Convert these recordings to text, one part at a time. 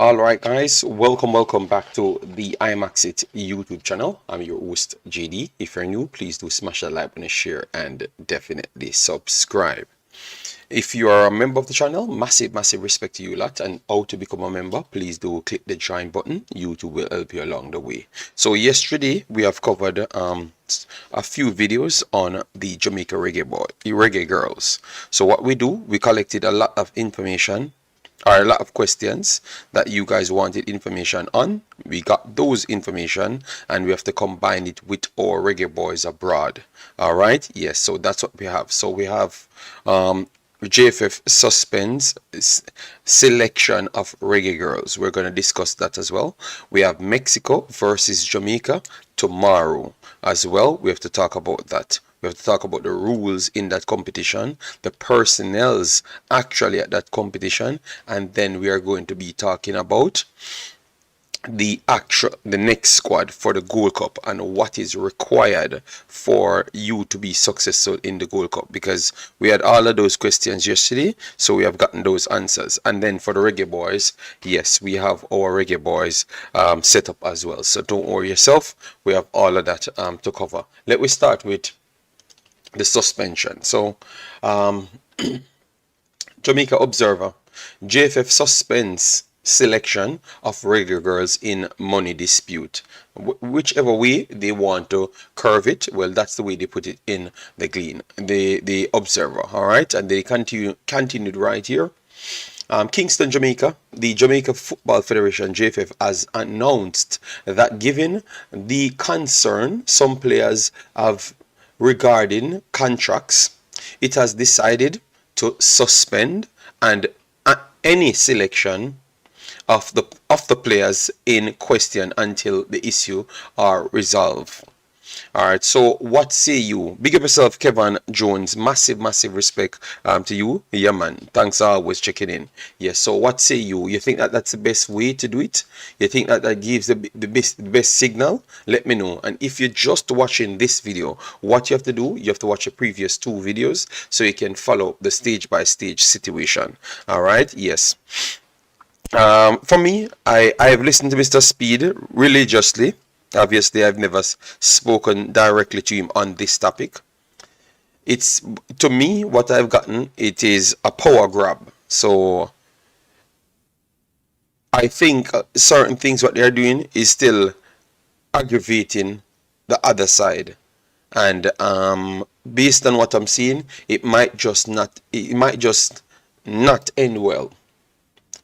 All right, guys, welcome back to the Imaxit YouTube channel. I'm your host, JD. If you're new, please do smash that like button, share, and definitely subscribe. If you are a member of the channel, massive respect to you lot. And how to become a member, please do click the join button. YouTube will help you along the way. So yesterday we have covered a few videos on the Jamaica Reggae Girls. So what we do, we collected a lot of information, or a lot of questions that you guys wanted information on. We got those information and we have to combine it with our Reggae Boyz abroad. All right, yes, so that's what we have. So we have JFF suspends selection of Reggae Girls. We're going to discuss that as well. We have Mexico versus Jamaica tomorrow as well. We have to talk about that. We have to talk about the rules in that competition, the personnels actually at that competition, and then we are going to be talking about the next squad for the Gold Cup and what is required for you to be successful in the Gold Cup, because we had all of those questions yesterday, so we have gotten those answers. And then for the Reggae Boyz, yes, we have our Reggae Boyz set up as well, so don't worry yourself, we have all of that to cover. Let me start with the suspension. So Jamaica Observer, JFF suspends selection of Reggae Girls in money dispute. Whichever way they want to curve it, well, that's the way they put it in the Observer. All right, and they continued right here. Kingston, Jamaica, the Jamaica Football Federation, JFF, has announced that given the concern some players have regarding contracts, it has decided to suspend and any selection of the players in question until the issue are resolved. All right, so what say you? Big up yourself, Kevin Jones. Massive respect to you. Yeah, man. Thanks always checking in. Yes, so what say you? You think that that's the best way to do it? You think that that gives the best signal? Let me know. And if you're just watching this video, what you have to do, you have to watch the previous two videos so you can follow the stage by stage situation. All right, yes. For me, I have listened to Mr. Speid religiously. Obviously, I've never spoken directly to him on this topic. It's, to me, what I've gotten, it is a power grab. So I think certain things what they're doing is still aggravating the other side. And based on what I'm seeing, it might just not end well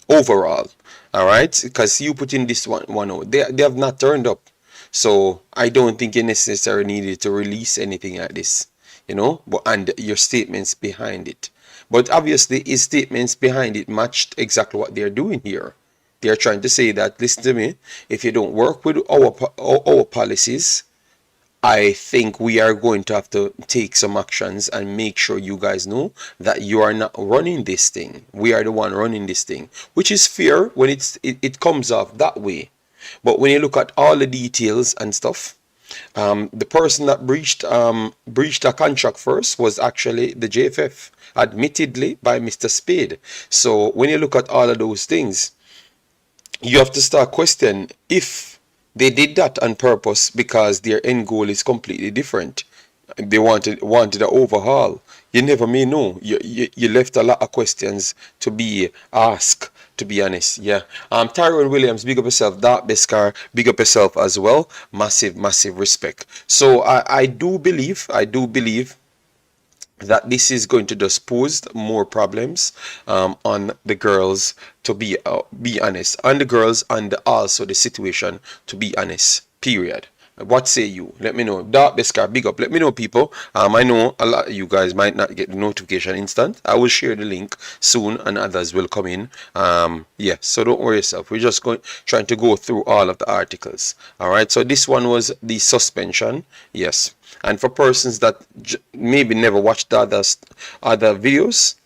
overall. All right, because you put in this one out, they have not turned up. So I don't think you necessarily needed to release anything like this, you know, and your statements behind it. But obviously his statements behind it matched exactly what they're doing here. They're trying to say that, listen to me, if you don't work with our policies, I think we are going to have to take some actions and make sure you guys know that you are not running this thing. We are the one running this thing, which is fair when it comes off that way. But when you look at all the details and stuff, the person that breached a contract first was actually the JFF, admittedly by Mr. Speid. So when you look at all of those things, you have to start questioning if they did that on purpose because their end goal is completely different. They wanted an overhaul. You never may know. You left a lot of questions to be asked, to be honest. Yeah. Tyrone Williams, big up yourself. Dark Beskar, big up yourself as well. Massive respect. So I do believe that this is going to just pose more problems on the girls, to be honest, on the girls, and also the situation, to be honest, period. What say you? Let me know. Dark Beskar, big up. Let me know, people. I know a lot of you guys might not get the notification instant. I will share the link soon and others will come in. Yeah, so don't worry yourself. We're just trying to go through all of the articles. All right, so this one was the suspension. Yes. And for persons that maybe never watched the other videos,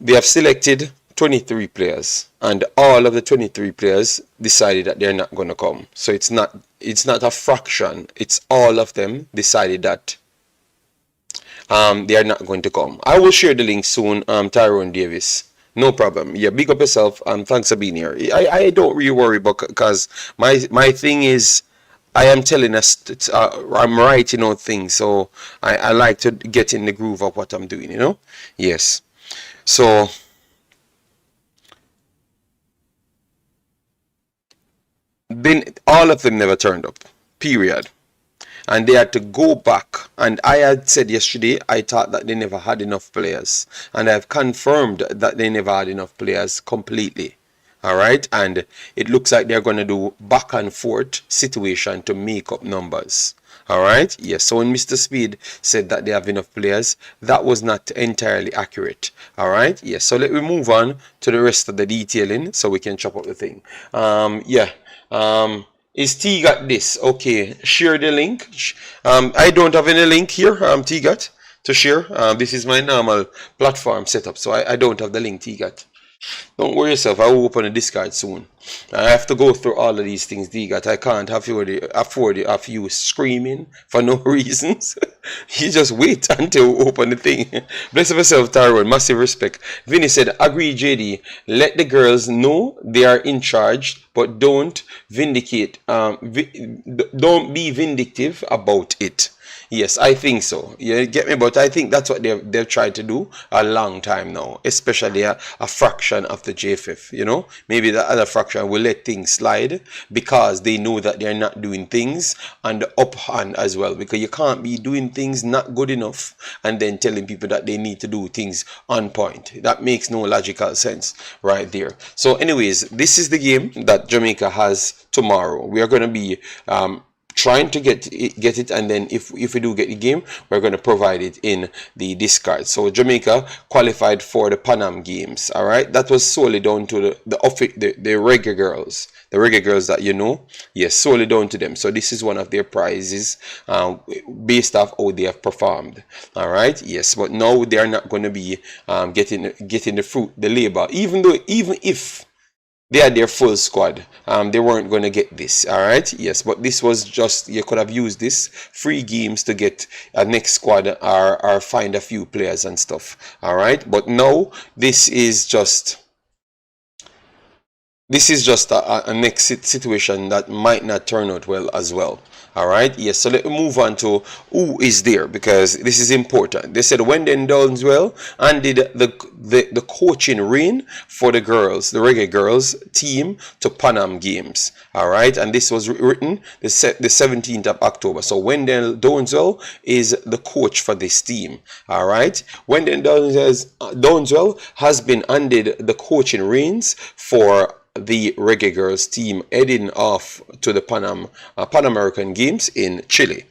they have selected 23 players, and all of the 23 players decided that they're not going to come. So it's not a fraction, it's all of them decided that they are not going to come. I will share the link soon, Tyrone Davis. No problem. Yeah, big up yourself and thanks for being here. I don't really worry about because my thing is I am telling us I'm writing out things, so I like to get in the groove of what I'm doing, you know? Yes. So then all of them never turned up. Period. And they had to go back. And I had said yesterday, I thought that they never had enough players. And I've confirmed that they never had enough players completely. All right. And it looks like they're going to do back and forth situation to make up numbers. All right. Yes. So when Mr. Speid said that they have enough players, that was not entirely accurate. All right. Yes. So let me move on to the rest of the detailing so we can chop up the thing. Yeah. Is T got this? Okay, share the link. I don't have any link here, T got to share. This is my normal platform setup, so I don't have the link, T got. Don't worry yourself, I will open a Discord soon. I have to go through all of these things, D-Gat. I can't afford you screaming for no reasons. You just wait until we open the thing. Bless yourself, Tyrone. Massive respect. Vinny said, agree, JD. Let the girls know they are in charge, but don't vindicate. Don't be vindictive about it. Yes, I think so. You get me? But I think that's what they've tried to do a long time now, especially a fraction of the JFF, you know? Maybe the other fraction will let things slide because they know that they're not doing things on the up hand as well, because you can't be doing things not good enough and then telling people that they need to do things on point. That makes no logical sense right there. So anyways, this is the game that Jamaica has tomorrow. We are going to be trying to get it, and then if we do get the game, we're going to provide it in the Discord. So Jamaica qualified for the PanAm games. All right, that was solely down to the Reggae Girls, the Reggae Girls that you know. Yes, solely down to them. So this is one of their prizes based off how they have performed. All right, yes, but now they are not going to be getting the fruit, the labor, even if they had their full squad. They weren't going to get this. All right. Yes, but this was just, you could have used this free games to get a next squad or find a few players and stuff. All right. But now this is just a next situation that might not turn out well as well. All right. Yes. So let me move on to who is there, because this is important. They said Wenden Downswell and did the coaching reign for the girls, the Reggae Girls team to PanAm games. All right. And this was written the 17th of October. So Wendell Downswell is the coach for this team. All right. Wendell Downswell has been handed the coaching reins for the Reggae Girls team heading off to the Pan American Games in Chile.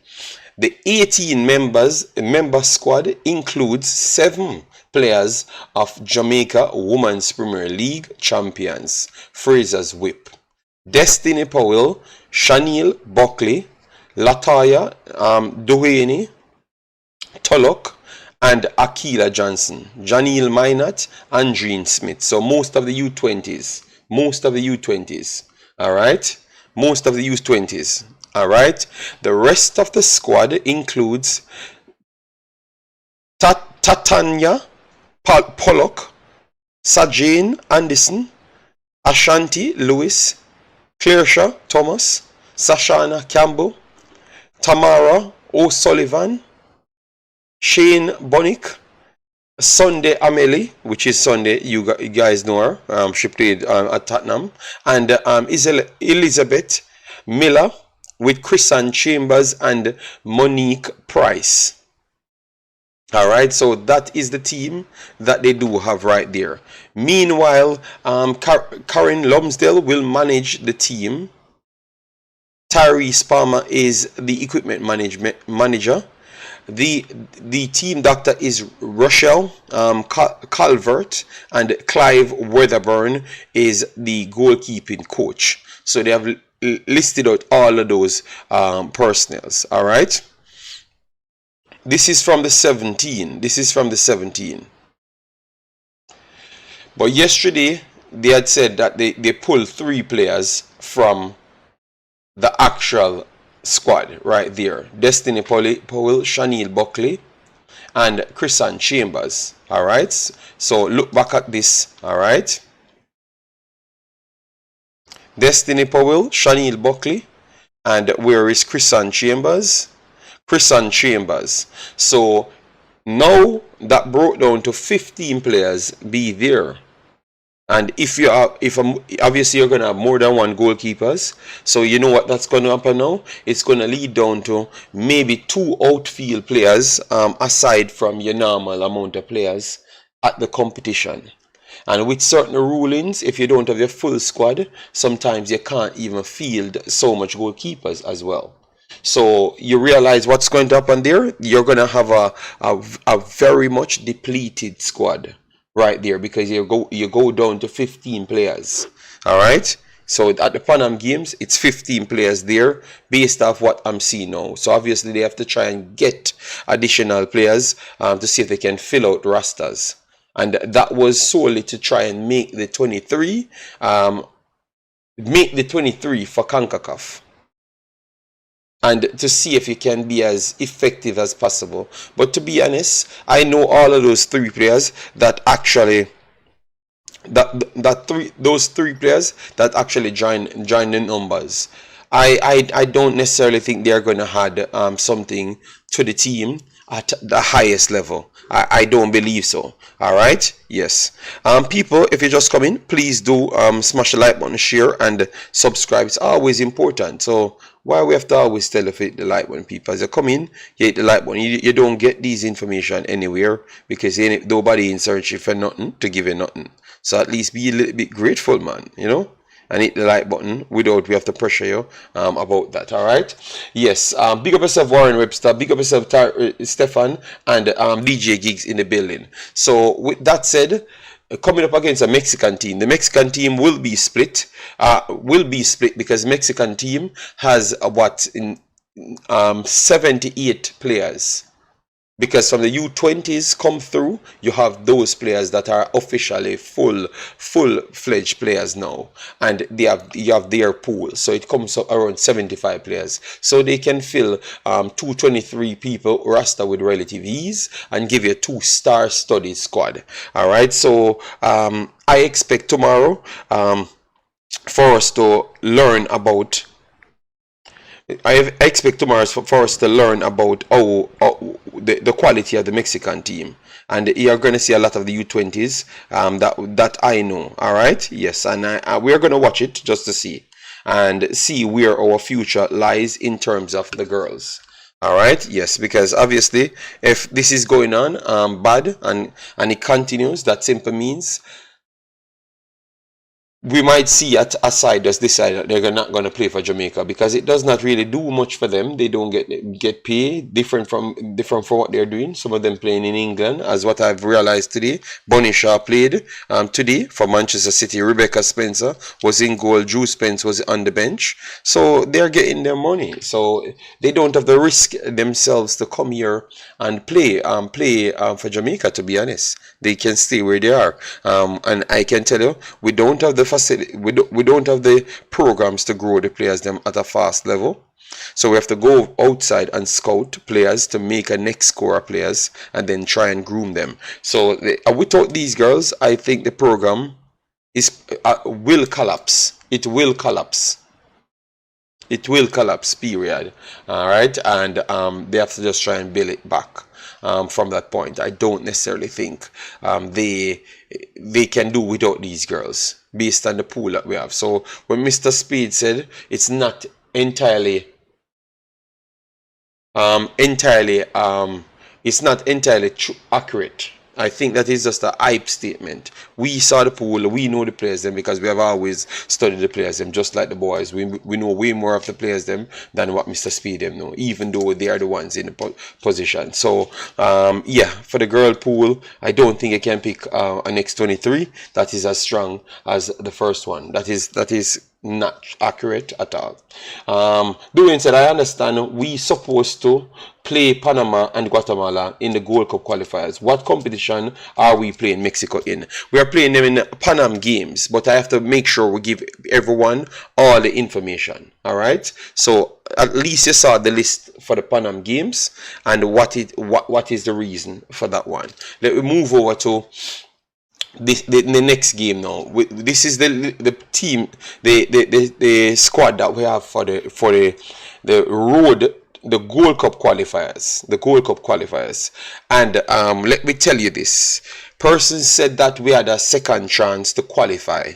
The 18 member squad includes 7 players of Jamaica Women's Premier League champions, Fraser's Whip, Destiny Powell, Shaniel Buckley, Lataya Dujuan, Tulloch, and Akila Johnson, Janelle Minot, and Jean Smith. So most of the U20s. All right, most of the U20s. All right, the rest of the squad includes Tatanya Pollock, Sajane Anderson, Ashanti Lewis, Clairsha Thomas, Sashana Campbell, Tamara O'Sullivan, Shane Bonick, Sunday Amelie, which is Sunday, you guys know her. She played at Tottenham, and Elizabeth Miller with Chrisan Chambers and Monique Price. All right, so that is the team that they do have right there. Meanwhile, Karen Lumsdale will manage the team. Tyrese Palmer is the equipment manager. The team doctor is Rochelle Calvert, and Clive Weatherburn is the goalkeeping coach. So they have listed out all of those personnels. All right. This is from the 17. But yesterday they had said that they pulled 3 players from the actual squad right there. Destiny Powell, Shaniel Buckley, and Chrisan Chambers. All right. So look back at this. All right. Destiny Powell, Shaniel Buckley, and where is Chrisan Chambers? Chrisan Chambers. So now that broke down to 15 players be there. And if obviously you're gonna have more than one goalkeepers, so you know what that's gonna happen now. It's gonna lead down to maybe 2 outfield players, aside from your normal amount of players at the competition. And with certain rulings, if you don't have your full squad, sometimes you can't even field so much goalkeepers as well. So you realize what's going to happen there. You're going to have a very much depleted squad right there, because you go down to 15 players. All right. So at the PanAm games, it's 15 players there based off what I'm seeing now. So obviously they have to try and get additional players to see if they can fill out rosters. And that was solely to try and make the 23 for CONCACAF. And to see if you can be as effective as possible. But to be honest, I know all of those 3 players that actually those 3 players that actually join the numbers. I don't necessarily think they're going to add something to the team at the highest level. I don't believe so. All right. Yes. People, if you just come in, please do smash the like button, share, and subscribe. It's always important. So why we have to always tell you to hit the like button, people? As you come in, you hit the like button. You don't get these information anywhere, because nobody in search for nothing to give you nothing. So at least be a little bit grateful, man. You know. And hit the like button without we have to pressure you about that. All right. Yes. Big up yourself, Warren Webster. Big up yourself, Stefan, and DJ Gigs in the building. So with that said, coming up against a Mexican team, the Mexican team will be split. Because Mexican team has 78 players. Because from the U20s come through, you have those players that are officially full-fledged players now, and you have their pool, so it comes up around 75 players. So they can fill 223 people roster with relative ease and give you a 2-star studied squad. All right, so I expect tomorrow for us to learn about. I expect tomorrow for us to learn about the quality of the Mexican team, and you're going to see a lot of the U20s that I know. All right, yes, and we're going to watch it just to see where our future lies in terms of the girls. All right, yes, because obviously if this is going on bad and it continues, that simply means we might see at a side just decide that they're not going to play for Jamaica, because it does not really do much for them. They don't get paid different from what they're doing. Some of them playing in England, as what I've realized today. Bonnie Shaw played today for Manchester City. Rebecca Spencer was in goal. Drew Spence was on the bench. So they're getting their money. So they don't have the risk themselves to come here and play for Jamaica. To be honest, they can stay where they are. And I can tell you, we don't have the facility, we don't have the programs to grow the players them at a fast level. So we have to go outside and scout players to make a next scorer players and then try and groom them. So without these girls, I think the program will collapse. It will collapse. It will collapse, period. All right, and they have to just try and build it back from that point. I don't necessarily think they can do without these girls based on the pool that we have. So when Mr. Speid said it's not entirely accurate, I think that is just a hype statement. We saw the pool, we know the players them, because we have always studied the players them, just like the boys. We know way more of the players them than what Mr. Speid them know, even though they are the ones in the position. So yeah, for the girl pool, I don't think I can pick an X23 that is as strong as the first one. That is not accurate at all. Duane said, I understand we supposed to play Panama and Guatemala in the Gold Cup qualifiers. What competition are we playing Mexico in? We are playing them in PanAm games, but I have to make sure we give everyone all the information. All right. So at least you saw the list for the PanAm games and what is the reason for that one. Let me move over to the next game now. This is the team, the squad that we have for the road, the Gold Cup qualifiers, and let me tell you this. Person said that we had a second chance to qualify.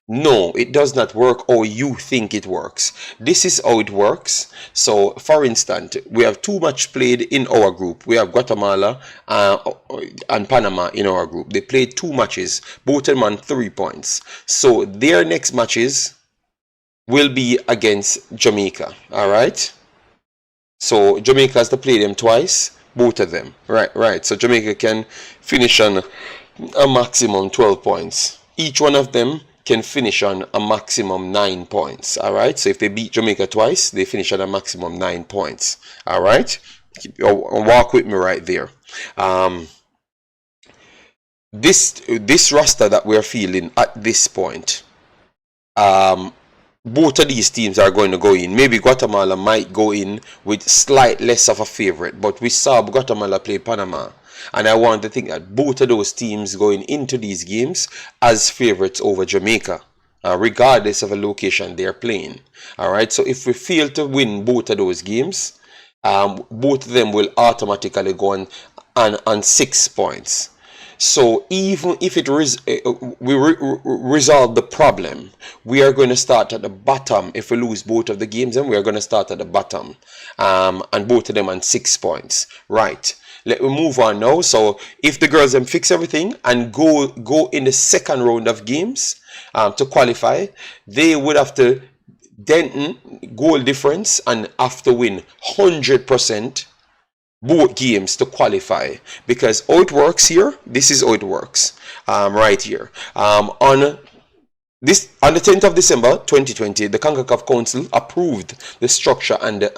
No, it does not work how you think it works. This is how it works. So, for instance, we have 2 matches played in our group. We have Guatemala and Panama in our group. They played 2 matches, both of them on 3 points. So, their next matches will be against Jamaica. All right? So, Jamaica has to play them twice, both of them. Right. So, Jamaica can finish on a maximum 12 points. Each one of them can finish on a maximum 9 points. All right. So if they beat Jamaica twice, they finish on a maximum 9 points. All right. Walk with me right there. This roster that we're feeling at this point, both of these teams are going to go in. Maybe Guatemala might go in with slight less of a favorite, but we saw Guatemala play Panama. And I want to think that both of those teams going into these games as favorites over Jamaica, regardless of a location they're playing. All right. So if we fail to win both of those games, both of them will automatically go on 6 points. So even if we resolve the problem, we are going to start at the bottom. If we lose both of the games, then we are going to start at the bottom, and both of them on 6 points. Right. Let me move on now. So if the girls then fix everything and go in the second round of games to qualify, they would have to Denton goal difference and have to win 100% both games to qualify. Because how it works here, this is how it works right here. On the 10th of December 2020, the Concacaf Council approved the structure and the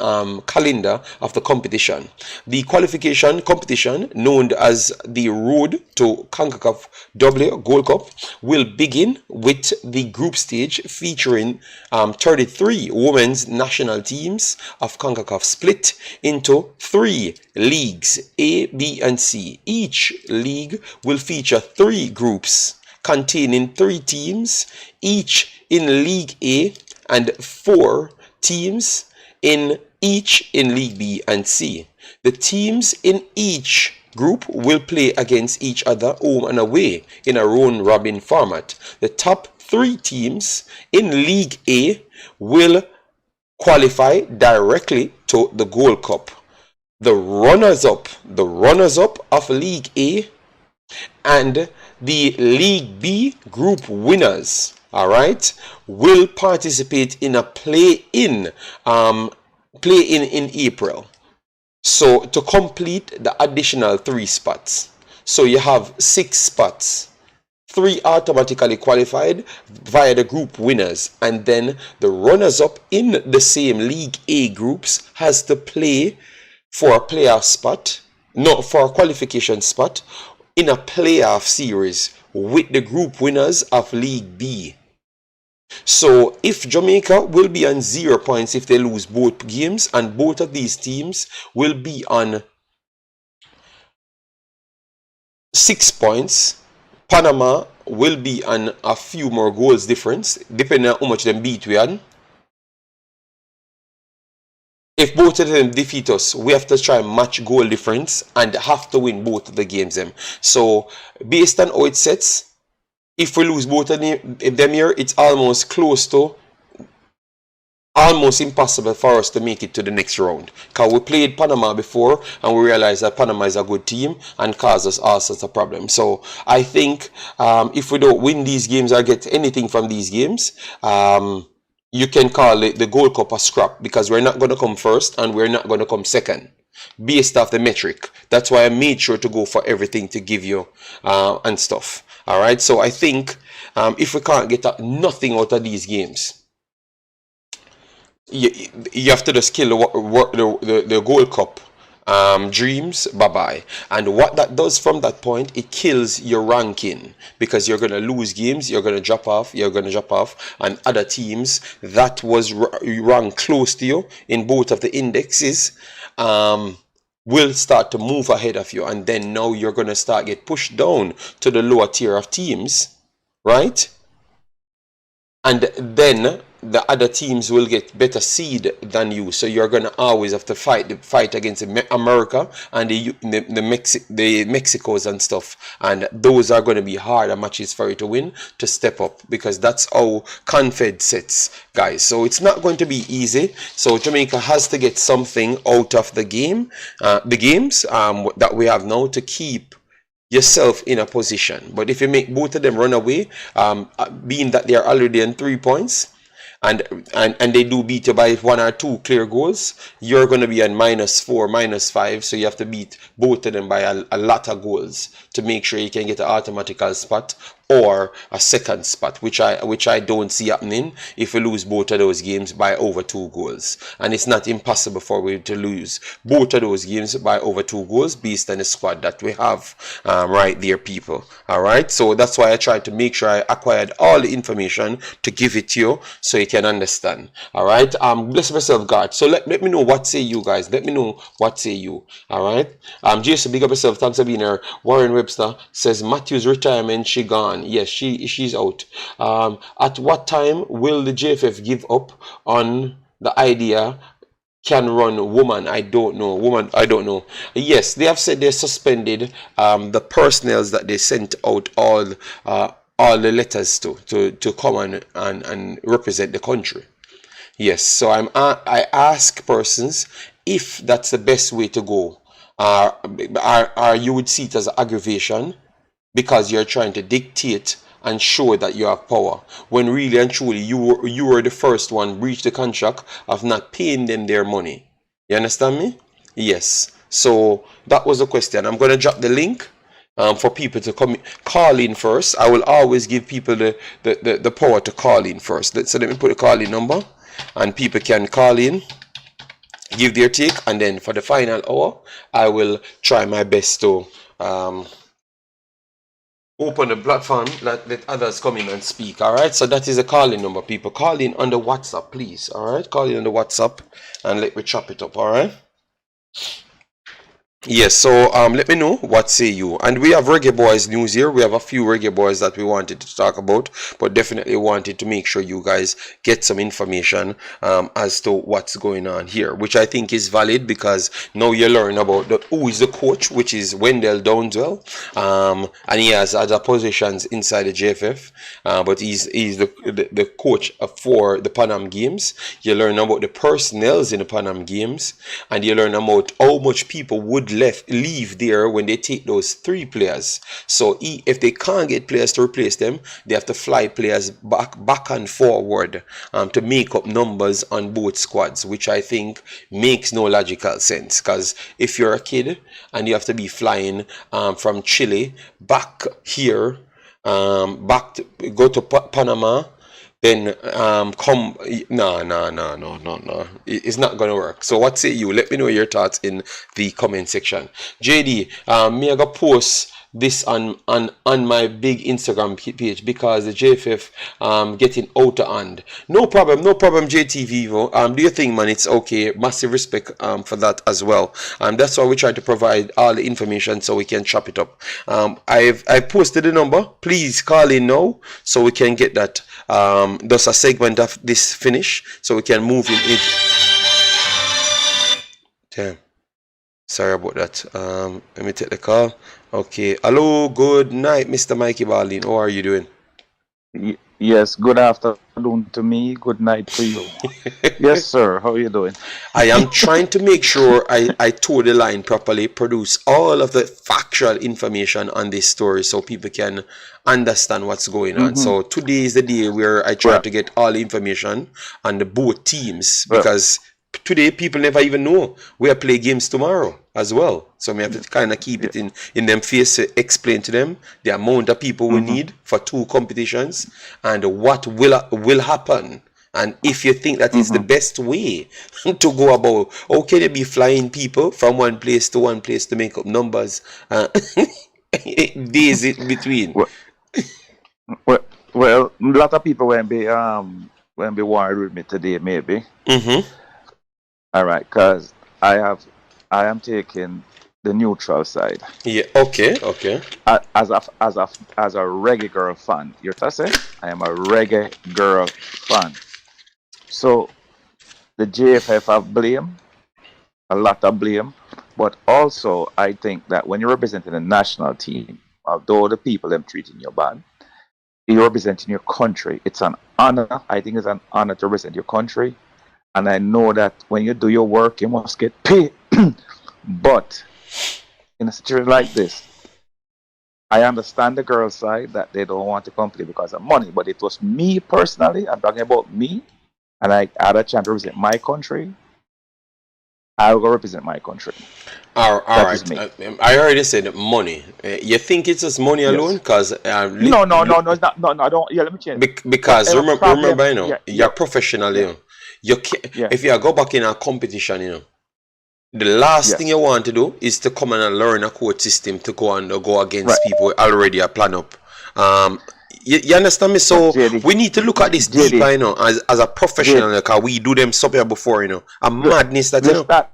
calendar of the competition. The qualification competition, known as the Road to Concacaf Gold Cup, will begin with the group stage featuring 33 women's national teams of Concacaf split into 3 leagues, A, B, and C. Each league will feature 3 groups containing 3 teams, each in League A, and 4 teams in each in League B and C. The teams in each group will play against each other home and away in a round-robin format. The top 3 teams in League A will qualify directly to the Gold Cup. The runners-up of League A and the League B group winners, all right, will participate in a play-in in April. So to complete the additional 3 spots, so you have 6 spots. 3 automatically qualified via the group winners, and then the runners-up in the same League A groups has to play for a playoff spot, no, for a qualification spot in a playoff series with the group winners of League B. So if Jamaica will be on 0 points if they lose both games, and both of these teams will be on 6 points, Panama will be on a few more goals difference, depending on how much them beat we had. If both of them defeat us, we have to try and match goal difference and have to win both of the games. So, based on how it sets, if we lose both of them here, it's almost close to almost impossible for us to make it to the next round. Because we played Panama before and we realized that Panama is a good team and caused us all sorts of problems. So, I think if we don't win these games or get anything from these games, you can call it the Gold Cup a scrap, because we're not going to come first and we're not going to come second based off the metric. That's why I made sure to go for everything to give you and stuff. All right. So I think if we can't get nothing out of these games, you have to just kill the Gold Cup dreams, bye bye. And what that does from that point, it kills your ranking because you're gonna lose games, you're gonna drop off, and other teams that was ranked close to you in both of the indexes will start to move ahead of you, and then now you're gonna start get pushed down to the lower tier of teams, right? And then the other teams will get better seed than you, so you're gonna always have to fight against America and the Mexicos and stuff, and those are going to be harder matches for you to win to step up, because that's how Confed sets, guys. So it's not going to be easy. So Jamaica has to get something out of the games that we have now to keep yourself in a position. But if you make both of them run away, being that they are already in 3 points, and they do beat you by 1 or 2 clear goals, you're going to be on -4, -5, so you have to beat both of them by a lot of goals to make sure you can get an automatical spot or a second spot, which I don't see happening if we lose both of those games by over 2 goals. And it's not impossible for we to lose both of those games by over 2 goals based on the squad that we have right there, people. All right, so that's why I tried to make sure I acquired all the information to give it to you so you can understand. All right, bless myself, God. So let me know what say you guys. Let me know what say you. All right, Jason, big up yourself. Thanks for being here. Warren Webster says Matthew's retirement, she gone. Yes, she's out. At what time will the JFF give up on the idea can run woman? I don't know. Woman, I don't know. Yes, they have said they suspended the personnel that they sent out all the letters to come and represent the country. Yes, so I ask persons if that's the best way to go. Or you would see it as aggravation, because you're trying to dictate and show that you have power, when really and truly you were the first one breach the contract of not paying them their money. You understand me? Yes. So that was the question. I'm going to drop the link for people to call in first. I will always give people the power to call in first. So let me put the call in number, and people can call in, give their take, and then for the final hour I will try my best to open the platform, let others come in and speak. All right, so that is a calling number, people. Call in on the WhatsApp, please. All right, call in on the WhatsApp and let me chop it up. All right. Yes, so let me know what say you. And we have Reggae Boyz news here. We have a few Reggae Boyz that we wanted to talk about, but definitely wanted to make sure you guys get some information as to what's going on here, which I think is valid, because now you learn about who is the coach, which is Wendell Downswell, and he has other positions inside the JFF, but he's the coach for the PanAm games. You learn about the personnel in the PanAm games, and you learn about how much people would leave there when they take those 3 players. So if they can't get players to replace them, they have to fly players back and forward to make up numbers on both squads, which I think makes no logical sense, because if you're a kid and you have to be flying from Chile back here, go to Panama, then no, it's not gonna work. So what say you? Let me know your thoughts in the comment section. JD, me I go post this on my big Instagram page, because the JFF getting out of hand. No problem, JT Vivo. Do your thing, man. It's okay. Massive respect for that as well. That's why we try to provide all the information so we can chop it up. I posted the number. Please call in now so we can get that. Just a segment of this finish so we can move in. Damn. Sorry about that. Let me take the call. Okay. Hello. Good night, Mr. Mikey Baldwin. How are you doing? Yes. Good afternoon to me. Good night to you. Yes, sir. How are you doing? I am trying to make sure I toe the line properly, produce all of the factual information on this story so people can understand what's going on. So today is the day where I try to get all the information on the both teams, because today people never even know we are play games tomorrow as well. So we have to kind of keep it in them face to explain to them the amount of people we need for 2 competitions and what will happen And if you think that is the Mm-hmm. best way to go about, how can you be flying people from one place to make up numbers? Days in between. Well, well, well, a lot of people when be worried with me today, maybe. Mm-hmm. All right, because I am taking the neutral side. Yeah. Okay. Okay. As a reggae girl fan. You know what I say? I am a reggae girl fan. So the JFF have blame, a lot of blame, but also I think that when you're representing a national team, although the people them treating you bad, you're representing your country. It's an honor. I think it's an honor to represent your country. And I know that when you do your work, you must get paid. But in a situation like this, I understand the girl side that they don't want to compete because of money. But it was me personally. I'm talking about me, and I had a chance to represent my country. I will represent my country. All That right. is me. I already said money. You think it's just money alone? Yes. Because No, it's not. No, I don't. Yeah, let me change. because Whatever problem. remember, Yeah, you're professional, yeah, You can, yeah. if you go back in a competition, the last thing Yes. you want to do is to come and learn a code system to go and go Right. against people who already a plan up. Um, you understand me? But So we need to look at this deeper, JD, as a professional, JD, because we do them stuff here before, A look, madness that, let's start.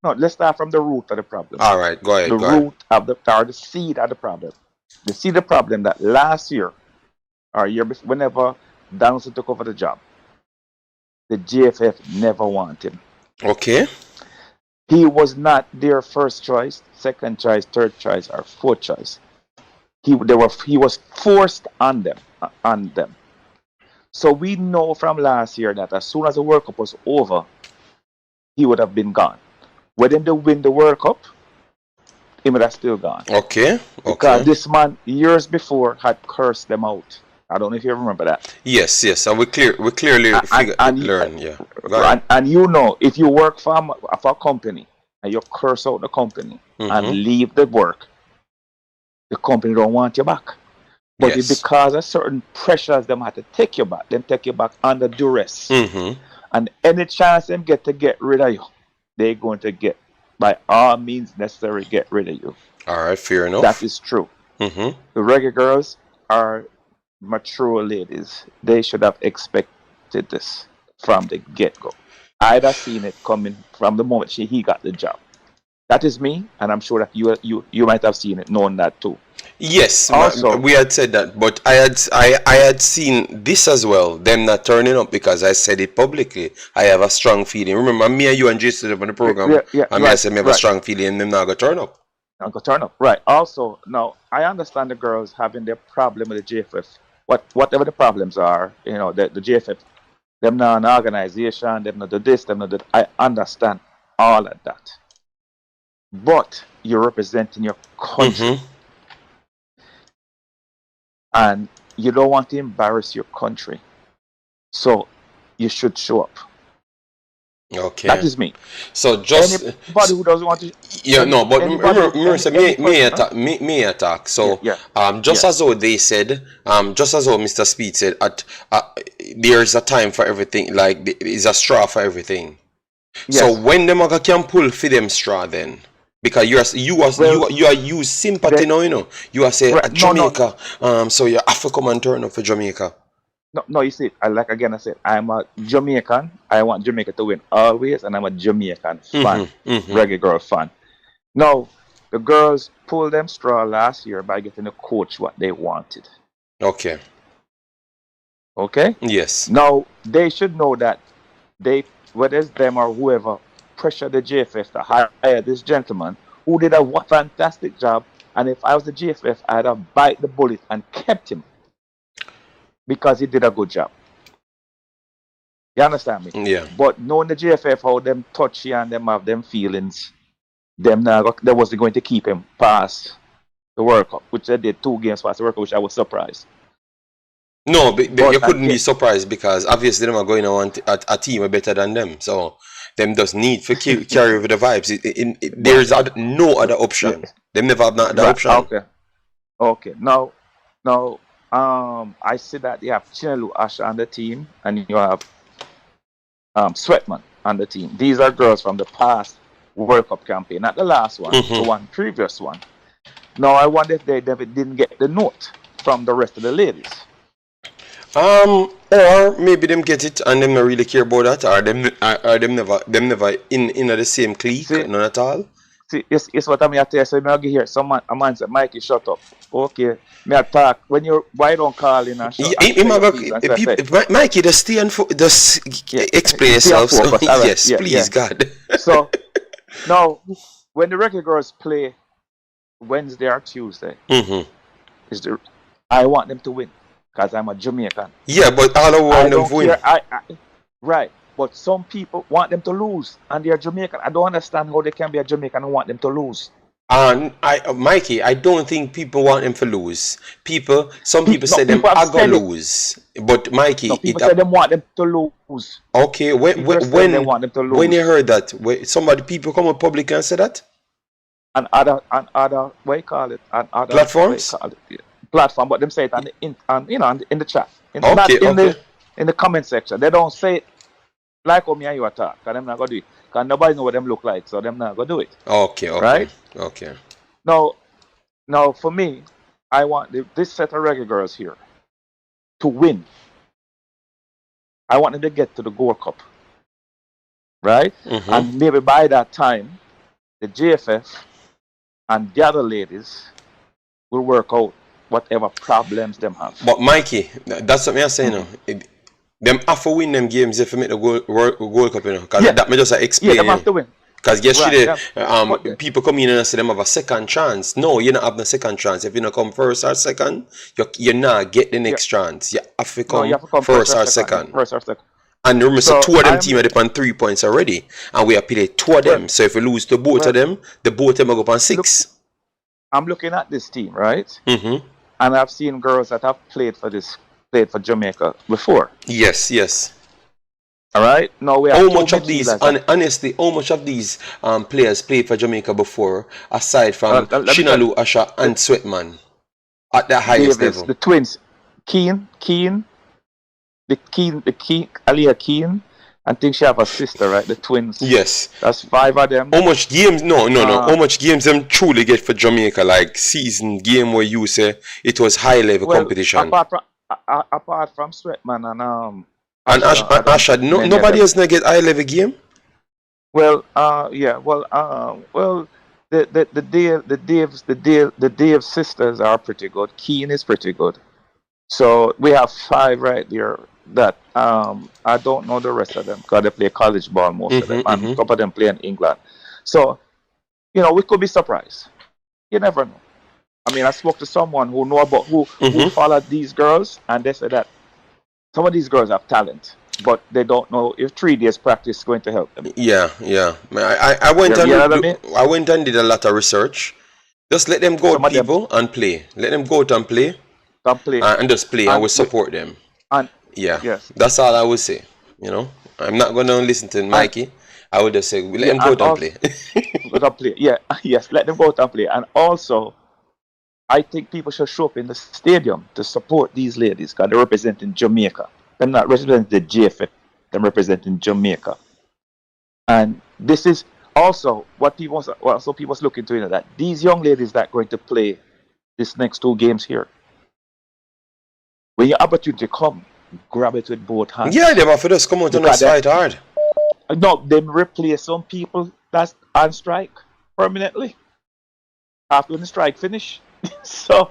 No, let's start from the root of the problem. All right, go ahead, The go ahead. root of the seed of the problem. The seed of the problem that last year or year before, whenever Donaldson took over the job, the GFF never wanted him. Okay. He was not their first choice, second choice, third choice, or fourth choice. He was forced on them. So we know from last year that as soon as the World Cup was over, he would have been gone. When they win the World Cup, he would have still gone. Okay. Because Okay. this man years before had cursed them out. I don't know if you remember that. Yes, yes. And we clearly learn. Yeah. Go ahead. And you know, if you work for a company and you curse out the company and Mm-hmm. leave the work, the company don't want you back. But it's Yes. because of certain pressures them had to take you back. Them take you back under duress. Mm-hmm. And any chance them get to get rid of you, they're going to get by all means necessary get rid of you. All right. Fair That enough. is true. Mm-hmm. The Reggae Girls are mature ladies. They should have expected this from the get-go. I'd have seen it coming from the moment he got the job. That is me, and I'm sure that you might have seen it, known that too. Yes, Also, we had said that, but I had seen this as well. Them not turning up because I said it publicly. I have a strong feeling. Remember, me and you and Jason on the program. yeah, I mean, I said me have a right. strong feeling them not gonna turn up. I'm gonna turn up. Right. Also, now I understand the girls having their problem with the JFF. Whatever the problems are, the JFF, them not an organization, them not do this, them not do that. I understand all of that. But you're representing your country. Mm-hmm. And you don't want to embarrass your country. So you should show up. Okay. That is me. So just Anybody who doesn't want to no, but me attack. So yeah. just Yes. as how they said, just as how Mr. Speid said, there's a time for everything. Like is a straw for everything. So Yes. when them can pull for them straw then. Because you are use sympathy now, You are say Right, at Jamaica, so you have to come and turn up for Jamaica. No, you see, I said, I'm a Jamaican. I want Jamaica to win always, and I'm a Jamaican fan, Mm-hmm. Reggae Girl fan. Now, the girls pulled them straw last year by getting the coach what they wanted. Okay. Okay? Yes. Now, they should know that whether it's them or whoever, pressure the JFF to hire this gentleman who did a fantastic job. And if I was the JFF, I'd have bite the bullet and kept him because he did a good job. You understand me? Yeah. But knowing the JFF, how them touchy and them have them feelings, they wasn't going to keep him past the World Cup, which they did 2 games past the World Cup, which I was surprised. No, but you couldn't be again, surprised because obviously them are going to want a team better than them. So them does need to carry over the vibes. There's no other option. Yeah. Them never have no other option. Okay. Now, I see that you have Chinelu Asha on the team, and you have Sweatman on the team. These are girls from the past World Cup campaign, not the last one, the one previous one. Now I wonder if they didn't get the note from the rest of the ladies. Or maybe them get it and them not really care about that, or them never in the same clique, none at all. See, it's what I'm here to tell you. So I hear a man said, Mikey, shut up. Okay, me attack. Why don't call in and shut up? Mikey, just stay and explain yourself. Yes, please, God. So now, when the Reggae Girls play Wednesday or Tuesday, I want them to win because I'm a Jamaican. Yeah, but all I want them to win. Right. But some people want them to lose, and they're Jamaican. I don't understand how they can be a Jamaican and want them to lose. Mikey, I don't think people want them to lose. Some people say them are gonna lose, but Mikey, people say them want them to lose. Okay, when they want them to lose. When you heard that, people come up public and say that, and other what you call it, and other platforms, platform, but them say it in the chat, in the comment section. They don't say it like how me and you attack, because them not gonna do it. Because nobody know what them look like, so them not gonna do it. Okay. Right? Okay. Now for me, I want this set of Reggae Girls here to win. I want them to get to the Gold Cup. Right? And maybe by that time, the JFF and the other ladies will work out whatever problems them have. But Mikey, that's what I'm saying now. Them have to win them games if you make the World Cup, you know. Because that may just explain. Yeah, them have to win. Because yesterday, people come in and say them have a second chance. No, you don't have the second chance. If you don't come first or second, you not get the next chance. You have to come first or second. And remember, so two of them team are on 3 points already. And we have played two of them. So if we lose to both of them, the both of them will go up on 6. Look, I'm looking at this team, right? And I've seen girls that have played for Jamaica before. Yes. All right. Now we have how much of these players played for Jamaica before, aside from Shinalu, Asha, and Sweatman at the highest level? The twins, Keen, Aliyah Keen. I think she have a sister, right? The twins. Yes. That's 5 of them. How much games? No. How much games them truly get for Jamaica? Like season game where you say it was high level competition. Apart from Sweatman and Asha, nobody else not get high level game. Well, the Dave sisters are pretty good. Keen is pretty good. So we have 5 right there that I don't know the rest of them because they play college ball most of them, and a couple of them play in England. So we could be surprised. You never know. I mean, I spoke to someone who know about who followed these girls, and they said that some of these girls have talent, but they don't know if 3 days practice is going to help them. Yeah. I went and did a lot of research. Just let them go, people, and play. Let them go out and play. And just play, and we support them. And yes, that's all I would say. I'm not going to listen to Mikey. I would just say let them go out and play. Let them play. Yes, let them go out and play. And also, I think people should show up in the stadium to support these ladies because they're representing Jamaica. They're not representing the JFF. They're representing Jamaica. And this is also what people look into, that these young ladies that are going to play these next 2 games here, when your opportunity come, grab it with both hands. Yeah, they have to just come out and fight hard. No, they replace some people that's on strike permanently after the strike finish. So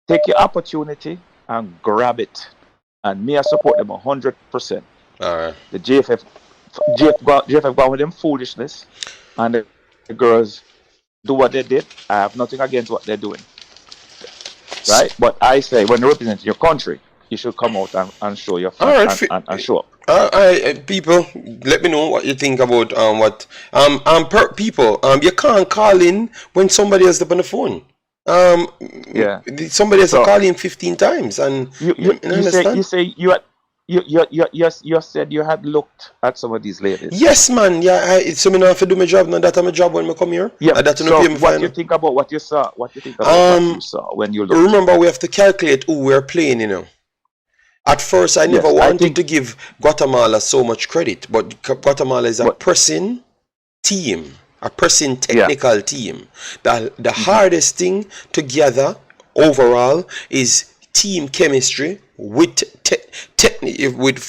take your opportunity and grab it. And me, I support them 100%. All right. The JFF got with them foolishness, and the girls do what they did. I have nothing against what they're doing. Right? But I say, when you represent your country, you should come out and show your front and show up. People, let me know what you think about people. You can't call in when somebody else up on the phone. Somebody else call in 15 times, and you said you had looked at some of these ladies. Yes, man. Yeah, it's something I have to do my job. Now that's my job when I come here. Yeah. So what you think about what you saw? What you think about what you saw when you looked? Remember, we have to calculate who we're playing. At first, I never Yes, I wanted think, to give Guatemala so much credit, but Guatemala is a but pressing team, a pressing yeah, technical team. The hmm hardest thing to gather overall is team chemistry with with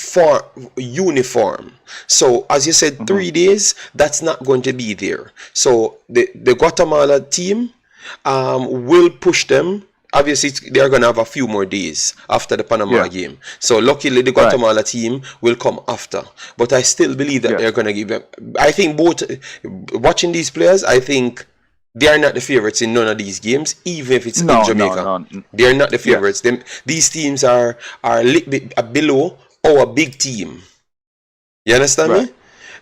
uniform. So as you said, hmm 3 days, that's not going to be there. So the Guatemala team will push them. Obviously, they're going to have a few more days after the Panama yeah, game. So luckily, the right, Guatemala team will come after. But I still believe that they're yes, going to give them. I think both, watching these players, I think they are not the favorites in none of these games, even if it's in no, no, Jamaica. no, They're not the yes, favorites. These teams are a little bit below our big team. You understand right, me?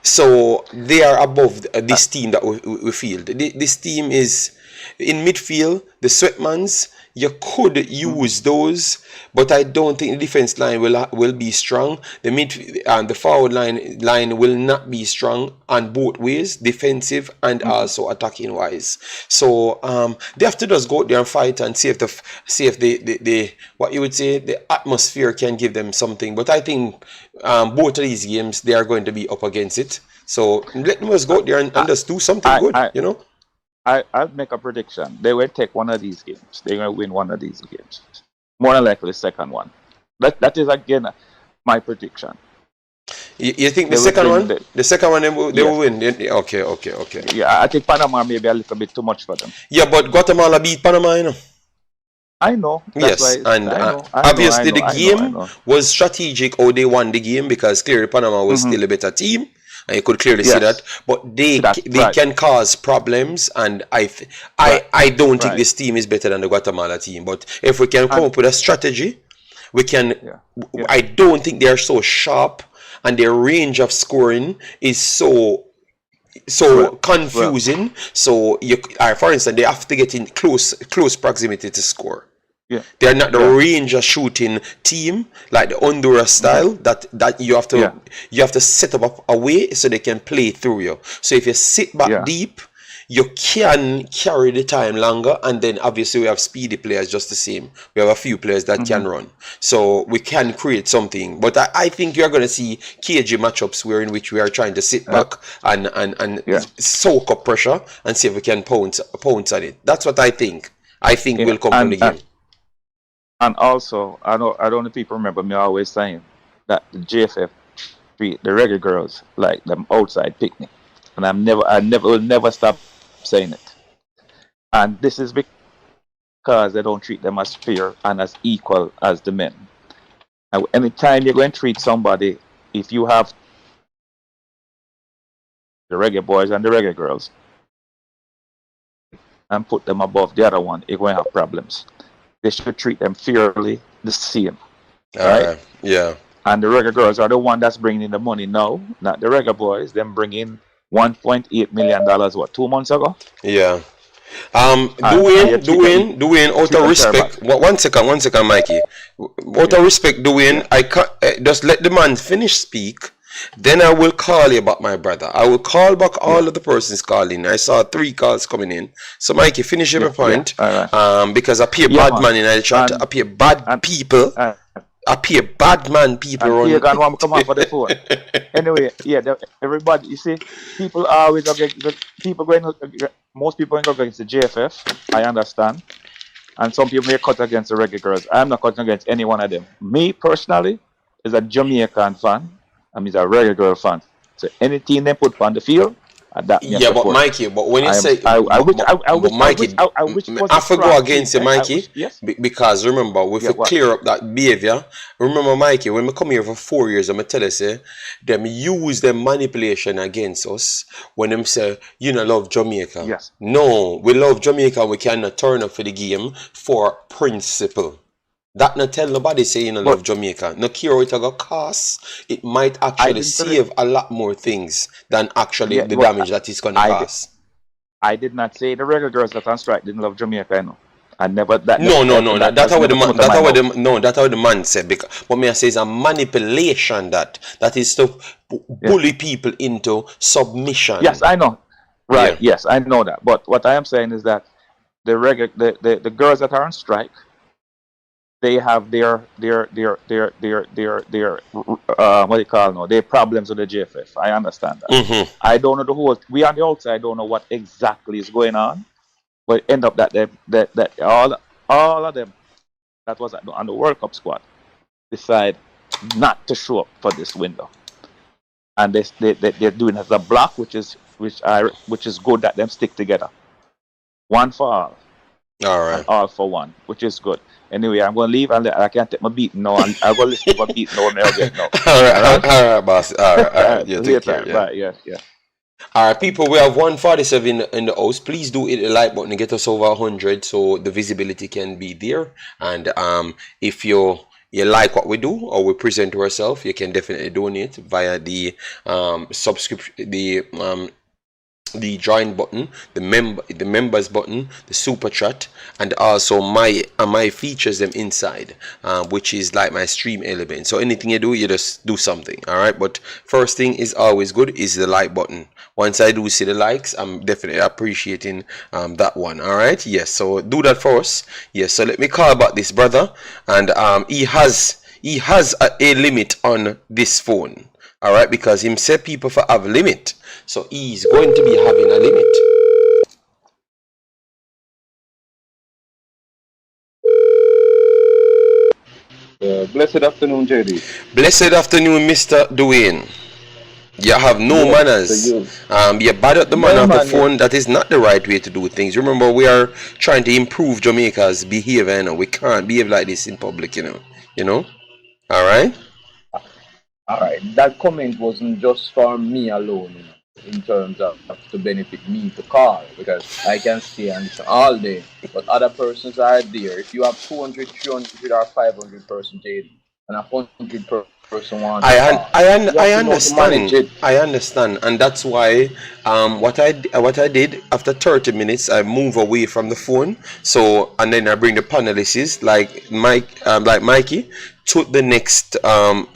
So they are above uh, this team that we field. This team is in midfield. The Sweatmans, you could hmm use those, but I don't think the defense line will be strong. The mid and the forward line will not be strong on both ways, defensive and hmm also attacking wise. So they have to just go out there and fight and see if the what you would say the atmosphere can give them something. But I think both of these games they are going to be up against it. So let them just go out there and I, just do something I, good, I, you know? I'll make a prediction. They will take one of these games. They're going to win one of these games. More than likely, the second one. That is again my prediction. You think the They will second bring one? the The second one they will yes. win. Okay, okay, okay. Yeah, I think Panama may be a little bit too much for them. Yeah, but Guatemala beat Panama, you know. I know. That's Yes, why and I obviously the know, I know, I game know. was strategic how they won the game because clearly Panama was hmm still a better team, and you could clearly see that. Yes. But See that? they Right. can cause problems, and Right. I don't think Right. this team is better than the Guatemala team. But if we can come And up with a strategy, we can. yeah. Yeah. I don't think they are so sharp, and their range of scoring is so Well. Well. confusing. So for instance, they have to get in close proximity to score. Yeah. They're not the Yeah. range of shooting team like the Honduras hmm style that you Yeah. have to set up a way so they can play through you. So if you sit back Yeah. deep, you can carry the time longer, and then obviously we have speedy players just the same. We have a few players that hmm can run, so we can create something. But I think you're going to see cagey matchups where in which we are trying to sit Uh, back and yeah. soak up pressure and see if we can pounce on it. That's what I think. I think Yeah. will come from the game. And also, I don't know if people remember me always saying that the JFF treat the Reggae Girls like them outside picnic, and will never stop saying it. And this is because they don't treat them as fair and as equal as the men. And anytime you're going to treat somebody, if you have the Reggae Boys and the Reggae Girls and put them above the other one, you're going to have problems. They should treat them fairly the same, right? Yeah. And the Reggae Girls are the one that's bringing in the money now, not the Reggae Boys. Them bringing $1.8 million, what, 2 months ago? Yeah. And you Dwayne, out treat of them respect. terrible. One second, Mikey. Out of Yeah, respect, Dwayne, yeah, I can't just let the man finish speak. Then I will call you about my brother. I will call back yeah, all of the persons calling. I saw 3 calls coming in. So, Mikey, finish your yeah, yeah. point. All right. Because I appear Yeah, bad man. man in the chat. And Appear bad and people. and, Appear bad man people and run. Pagan want to come off of the phone. Anyway, yeah, everybody, you see, people are always people going. Most people going against the JFF. I understand, and some people may cut against the Reggae Girls. I'm not cutting against any one of them. Me personally is a Jamaican fan. I'm a Reggae Girl fan. So anything they put on the field, that me I Yeah, but support. Mikey, but when you I am. say, but Mikey, I wish it was I a have to go strong against team. you, I Mikey, wish, yes. because remember, if Yeah. we What? clear up that behavior, remember, Mikey, when we come here for 4 years, I'm gonna tell you, say, them use them manipulation against us when them say, you know, love Jamaica. Yes. No, we love Jamaica, we cannot turn up for the game for principle. That not tell nobody say you know love But Jamaica. No care what it gonna cost. It might I actually didn't say save a lot more things than actually yeah. the But damage that it's gonna I did. cause. I did not say the Reggae Girls that on strike didn't love Jamaica. I know. I never No, that that's has how the never come man. out of my mouth. That's how the man said. Because what me I say is a manipulation that is to Yeah. bully people into submission. Yes, I know. Right. Yeah. Yes, I know that. But what I am saying is that the girls that are on strike they have their what do you call now, their problems with the JFF. I understand that. Mm-hmm. I don't know the whole. We on the outside don't know what exactly is going on, but it end up that all of them that was on the World Cup squad decide not to show up for this window, and they're doing it as a block, which is good that them stick together, one for all. All right. And all for one, which is good. Anyway, I'm going to leave and I can't take my beat now. And I'll go listen to my beat now and I'll get now. All right, boss. All right. You take care. Yeah. Right, yeah. All right, people, we have 147 in the house. Please do hit the like button and get us over 100 so the visibility can be there. And if you like what we do or we present to ourselves, you can definitely donate via the subscription, the join button, the members button, the super chat, and also my features them inside, which is like my stream element. So anything you do, you just do something. All right, but first thing is always good is the like button. Once I do see the likes, I'm definitely appreciating that one. All right, yes, so do that for us. Yes, so let me call about this brother, and he has a limit on this phone. All right, because him said people for have limit, so he's going to be having a limit. Blessed afternoon, JD. Blessed afternoon, Mr. Dujuan. You have no manners. You're bad at the man of the phone. That is not the right way to do things. Remember, we are trying to improve Jamaica's behavior. You know? We can't behave like this in public. You know. All right. All right, that comment wasn't just for me alone, in terms of to benefit me to call, because I can stay and listen all day, but other persons are there. If you have 200, 300, or 500 person JD, and a 100 person wants to call, I understand. I understand, and that's why what I did after 30 minutes, I move away from the phone. So and then I bring the panelists like Mikey to the next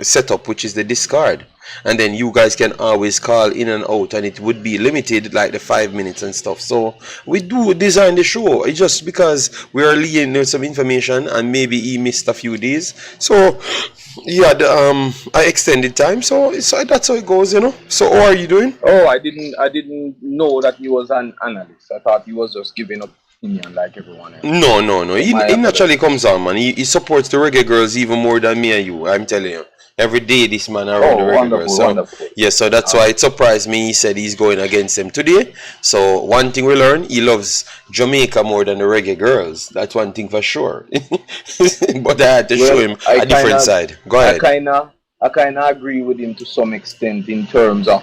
setup, which is the discard, and then you guys can always call in and out, and it would be limited like the 5 minutes and stuff. So we do design the show. It's just because we are leaving some information and maybe he missed a few days, so yeah, I extended time, so that's how it goes, So how are you doing? Oh, I didn't know that he was an analyst. I thought he was just giving opinion like everyone else. No. He naturally comes on, man. He supports the Reggae Girls even more than me and you. I'm telling you. Every day this man around the Reggae Girls. So, wonderful. Yeah, so that's why it surprised me. He said he's going against them today. So one thing we learned, he loves Jamaica more than the Reggae Girls. That's one thing for sure. But I had to show him a different side. Go ahead. I kind of agree with him to some extent in terms of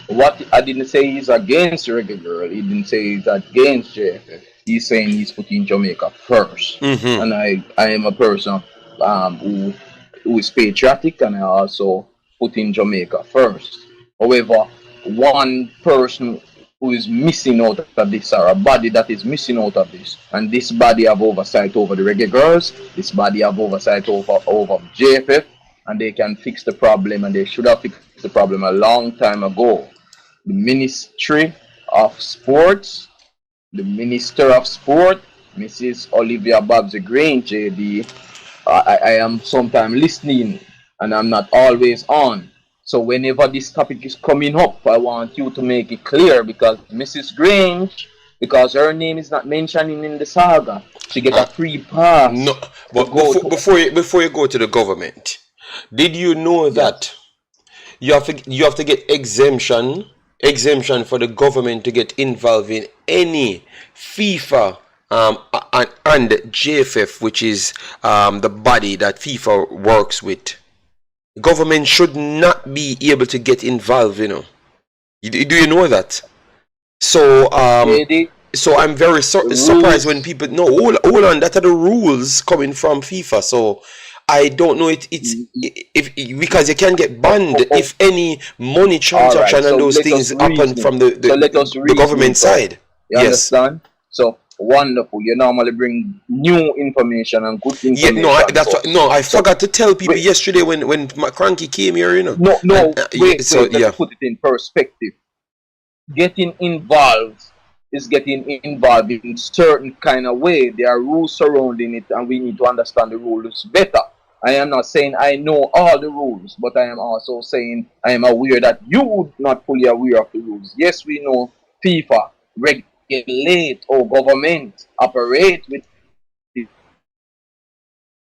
what I didn't say he's against Reggae Girl. He didn't say he's against JFF. He's saying he's putting Jamaica first. Mm-hmm. And I am a person who is patriotic, and I also put in Jamaica first. However, one person who is missing out of this, or a body that is missing out of this, and this body have oversight over the Reggae Girls, this body have oversight over JFF, and they can fix the problem, and they should have fixed the problem a long time ago. The Ministry of Sports, the Minister of Sport, Mrs. Olivia Babs-Green, JD, I am sometimes listening and I'm not always on. So whenever this topic is coming up, I want you to make it clear, because Mrs. Grange, because her name is not mentioned in the saga, she get a free pass. No, but before you go to the government, did you know that you have to get exemption for the government to get involved in any FIFA and JFF, which is the body that FIFA works with? Government should not be able to get involved, Do you know that? So so I'm very surprised when people hold on, that are the rules coming from FIFA. So I don't know it's because you can get banned if any money transaction and those things happen from the government side. You understand? So wonderful. You normally bring new information and good information. Yeah, I forgot to tell people yesterday when Cranky came here, Wait, let's put it in perspective. Getting involved is getting involved in certain kind of way. There are rules surrounding it, and we need to understand the rules better. I am not saying I know all the rules, but I am also saying I am aware that you would not fully aware of the rules. Yes, we know FIFA regulate or government operate with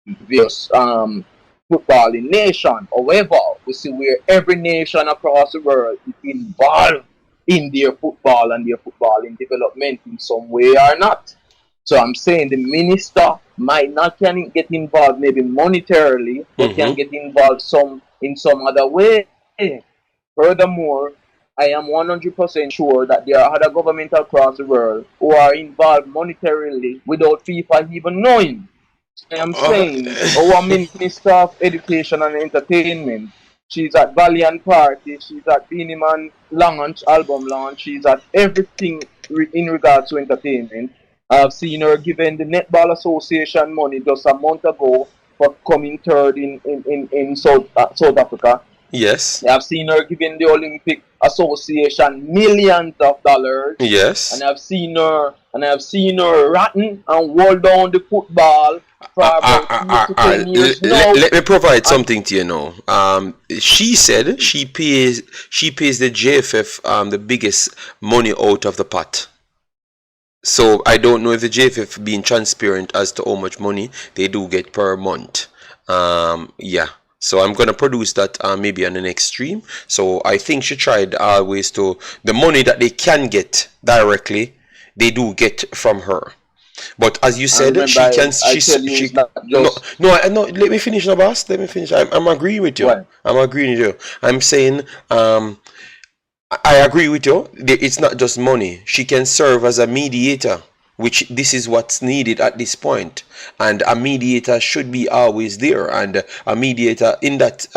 various footballing nation. However, we see where every nation across the world is involved in their football and their footballing development in some way or not. So I'm saying the minister might not can get involved maybe monetarily, but can get involved in some other way. Furthermore, I am 100% sure that there are other governments across the world who are involved monetarily without FIFA even knowing. I am saying our Minister of Education and Entertainment, she's at Valiant Party, she's at Beanie Man launch, album launch, she's at everything in regards to entertainment. I've seen her giving the Netball Association money just a month ago for coming third in South Africa. Yes. I've seen her giving the Olympic Association millions of dollars. Yes. And I've seen her ratting and hold down the football for about 8 to 10 years now. Let me provide something to you now. She said she pays the JFF the biggest money out of the pot. So I don't know if the JFF being transparent as to how much money they do get per month. Yeah. So I'm gonna produce that maybe on the next stream. So I think she tried always to the money that they can get directly, they do get from her. But as you said, no. Let me finish, no, boss. Let me finish. I'm agreeing with you. Right. I'm agreeing with you. I'm saying I agree with you. It's not just money. She can serve as a mediator, which this is what's needed at this point. And a mediator should be always there. And a mediator in that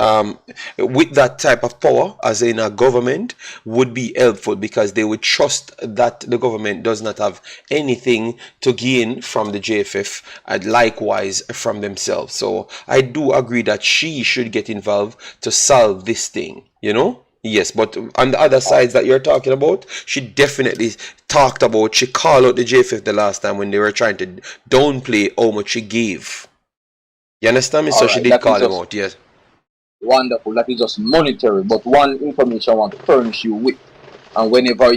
with that type of power, as in a government, would be helpful because they would trust that the government does not have anything to gain from the JFF and likewise from themselves. So I do agree that she should get involved to solve this thing, you know? Yes, but on the other sides that you're talking about, she definitely she called out the JFF the last time when they were trying to downplay how much she gave. You understand me? So she did call them out, yes. Wonderful, that is just monetary. But one information I want to furnish you with, and whenever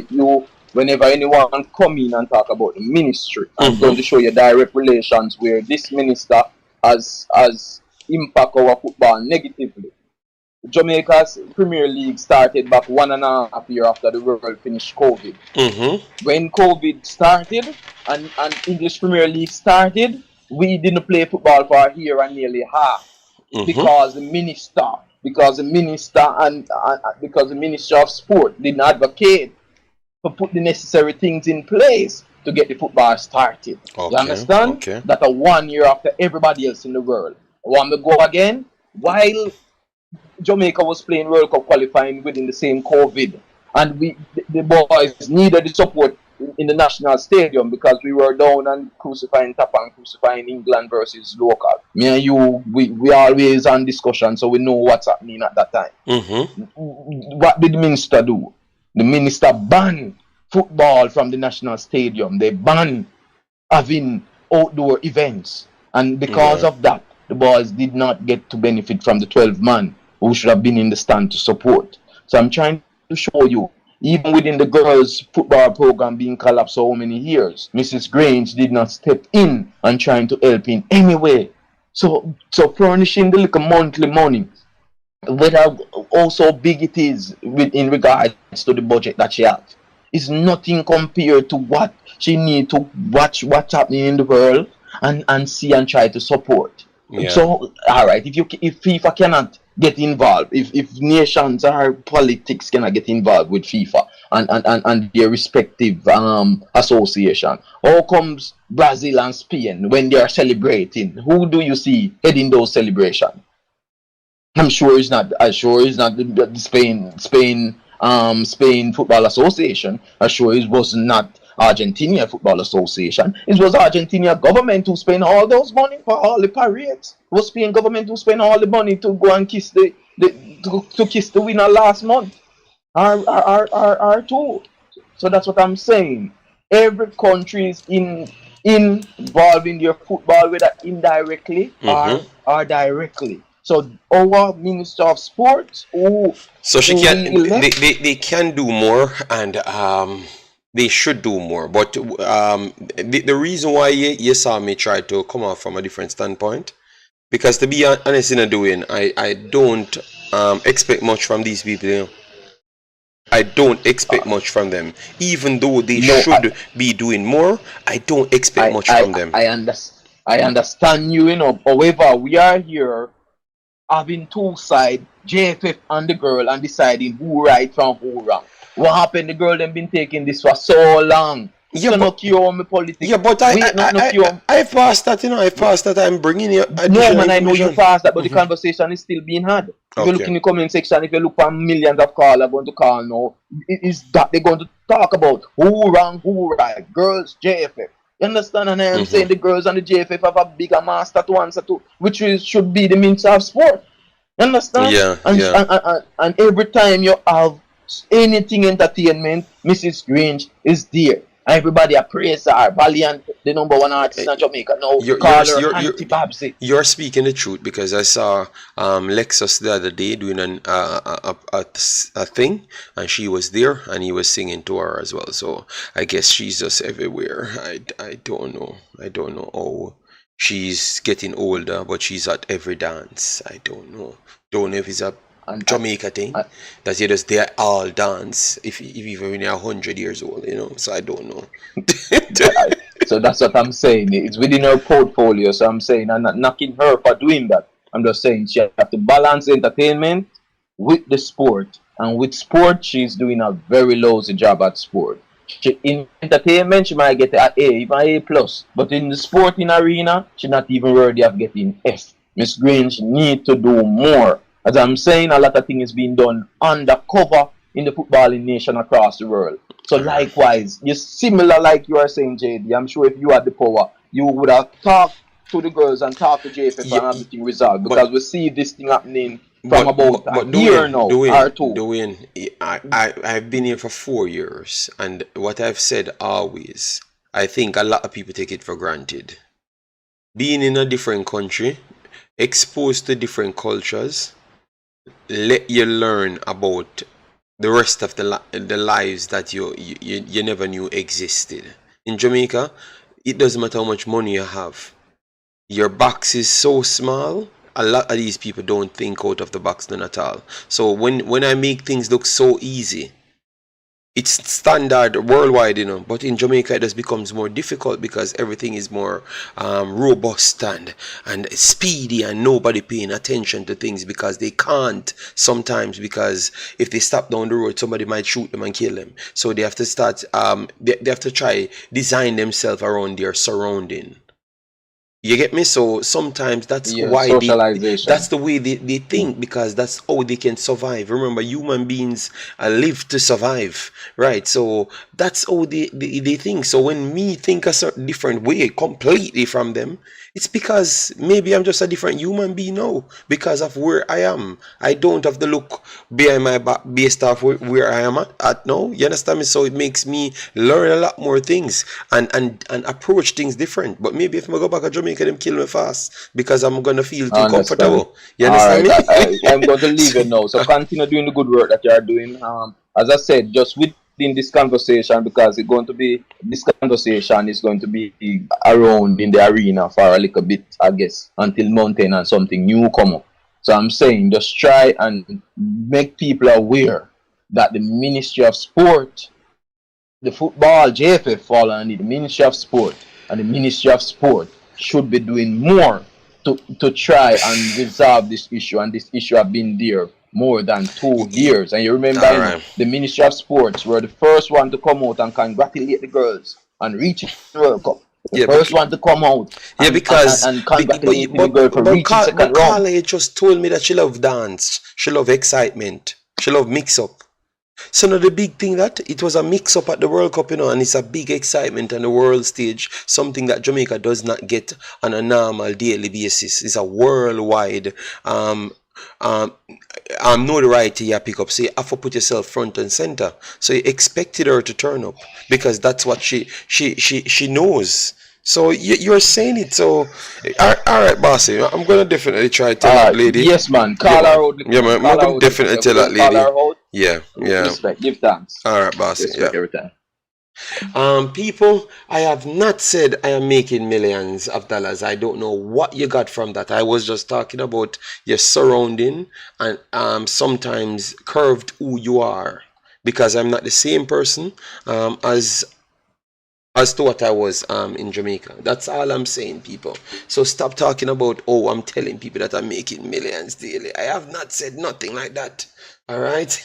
anyone come in and talk about the ministry, I'm going to show you direct relations where this minister has impact our football negatively. Jamaica's Premier League started back 1.5 years after the world finished COVID. When COVID started and English Premier League started, we didn't play football for a year and nearly half because the minister of Sport didn't advocate to put the necessary things in place to get the football started. You understand? That 1 year after everybody else in the world. Want me go again? While Jamaica was playing World Cup qualifying within the same COVID, and the boys needed the support in the national stadium because we were down and crucifying England versus local. Me and you, we always on discussion, so we know what's happening at that time. What did the minister do? The minister banned football from the national stadium. They banned having outdoor events, and because of that, the boys did not get to benefit from the 12 man who should have been in the stand to support. So I'm trying to show you, even within the girls' football program being collapsed so many years, Mrs. Grange did not step in and trying to help in any way. So furnishing the little monthly money, whether also big it is in regards to the budget that she has, is nothing compared to what she need to watch what's happening in the world and see and try to support. So, all right, if FIFA cannot get involved, if nations or politics cannot get involved with FIFA and their respective association, how comes Brazil and Spain when they are celebrating? Who do you see heading those celebrations? I'm sure it's not the Spain Football Association. I'm sure it was not Argentina Football Association. It was Argentina government who spent all those money for all the parades. It was Spain government who spent all the money to go and kiss the winner last month. Our two. So that's what I'm saying. every country is involved in their football, whether indirectly or directly. So our Minister of Sports, So she who can, we elect, they can do more, and they should do more. But the reason why you saw me try to come out from a different standpoint, because to be honest in a doing, I don't expect much from these people. You know? I don't expect much from them, even though they no, should be doing more. I don't expect much from them. I understand you, you know. However, we are here having two sides, JFF and the girl, and deciding who right from who wrong. What happened? The girl them been taking this for so long. Yeah, so but, no cure me politics. Yeah, but I passed that, you know. I passed that. I'm bringing you no, man, I know you passed that, but the Mm-hmm. conversation is still being had. If you look Okay. in the comment section, if you look for millions of callers going to call now, it is that they're going to talk about who wrong, who right, girls, JFF. You understand? And I am saying the girls and the JFF have a bigger master to answer to, which should be the Minister of Sport. You understand? Yeah, And, yeah. and every time you have anything entertainment, Mrs. Grange is there. And everybody appraise her, Valiant, the number one artist in Jamaica now, call her Auntie Babsy. You're speaking the truth, because I saw Lexus the other day doing a thing, and she was there, and he was singing to her as well. So I guess she's just everywhere. I don't know. I don't know how she's getting older, but she's at every dance. I don't know. Don't know if it's a Jamaica thing that you just they all dance if even when you're 100 years old, you know. So I don't know. So that's what I'm saying. It's within her portfolio. So I'm saying I'm not knocking her for doing that. I'm just saying she have to balance entertainment with the sport, and with sport she's doing a very lousy job at sport. In entertainment she might get an A, even A plus, but in the sporting arena she's not even worthy of getting F. Miss Grange need to do more. As I'm saying, a lot of things is being done undercover in the footballing nation across the world. So likewise, you're similar like you are saying, JD. I'm sure if you had the power, you would have talked to the girls and talked to JFF and everything resolved. Because we see this thing happening from about a year now or two. I've been here for 4 years, and what I've said always, I think a lot of people take it for granted. Being in a different country, exposed to different cultures, let you learn about the rest of the lives that you never knew existed. In Jamaica, it doesn't matter how much money you have. Your box is so small, a lot of these people don't think out of the box none at all. So when I make things look so easy, it's standard worldwide, you know, but in Jamaica it just becomes more difficult because everything is more robust and speedy, and nobody paying attention to things because they can't sometimes, because if they stop down the road somebody might shoot them and kill them. So they have to start they have to try design themselves around their surrounding. You get me? So sometimes that's why that's the way they think, because that's how they can survive. Remember, human beings live to survive, right? So that's how they think. So when me think a certain different way completely from them, it's because maybe I'm just a different human being now because of where I am. I don't have the look behind my back based off where I am at now. You understand me? So it makes me learn a lot more things and approach things different. But maybe if I go back to Jamaica, them kill me fast because I'm gonna feel too comfortable. You understand me? I'm going to leave it now. So continue doing the good work that you are doing. As I said, just within this conversation, because this conversation is going to be around in the arena for a little bit, I guess, until mountain and something new come up. So I'm saying just try and make people aware that the Ministry of Sport, the football, JFF fall under the Ministry of Sport, and the Ministry of Sport should be doing more to try and resolve this issue, and this issue have been there more than 2 years. And you remember the Ministry of Sports were the first one to come out and congratulate the girls and reach the World Cup. The first one to come out and congratulate the girl for reaching second round. Carla just told me that she love dance, she love excitement, she love mix up. So now the big thing that it was a mix up at the World Cup, you know, and it's a big excitement on the world stage, something that Jamaica does not get on a normal daily basis. It's a worldwide notoriety you pick up. So you have to put yourself front and center. So you expected her to turn up because that's what she knows. So you're saying it. So all right, bossy. I'm gonna definitely try to tell that lady. Yes, man. Call her out. Yeah, man. I'm gonna definitely tell that lady. Call her out. Yeah. Respect. Give thanks. All right, bossy. Respect every time. People, I have not said I am making millions of dollars. I don't know what you got from that. I was just talking about your surrounding and sometimes curved who you are, because I'm not the same person as to what I was in Jamaica. That's all I'm saying, people. So stop talking about, oh, I'm telling people that I'm making millions daily. I have not said nothing like that. All right.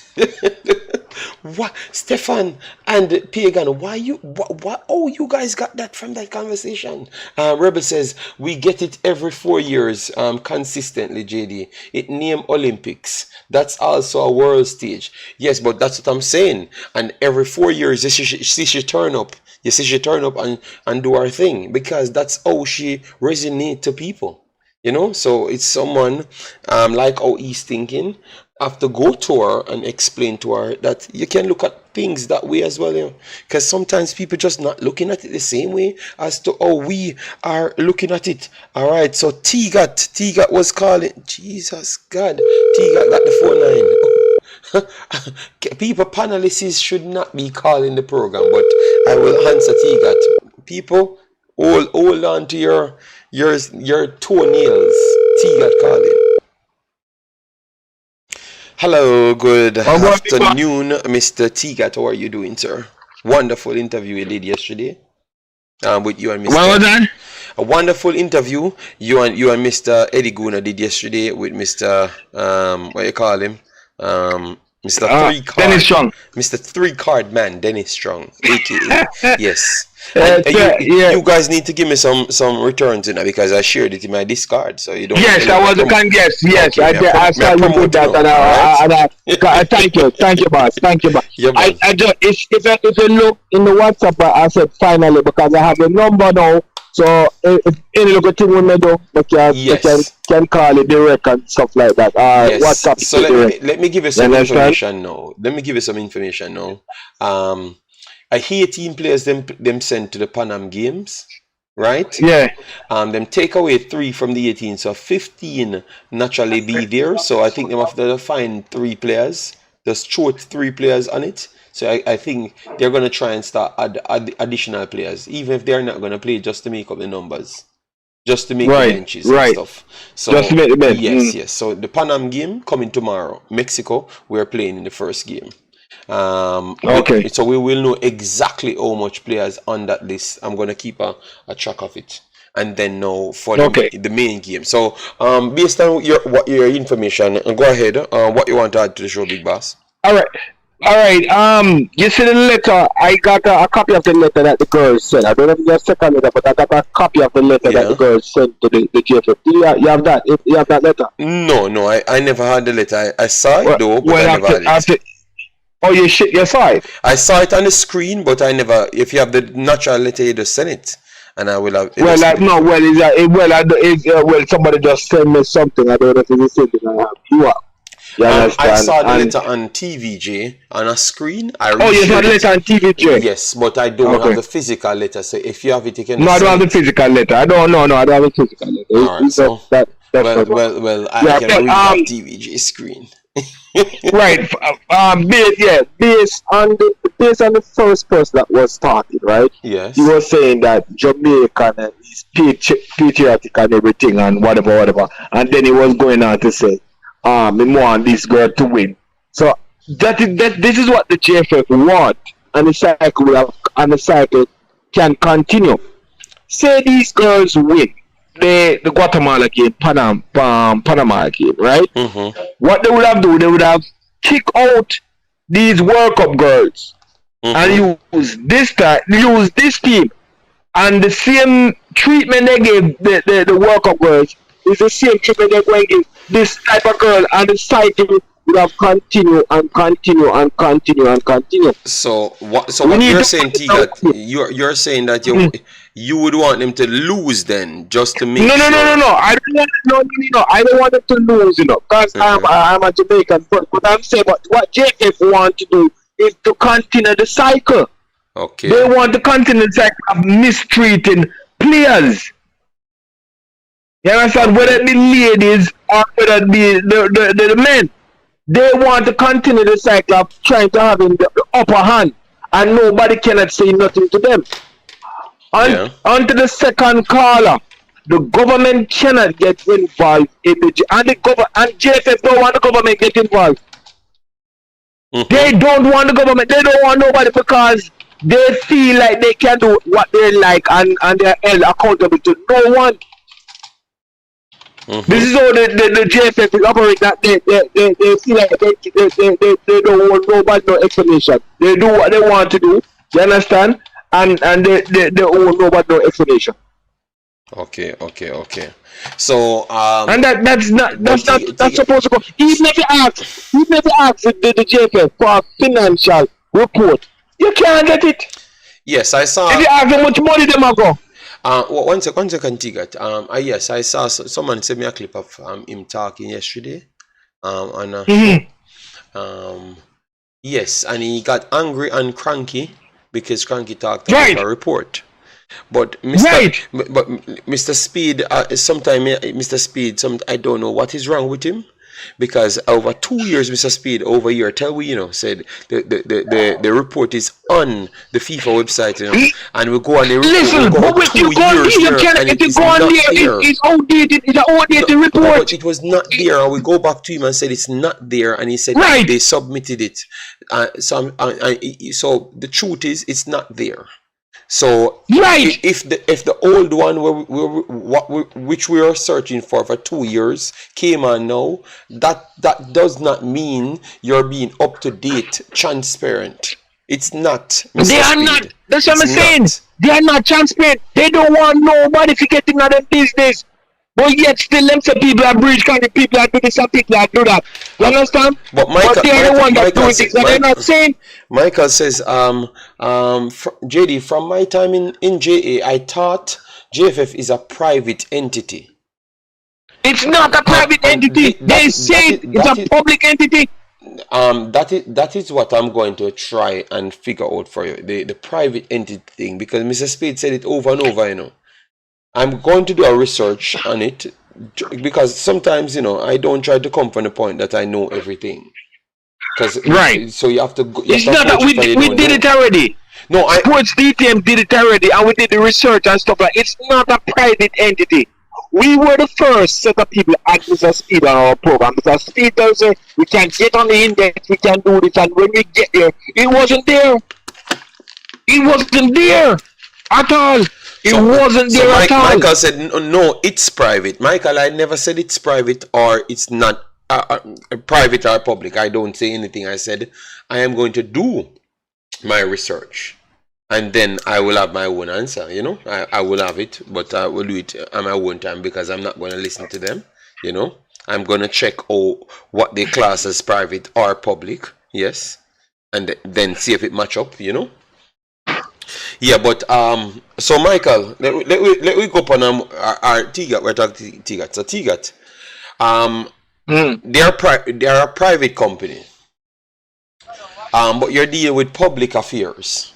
What, Stefan and Pagan, why you what oh, you guys got that from that conversation? Rebel says we get it every 4 years consistently, JD. It named Olympics. That's also a world stage. Yes, but that's what I'm saying. And every 4 years she turn up. You see she turn up and do her thing, because that's how she resonates to people. You know, so it's someone like how he's thinking. Have to go to her and explain to her that you can look at things that way as well, you know, because sometimes people just not looking at it the same way as to how we are looking at it. All right, so T-Gat was calling. Jesus God, T-Gat got the phone line. People, panelists should not be calling the program, but I will answer T-Gat. People, hold on to your toenails. T-Gat calling. Hello, good afternoon, Mr. T-Gat. How are you doing, sir? Wonderful interview you did yesterday with you and Mr. What was that? A wonderful interview you and Mr. Eddie Guna did yesterday with Mr. What you call him? Mr. Three Card. Dennis Strong. Mr. Three Card Man, Dennis Strong, aka yes. You guys need to give me some returns in that, because I shared it in my Discord, so you don't. Yes, I was a guest. Yes, okay, I saw you put that, and thank you, boss. Yeah, I just if you look in the WhatsApp, I said finally, because I have a number now. So if any little thing we may do, but you can call it direct and stuff like that. Yes. WhatsApp. So let me give you some information now. Haiti players them sent to the PanAm games, right? Yeah. Them take away 3 from the 18, so 15 naturally be there. So I think them have to find 3 players. Just throw 3 players on it. So I think they're gonna try and start add additional players, even if they're not gonna play, just to make up the numbers, just to make the benches and stuff. So just to make the bench. Yes. So the PanAm game coming tomorrow, Mexico. We're playing in the first game. Okay. So we will know exactly how much players on that list. I'm gonna keep a track of it, and then know for the main game. So based on your information, go ahead. What you want to add to the show, Big Boss? All right. You see the letter? I got a copy of the letter that the girls sent. I don't know if it's a second letter, but I got a copy of the letter that the girls sent to the JFF. You have that? You have that letter? No. I never had the letter. I saw it though, but I never had it. Oh, you saw it? I saw it on the screen, but I never. If you have the natural letter, you just send it, and I will have. Somebody just sent me something. I don't know if it's the same thing I have. You have. I saw the letter on TVJ on a screen. You saw the letter on TVJ? Yes, but I don't have the physical letter. So if you have it, you can. No, I don't have the physical letter. I don't have the physical letter. Alright, so I can read that TVJ screen. Right. Based on the first person that was talking, right? Yes. He was saying that Jamaican and he's patriotic and everything and whatever, and then he was going on to say, we want this girl to win. So this is what the JFF want, and the cycle can continue. Say these girls win the Guatemala game, Panama game, right? Mm-hmm. What they would have done, they would have kicked out these World Cup girls and use this team, and the same treatment they gave the World Cup girls is the same treatment they're going to give this type of girl, and the cycle would have continue. So what you're saying, T, that you're saying that you would want them to lose then, just to make No. sure. I don't want no. I don't want them to lose, because I'm a Jamaican, but I'm saying what JF want to do is to continue the cycle. Okay. They want to continue the cycle of mistreating players. You understand? Whether it be ladies or whether it be the men, they want to continue the cycle of trying to have the upper hand, and nobody cannot say nothing to them. On to the second caller, the government cannot get involved in and JFF don't want the government get involved. They don't want the government. They don't want nobody because they feel like they can do what they like and they're held accountable to no one. This is how the JFF is operate. That they feel like they don't want nobody no explanation. They do what they want to do. You understand? And they don't want nobody no explanation. Okay. So and that's not supposed to go. Even if you ask the JFF for a financial report, you can't get it. Yes, I saw. If you ask how much money they go. One second, Tigat. Yes, I saw someone sent me a clip of him talking yesterday. Yes, and he got angry and cranky because Cranky talked about a report. But Mr. Speid, Mr. Speid, I don't know what is wrong with him. Because over 2 years, Mr. Speid, over a year, said the report is on the FIFA website, and we go on the report. Listen, but you go on there, it's outdated. It's an outdated report. But it was not there, and we go back to him and said it's not there, and he said they submitted it. So the truth is, it's not there. So if the old one which we are searching for 2 years came on now, that does not mean you're being up to date, transparent. It's not. Mr. They are Speid. not. That's what I'm saying. They are not transparent. They don't want nobody to get in their business. But yet still them say people are breach country, people are do this and people are do that. You understand? But they're the one that doing things that they're not saying. Michael says, JD, from my time in JA, I thought JFF is a private entity. It's not a private entity. They say it's a public entity. That is what I'm going to try and figure out for you. The private entity thing, because Mr. Speid said it over and over, I'm going to do a research on it because sometimes, I don't try to come from the point that I know everything. So you have to go. It's not that we did it already. No, Sports DTM did it already, and we did the research and stuff like that. It's not a private entity. We were the first set of people at Mr. Speid on our program. Mr. Speid tells us we can get on the index, we can do this, and when we get there, it wasn't there. It wasn't there at all. It wasn't there at all. Michael said, no, it's private. Michael, I never said it's private or it's not private or public. I don't say anything. I said, I am going to do my research. And then I will have my own answer, I will have it, but I will do it at my own time because I'm not going to listen to them, I'm going to check what they class as private or public, yes, and then see if it match up, Yeah, but so Michael, let we go up on our Tigat. We're talking Tigat. So Tigat, they are a private company, but you're dealing with public affairs.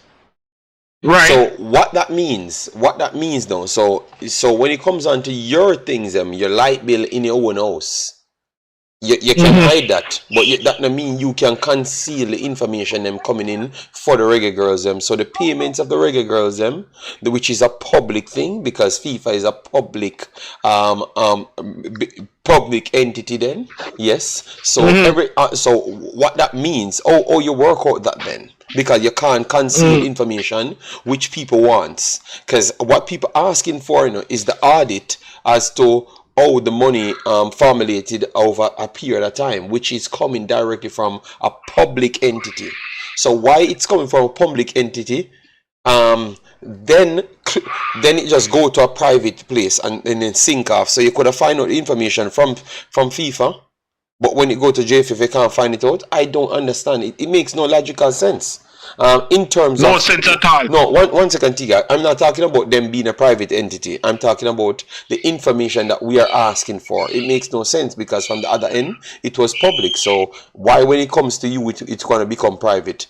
Right. So what that means now, so when it comes on to your things, your light bill in your own house, you can hide that, but that doesn't mean you can conceal the information them coming in for the Reggae Girls them. So the payments of the Reggae Girls them, which is a public thing because FIFA is a public public entity then, yes. So so what that means, you work out that then. Because you can't conceal information which people want. Because what people are asking for is the audit as to how the money formulated over a period of time, which is coming directly from a public entity. So why it's coming from a public entity, then it just go to a private place and then sync off. So you could have find out information from FIFA, but when you go to JFF, you can't find it out. I don't understand it. It makes no logical sense. In terms No of sense at all. no, one second, Tiga. I'm not talking about them being a private entity. I'm talking about the information that we are asking for. It makes no sense because from the other end, it was public. So why, when it comes to you, it's going to become private?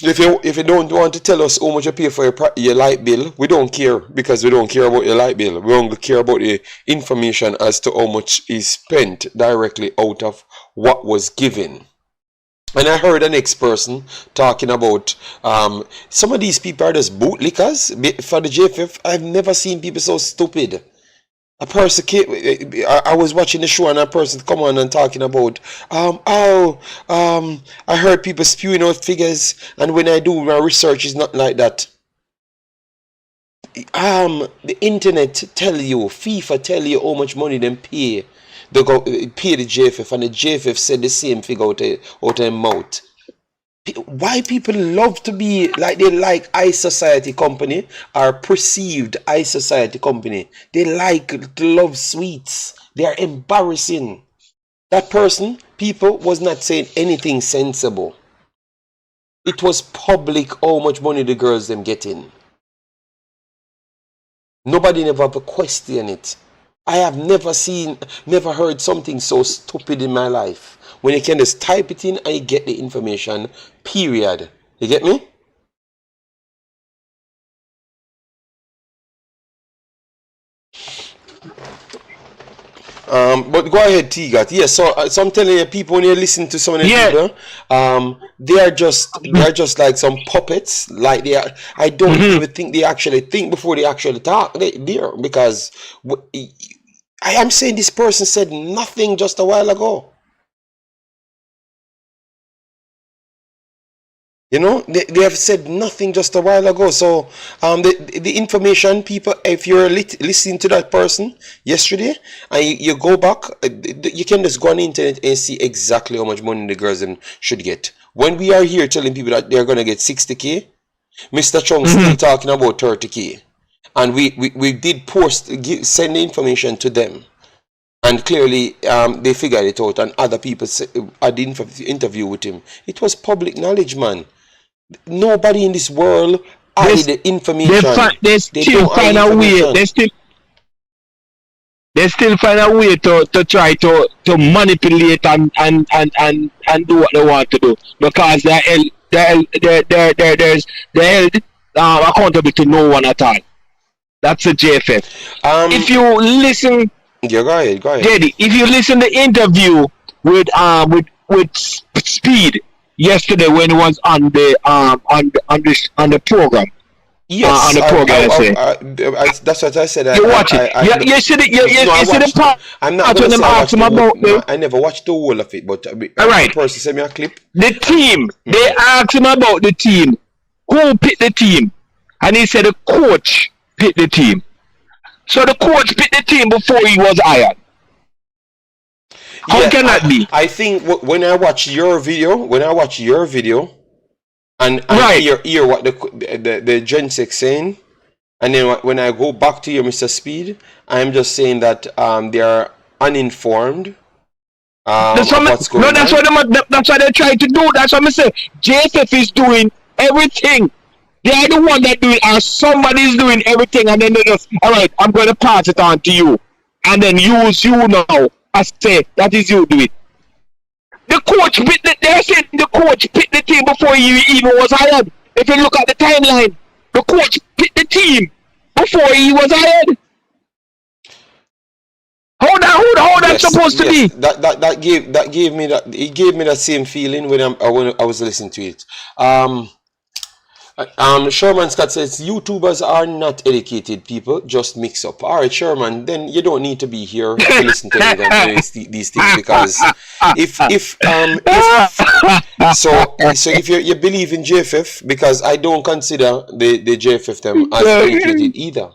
If you don't want to tell us how much you pay for your light bill, we don't care because we don't care about your light bill. We only care about the information as to how much is spent directly out of what was given. And I heard an ex-person talking about some of these people are just bootlickers for the JFF. I've never seen people so stupid. A person came, I was watching the show and a person come on and talking about I heard people spewing out figures, and when I do my research, it's not like that. The internet tell you, FIFA tell you how much money them pay. They go pay the JFF, and the JFF said the same figure out their mouth. Why people love to be like they like high society company or perceived high society company? They like to love sweets. They are embarrassing. That person, people, was not saying anything sensible. It was public how much money the girls them getting. Nobody never have a question it. I have never heard something so stupid in my life. When you can just type it in and you get the information, period. You get me? But go ahead, Tigat. Yes, so I'm telling you, people, when you listen to some of the people, they are just like some puppets. Like they are. I don't even think they actually think before they actually talk. They're because I am saying this person said nothing just a while ago. You know, they have said nothing just a while ago. So the information, people, if you're listening to that person yesterday and you go back, you can just go on the internet and see exactly how much money the girls should get. When we are here telling people that they're going to get 60K, Mr. Chung still talking about 30K. And we did send the information to them. And clearly, they figured it out, and other people had the interview with him. It was public knowledge, man. Nobody in this world hide the information. They still find a way. They still find a way to try to manipulate and do what they want to do, because they're held accountable to no one at all. That's a JFF. If you listen. Yeah, go ahead. Daddy, if you listen to the interview with Speid yesterday when he was on the program. Yes, on the program. That's what I said. You watch it. You see the part. I'm not going to say I watched the I never watched the whole of it, but all right. The person sent me a clip. The team. They asked him about the team. Who picked the team? And he said the coach picked the team. So the coach picked the team before he was hired. How can that be? I think when I watch your video, and hear what the gents are saying, and then when I go back to your Mr. Speid, I'm just saying that they are uninformed. That's what they're trying to do. That's what I say. JFF is doing everything. They are the one that do it, and somebody's doing everything, and then they just, all right, I'm going to pass it on to you, and then use you now. I say that is you do it. The coach they're saying the coach picked the team before he even was hired. If you look at the timeline, the coach picked the team before he was hired. How that's supposed to be? That gave me that same feeling when I was listening to it. Sherman Scott says YouTubers are not educated people, just mix up. All right, Sherman, then you don't need to be here to listen to me and these things, because if you believe in JFF, because I don't consider the JFF them as educated either.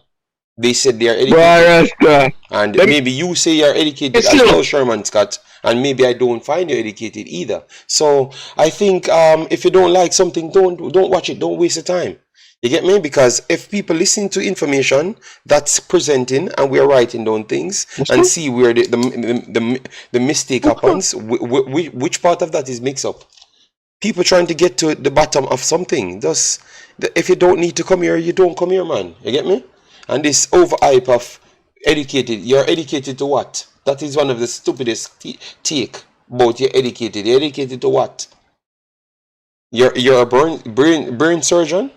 They said they are educated, and maybe you say you are educated as well, Sherman Scott, and maybe I don't find you educated either. So I think if you don't like something, don't watch it. Don't waste your time. You get me? Because if people listen to information that's presenting and we are writing down things and see where the mistake happens, which part of that is mix up? People trying to get to the bottom of something. Just if you don't need to come here, you don't come here, man. You get me? And this overhype of educated. You're educated to what? That is one of the stupidest take about you're educated. You're educated to what? You're a brain surgeon,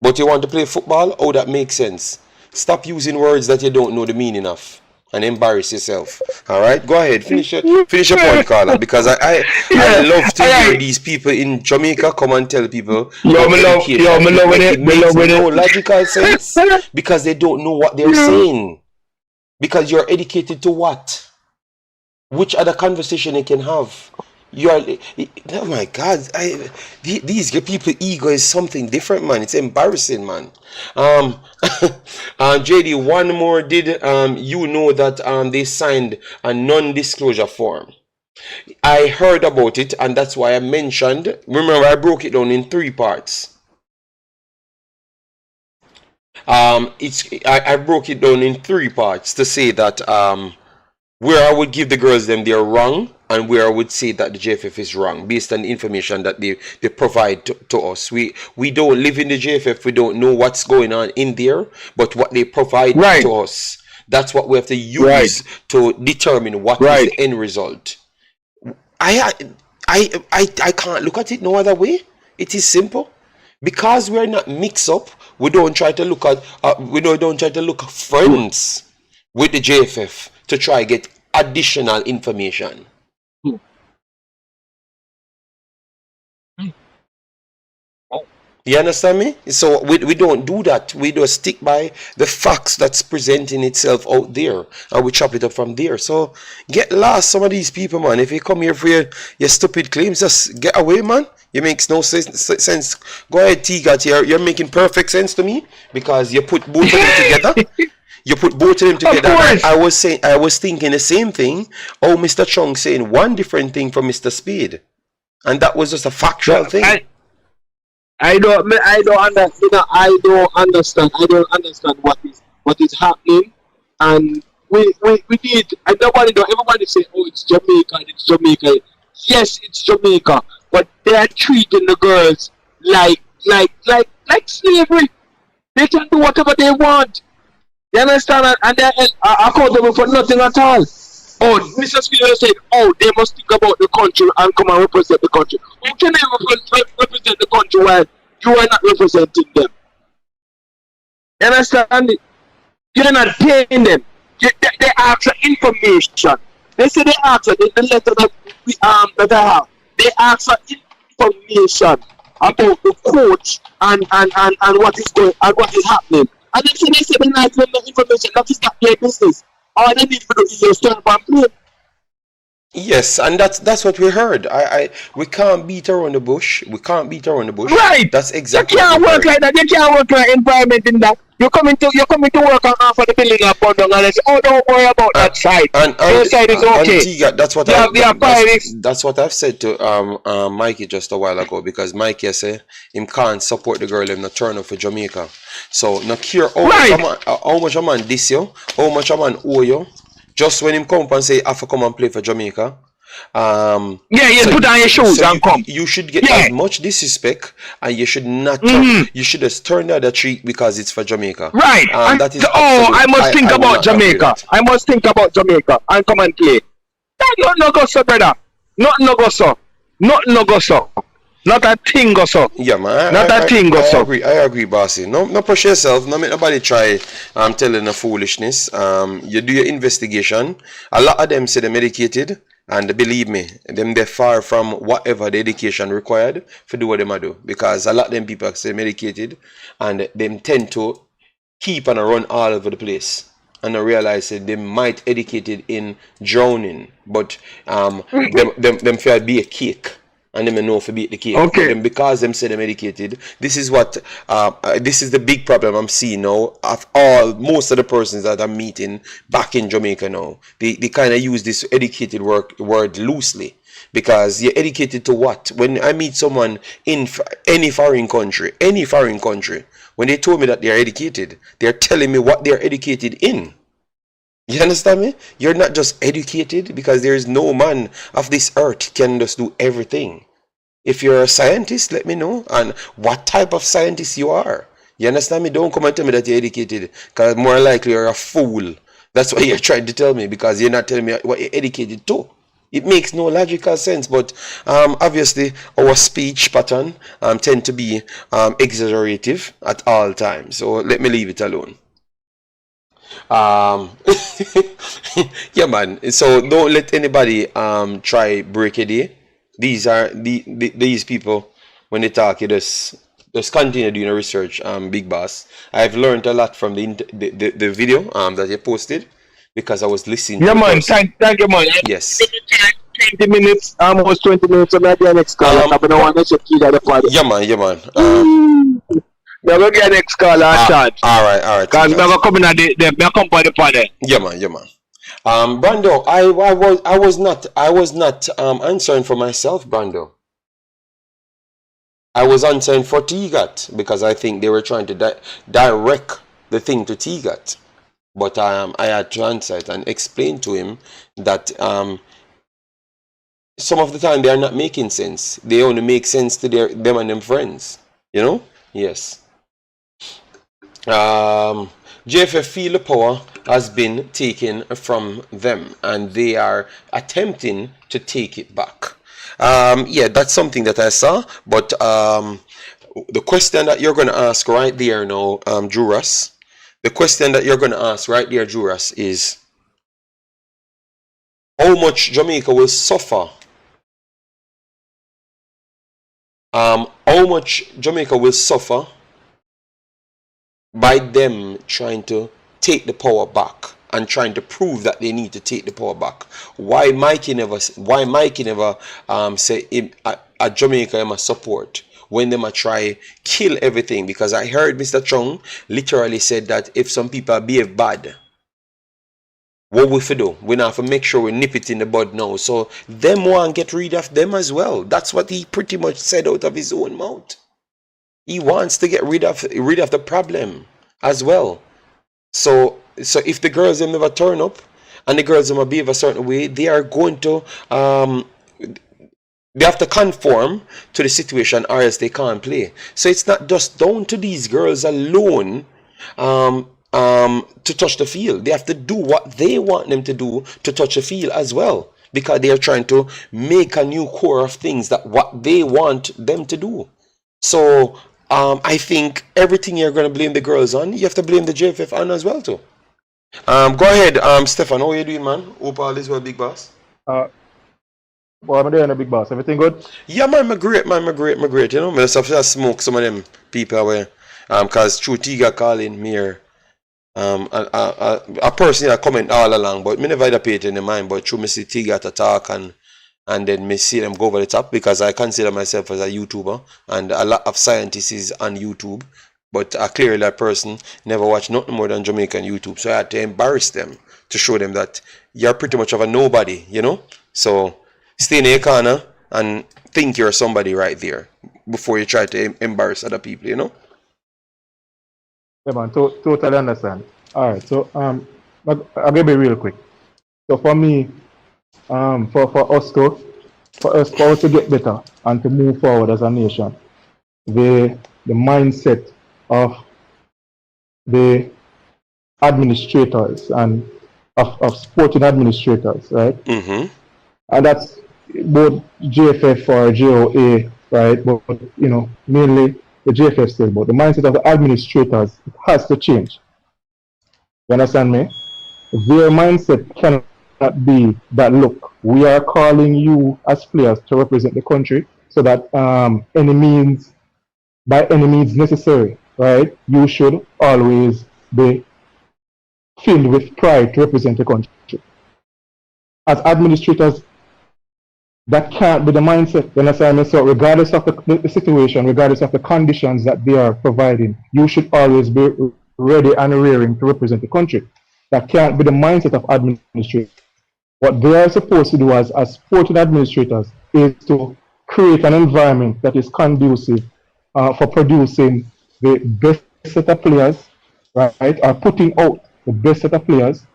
but you want to play football? Oh, that makes sense. Stop using words that you don't know the meaning of and embarrass yourself. All right, go ahead, finish your point, Carla, because I love to hear these people in Jamaica come and tell people no logical sense because they don't know what they're saying. Because you're educated to what? Which other conversation they can have? Oh my God! These people ego is something different, man. It's embarrassing, man. JD, one more. Did you know that they signed a non-disclosure form? I heard about it, and that's why I mentioned. Remember, I broke it down in 3 parts. I broke it down in 3 parts to say that where I would give the girls them they're wrong, and where I would say that the JFF is wrong based on the information that they provide to us. We don't live in the JFF. We don't know what's going on in there, but what they provide to us, that's what we have to use to determine what is the end result. I can't look at it no other way. It is simple. Because we're not mixed up, we don't try to look at don't try to look friends with the JFF to try get additional information. You understand me? So we don't do that. We just stick by the facts that's presenting itself out there, and we chop it up from there. So get lost, some of these people, man. If you come here for your stupid claims, just get away, man. It makes no sense. Go ahead, T-Gat. You're making perfect sense to me because you put both of them together. You put both of them together. I was thinking the same thing. Oh, Mr. Chung saying one different thing from Mr. Speid, and that was just a factual thing. I don't understand what is happening, and we need, and everybody say, oh, it's Jamaica. Yes, it's Jamaica, but they are treating the girls like slavery. They can do whatever they want. You understand? And they're accountable for nothing at all. Oh, Mr. Speid said, oh, they must think about the country and come and represent the country. How can they represent the country while you are not representing them? You understand? You're not paying them. They ask for information. They say they ask for the letter that that I have. They ask for information about the coach and what is going and what is happening. And then they say they not give them information. That is not their business. All they need to do is just stand up and play. Yes, and that's what we heard. We can't beat around the bush. Right. That's exactly. You can't work like that. You can't work like environment in that. You're coming to work on half of the building up and down, and they say, oh, don't worry about that side. Your side is okay. That's what I've said to Mikey just a while ago, because Mikey say him can't support the girl him not turn up for Jamaica. So not care how much a man diss you, how much a man owe you. Just when him come up and say, I have to come and play for Jamaica. So put on your shoes and come. You should get as much disrespect, and you should not. You should just turn the other cheek because it's for Jamaica. Right. And that is I must think about Jamaica. I must think about Jamaica and come and play. Nothing no go so, brother. Nothing no go so. Nothing no go so. Not a thing go so. Yeah, man. I agree, bossy. No push yourself. No make nobody try telling a foolishness. You do your investigation. A lot of them say they're medicated, and believe me, they're far from whatever the education required for do what they do. Because a lot of them people say medicated, and them tend to keep and run all over the place. And I realize that they might educated in drowning, but them fear be a cake. And them know for beat the cake. Okay. Them, because them say they're medicated. This is what this is the big problem I'm seeing now of most of the persons that I'm meeting back in Jamaica now. They kind of use this educated word loosely. Because you're educated to what? When I meet someone in any foreign country, when they told me that they're educated, they're telling me what they're educated in. You understand me? You're not just educated, because there is no man of this earth can just do everything. If you're a scientist, let me know, and what type of scientist you are. You understand me? Don't come and tell me that you're educated, because more likely you're a fool. That's what you're trying to tell me, because you're not telling me what you're educated to. It makes no logical sense, but obviously our speech pattern tend to be exaggerative at all times. So let me leave it alone. Yeah, man. So don't let anybody try break a day. These are these people when they talk, you just continue doing the research. Big boss, I've learned a lot from the video that you posted, because I was listening to Yeah, the man. person. Thank you, man. Yes. 20 minutes, almost 20 minutes. I'm at the next call. I don't want to check you the part. Yeah, man. Yeah, man. Now go get next call and start. All right. Because I'm going to come in at the company panel. Yeah, man. Brando, I was not answering for myself, Brando. I was answering for Tigat, because I think they were trying to direct the thing to Tigat. But I had to answer it and explain to him that some of the time they are not making sense. They only make sense to them and them friends. You know? Yes. JFF feel the power has been taken from them, and they are attempting to take it back. Yeah, that's something that I saw. But the question that you're going to ask right there now, Juras, the question that you're going to ask right there, Juras, is how much Jamaica will suffer. How much Jamaica will suffer by them trying to take the power back and trying to prove that they need to take the power back. Why Mikey never say a Jamaica am a support when them a try kill everything? Because I heard Mr. Chung literally said that if some people behave bad, what we for do? We have to make sure we nip it in the bud now. So them want get rid of them as well. That's what he pretty much said out of his own mouth. He wants to get rid of the problem as well. So if the girls them never turn up and the girls them behave a certain way, they are going to they have to conform to the situation, or else they can't play. So it's not just down to these girls alone to touch the field. They have to do what they want them to do to touch the field as well, because they are trying to make a new core of things that what they want them to do. So I think everything you're going to blame the girls on, you have to blame the JFF on as well too. Go ahead, Stefan. How are you doing, man? Hope all is well, big boss. Well, I'm doing a big boss. Everything good? Yeah, man, I'm great. You know, I just have to smoke some of them people away. Cause True Tiga calling me here. A person I comment all along, but me never had paid in the mind. But through me see Tiga to talk and then me see them go over the top, because I consider myself as a YouTuber, and a lot of scientists is on YouTube, but clearly that person never watched nothing more than Jamaican YouTube. So I had to embarrass them to show them that you're pretty much of a nobody, you know. So stay in your corner and think you're somebody right there before you try to embarrass other people, you know. Yeah, man, totally understand. All right, so I'll be real quick. So for me, for us to get better and to move forward as a nation, the mindset of the administrators and of sporting administrators, right? Mm-hmm. And that's both JFF or JOA, right? But you know, mainly the JFF still. But the mindset of the administrators, it has to change. You understand me? Their mindset cannot be that, look, we are calling you as players to represent the country, so that by any means necessary, right? You should always be filled with pride to represent the country. As administrators, that can't be the mindset. You understand me? So regardless of the situation, regardless of the conditions that they are providing, you should always be ready and raring to represent the country. That can't be the mindset of administrators. What they are supposed to do as sporting administrators is to create an environment that is conducive for producing the best set of players, right? Or putting out the best set of players,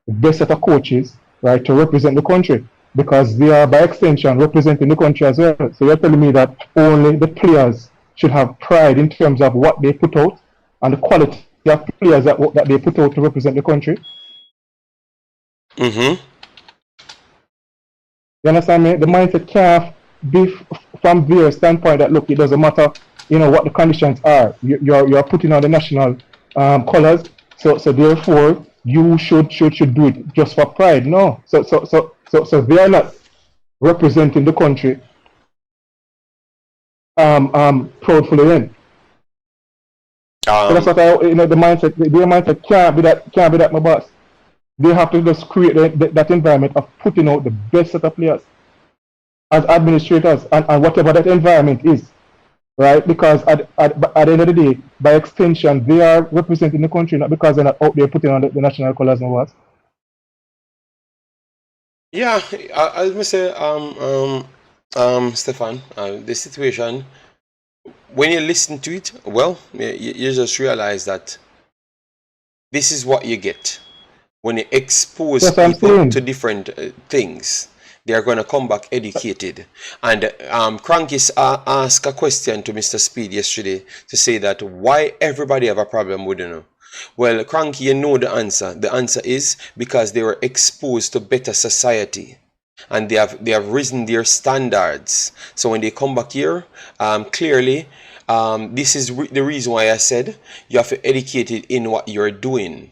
the best set of coaches, right, to represent the country. because they are by extension representing the country as well. So you're telling me that only the players should have pride in terms of what they put out and the quality of players that they put out to represent the country. Mm-hmm. You understand me? The mindset can't be from their standpoint that look, it doesn't matter, what the conditions are. You're putting on the national colors, so therefore you should do it just for pride. No, so they are not representing the country proudfully then. So that's what the mindset. Their mindset can't be that, my boss. They have to just create that environment of putting out the best set of players as administrators and whatever that environment is, right? Because at the end of the day, by extension, they are representing the country, not because they're not out there putting on the national colors and what. Yeah, I must say, Stefan, the situation, when you listen to it, well, you just realize that this is what you get when you expose people to different things. They are going to come back educated. And Crankis asked a question to Mr. Speid yesterday to say that why everybody have a problem with you. Well, Cranky, you know the answer. The answer is because they were exposed to better society. And they have risen their standards. So when they come back here, clearly, this is the reason why I said you have to educate it in what you're doing.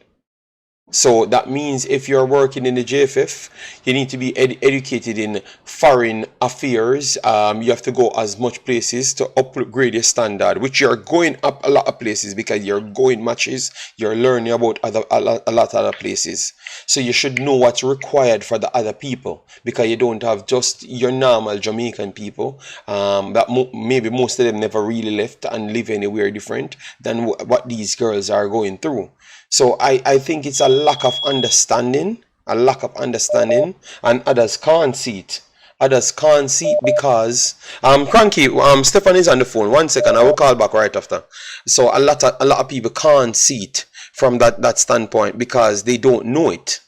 So that means if you're working in the JFF, you need to be educated in foreign affairs. You have to go as much places to upgrade your standard, which you're going up a lot of places because you're going matches, you're learning about a lot of other places. So you should know what's required for the other people because you don't have just your normal Jamaican people that maybe most of them never really left and live anywhere different than what these girls are going through. So I think it's a lack of understanding, and others can't see it. Others can't see it because Cranky, Stefan is on the phone. 1 second, I will call back right after. So a lot of people can't see it from that standpoint because they don't know it.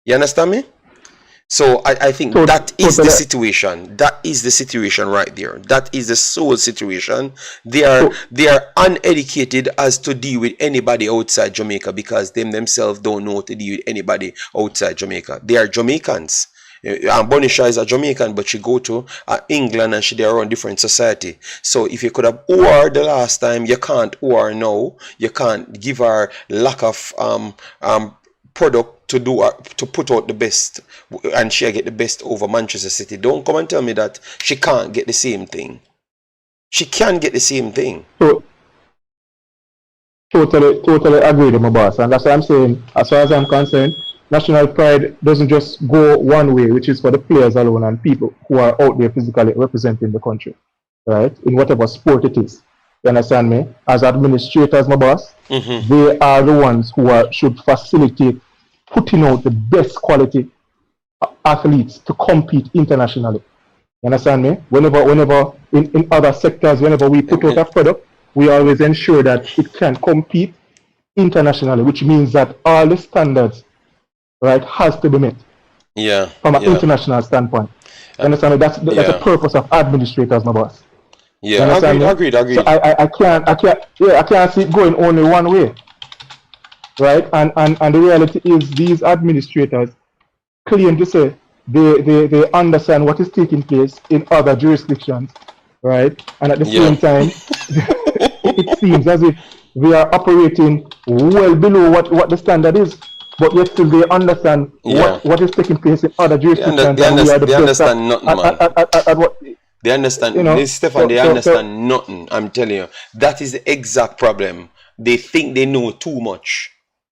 You understand me? So I think that is the situation. That is the situation right there. That is the sole situation. They are uneducated as to deal with anybody outside Jamaica because themselves don't know how to deal with anybody outside Jamaica. They are Jamaicans. Bonisha is a Jamaican, but she go to England and she there around different society. So if you could have OR the last time, you can't OR now. You can't give her lack of product to put out the best, and she get the best over Manchester City. Don't come and tell me that she can't get the same thing. She can get the same thing. So, totally agree with my boss, and that's what I'm saying. As far as I'm concerned, national pride doesn't just go one way, which is for the players alone and people who are out there physically representing the country, right? In whatever sport it is. You understand me? As administrators, my boss, they are the ones who should facilitate putting out the best quality athletes to compete internationally. You understand me? Whenever in other sectors, whenever we put out a product, we always ensure that it can compete internationally, which means that all the standards, right, has to be met. Yeah. From an international standpoint. You understand me? That's the purpose of administrators, my boss. Yeah, agreed. So I can't see it going only one way. Right, and the reality is these administrators claim to say they understand what is taking place in other jurisdictions, right? And at the same time, it seems as if they are operating well below what the standard is, but yet still they understand what is taking place in other jurisdictions. They understand nothing, man. They understand, Stefan, they understand nothing. I'm telling you, that is the exact problem. They think they know too much.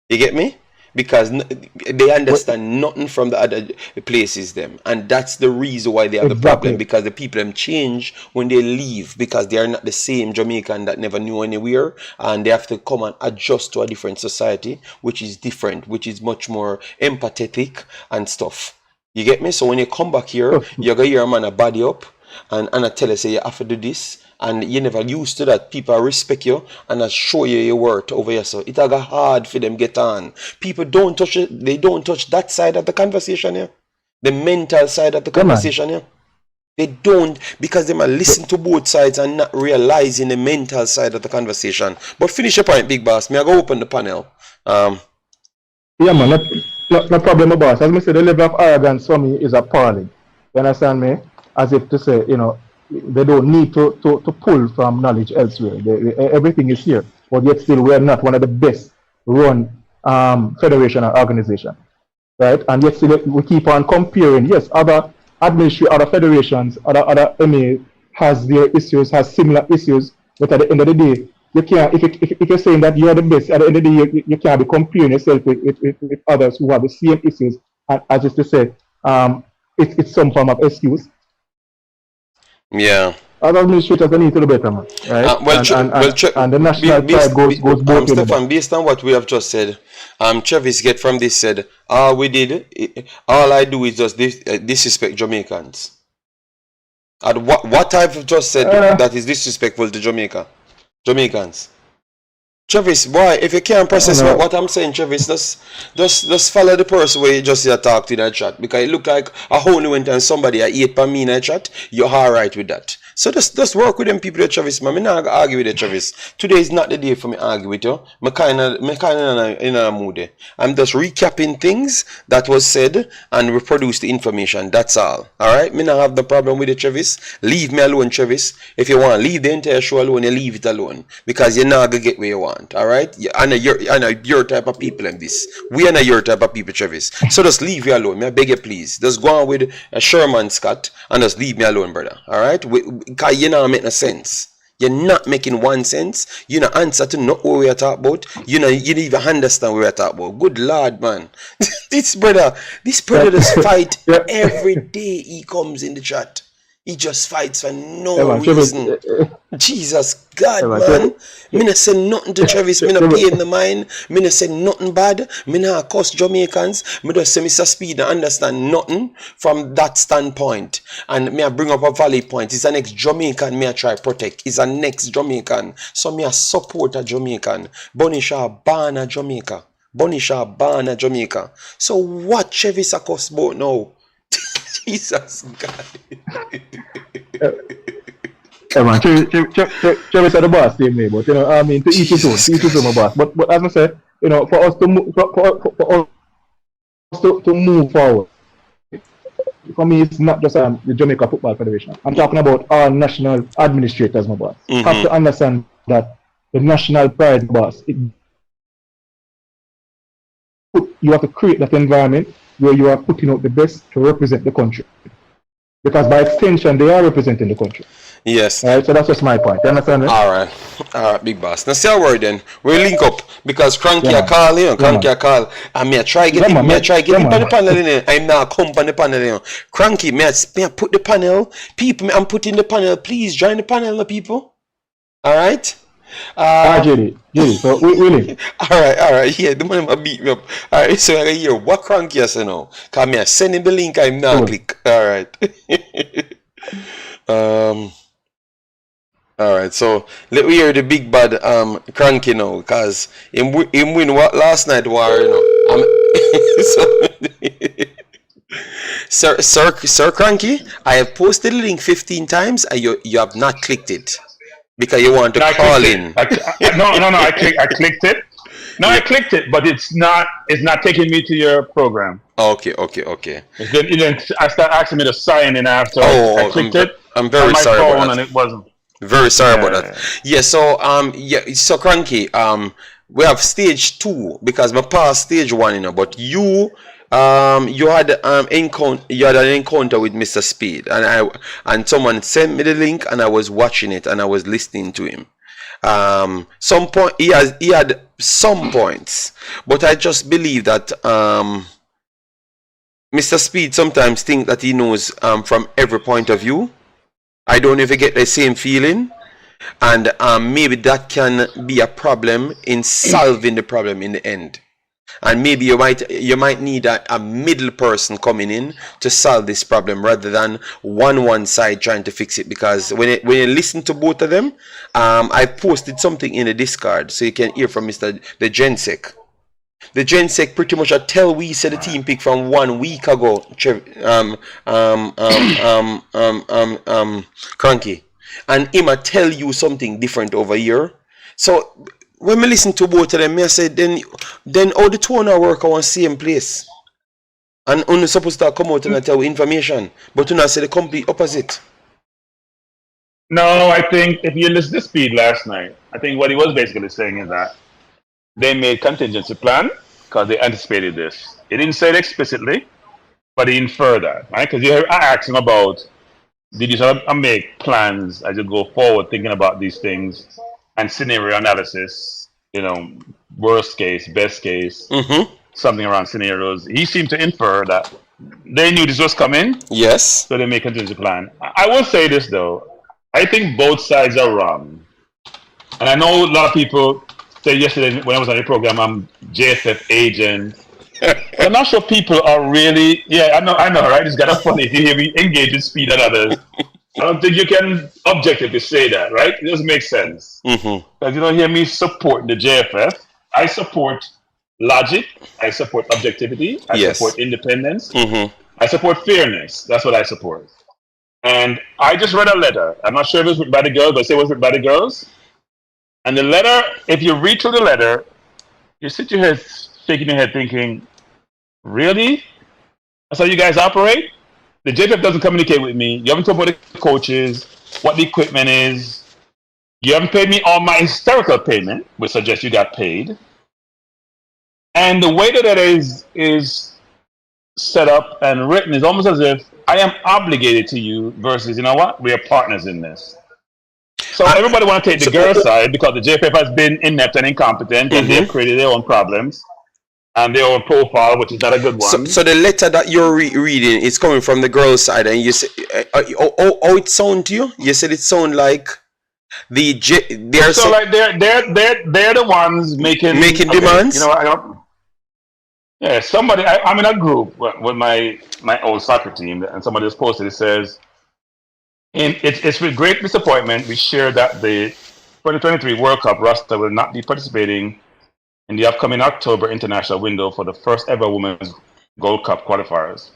You get me? Because they understand nothing from the other places them, and that's the reason why they have the problem. Because the people them change when they leave because they are not the same Jamaican that never knew anywhere, and they have to come and adjust to a different society, which is different, which is much more empathetic and stuff. You get me? So when you come back here, you're gonna hear a man a body up, and I tell you say you have to do this. And you never used to that. People respect you and I show you your worth over here. So it's hard for them get on. People don't touch it. They don't touch that side of the conversation here. The mental side of the Yeah, man. conversation, yeah. They don't, because they might listen to both sides and not realizing the mental side of the conversation. But finish your point, big boss. May I go open the panel? Yeah, man, no problem, boss. As I said, the level of arrogance for me is appalling. You understand me? As if to say, you know, they don't need to pull from knowledge elsewhere. Everything is here, but yet still we are not one of the best run federation or organization, right? And yet still we keep on comparing. Yes, other federations, other MA has their issues, has similar issues, but at the end of the day, you can't, if you're saying that you're the best, at the end of the day, you can't be comparing yourself with others who have the same issues, and as is to say, it's some form of excuse. Yeah. Other administrators they need to do better, man. Right? And the national pride goes both ways. Stefan, based on what we have just said, Travis get from this said, all I do is just disrespect Jamaicans. And what I've just said that is disrespectful to Jamaicans. Travis, boy, if you can't process what I'm saying, Travis, just follow the person where you just talk to in that chat. Because it look like a whole went and somebody I ate per me in that chat, you're alright with that. So just work with them people there, Travis, man. I'm not argue with you, Travis. Today is not the day for me to argue with you. I'm kinda in a mood. I'm just recapping things that was said and reproduce the information. That's all. Alright? Me not have the problem with it, Travis. Leave me alone, Travis. If you want, leave the entire show alone, you leave it alone. Because you're not gonna get where you want. Alright? I know your type of people in this. We are not your type of people, Travis. So just leave me alone. I beg you, please. Just go on with Sherman Scott and just leave me alone, brother. Alright? Because you're not making sense. You're not making one sense. You don't answer to not what we are talking about. You don't even understand what we are talking about. Good Lord, man. This brother just fight every day he comes in the chat. He just fights for no reason. Jesus God, man. Me not say nothing to Travis. Me not pay in the mind. Me not say nothing bad. Me not cuss Jamaicans. Me just say Mr. Speid not understand nothing from that standpoint. And me I bring up a valid point. He's an ex-Jamaican. Me I try protect. He's an ex-Jamaican. So me I support a Jamaican. Bonisha born a Jamaica. Bonisha born a Jamaica. So what Travis a cuss about now? Jesus God. Yeah, man, Travis are the boss, same way, but you know, I mean, to each his own, my boss. But as I said, you know, for us to move, for us to move forward, for me, it's not just the Jamaica Football Federation. I'm talking about our national administrators, my boss. Have to understand that the national pride, boss, you have to create that environment where you are putting out the best to represent the country. Because by extension, they are representing the country. Yes. All right, so that's just my point. You understand me? All right, big boss. Now see our word then. We'll link up because Cranky a call, you know, Cranky a call. And me I try get him, on the panel in. I'm now come on the panel, you know. Cranky, me I put the panel. People, I'm putting the panel. Please join the panel, people. All right. JD, so we link. All right, yeah, the man might beat me up. All right, so I can hear what Cranky I say now. Cause me I send him the link. I'm now click. All right. All right, so let me hear the big bad Cranky now, cause him win what last night war, you know. Sir Cranky, I have posted the link 15 times and you have not clicked it because you want to call in. No, I clicked it. No, I clicked it, but it's not taking me to your program. Okay. I start asking me to sign in after I clicked it. I'm very sorry about that. And it wasn't. Very sorry about that. Yeah, so Cranky, we have stage 2 because my past stage 1, you know, but you had an encounter with Mr. Speid, and someone sent me the link and I was watching it and I was listening to him. He had some points, but I just believe that Mr. Speid sometimes think that he knows from every point of view. I don't know if you get the same feeling, and maybe that can be a problem in solving the problem in the end. And maybe you might need a middle person coming in to solve this problem rather than one side trying to fix it. Because when you listen to both of them, I posted something in the Discord so you can hear from the Gensec. The Gensec pretty much tell we said the team pick from 1 week ago. Cranky, and him tell you something different over here. So when we listen to both of them, I said then all the two now work on same place, and only supposed to come out and tell information, but you not say the complete opposite. No, I think if you listen to Speid last night, I think what he was basically saying is that they made contingency plan because they anticipated this. He didn't say it explicitly, but he inferred that, right? Because I asked him about, did you sort of make plans as you go forward, thinking about these things and scenario analysis, worst case, best case, something around scenarios. He seemed to infer that they knew this was coming. Yes. So they made a contingency plan. I will say this, though. I think both sides are wrong. And I know a lot of people said yesterday when I was on the program, I'm JSF agent. But I'm not sure people are really, I know, right? It's kind of funny to hear me engage in Speid and others. I don't think you can objectively say that, right? It doesn't make sense. Because you don't hear me support the JFF. I support logic. I support objectivity. I support independence. I support fairness. That's what I support. And I just read a letter. I'm not sure if it was written by the girls, but I say it was written by the girls. And the letter, if you read through the letter, you sit your head, shaking your head thinking, really? That's how you guys operate? The JFF doesn't communicate with me. You haven't told me what the coach is, what the equipment is. You haven't paid me all my historical payment, which suggests you got paid. And the way that is set up and written is almost as if I am obligated to you versus, you know what? We are partners in this. So everybody want to take the girl side because the JFF has been inept and incompetent and they've created their own problems and their own profile, which is not a good one. So the letter that you're reading is coming from the girl side, and you say, how it sound to you? You said it sound like they're so like they're the ones making demands. Yeah, somebody. I'm in a group with my old soccer team, and somebody has posted. It says, "It's with great disappointment we share that the 2023 World Cup roster will not be participating in the upcoming October international window for the first ever Women's Gold Cup qualifiers.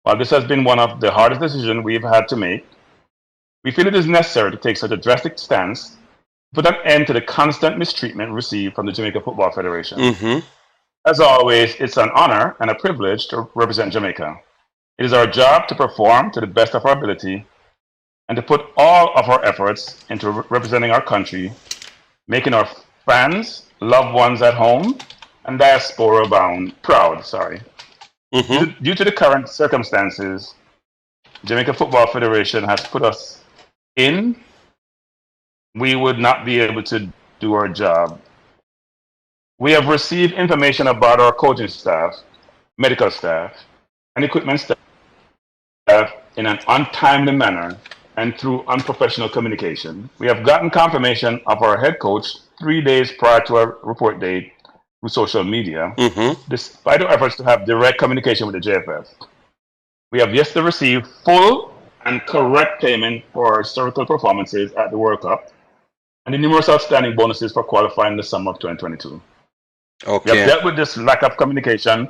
While this has been one of the hardest decisions we've had to make, we feel it is necessary to take such a drastic stance to put an end to the constant mistreatment received from the Jamaica Football Federation. As always, it's an honor and a privilege to represent Jamaica. It is our job to perform to the best of our ability and to put all of our efforts into representing our country, making our fans, loved ones at home, and diaspora bound proud. Due to the current circumstances Jamaica Football Federation has put us in, we would not be able to do our job. We have received information about our coaching staff, medical staff, and equipment staff in an untimely manner and through unprofessional communication. We have gotten confirmation of our head coach 3 days prior to our report date through social media, despite our efforts to have direct communication with the JFF. We have yet to receive full and correct payment for our historical performances at the World Cup and the numerous outstanding bonuses for qualifying the summer of 2022. Okay. We have dealt with this lack of communication,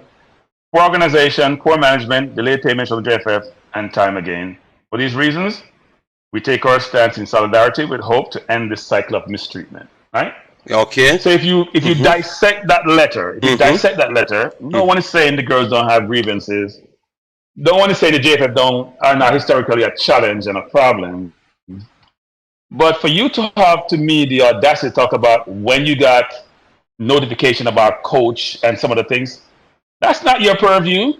poor organization, poor management, delayed payments from the JFF, and time again. For these reasons, we take our stance in solidarity with hope to end this cycle of mistreatment. Right? Okay. So if you dissect that letter, no one is saying the girls don't have grievances. No one is saying the JFF are not historically a challenge and a problem. But for you to have, to me, the audacity to talk about when you got notification about coach and some of the things, that's not your purview.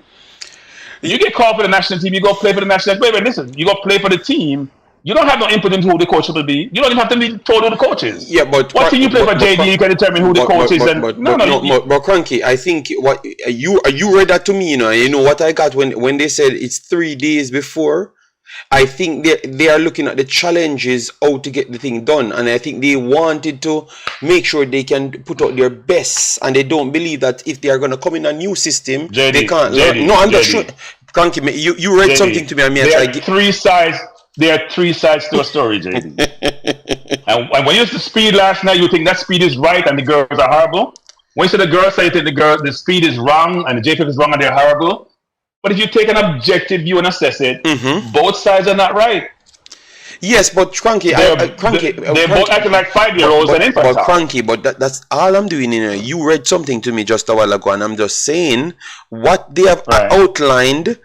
You get called for the national team, you go play for the national team. Wait, listen, you go play for the team. You don't have no input into who the coach will be. You don't even have to be told who the coach is. Yeah, but what can you play for JD? You can determine who the coach is. But Cranky, I think what you read that to me, you know what I got when they said it's 3 days before. I think they are looking at the challenges how to get the thing done, and I think they wanted to make sure they can put out their best, and they don't believe that if they are going to come in a new system, they can't. No, I'm not sure. Cranky, you read something to me. I mean, there are three sides. There are three sides to a story, JD. and when you used to Speid last night, you think that Speid is right and the girls are horrible. When you say the girls say that the speed is wrong and the JFF is wrong and they're horrible, but if you take an objective view and assess it, both sides are not right. Yes, but Cranky, they're both acting like 5-year-olds and infants. But Cranky, but that's all I'm doing. You read something to me just a while ago, and I'm just saying what they have outlined.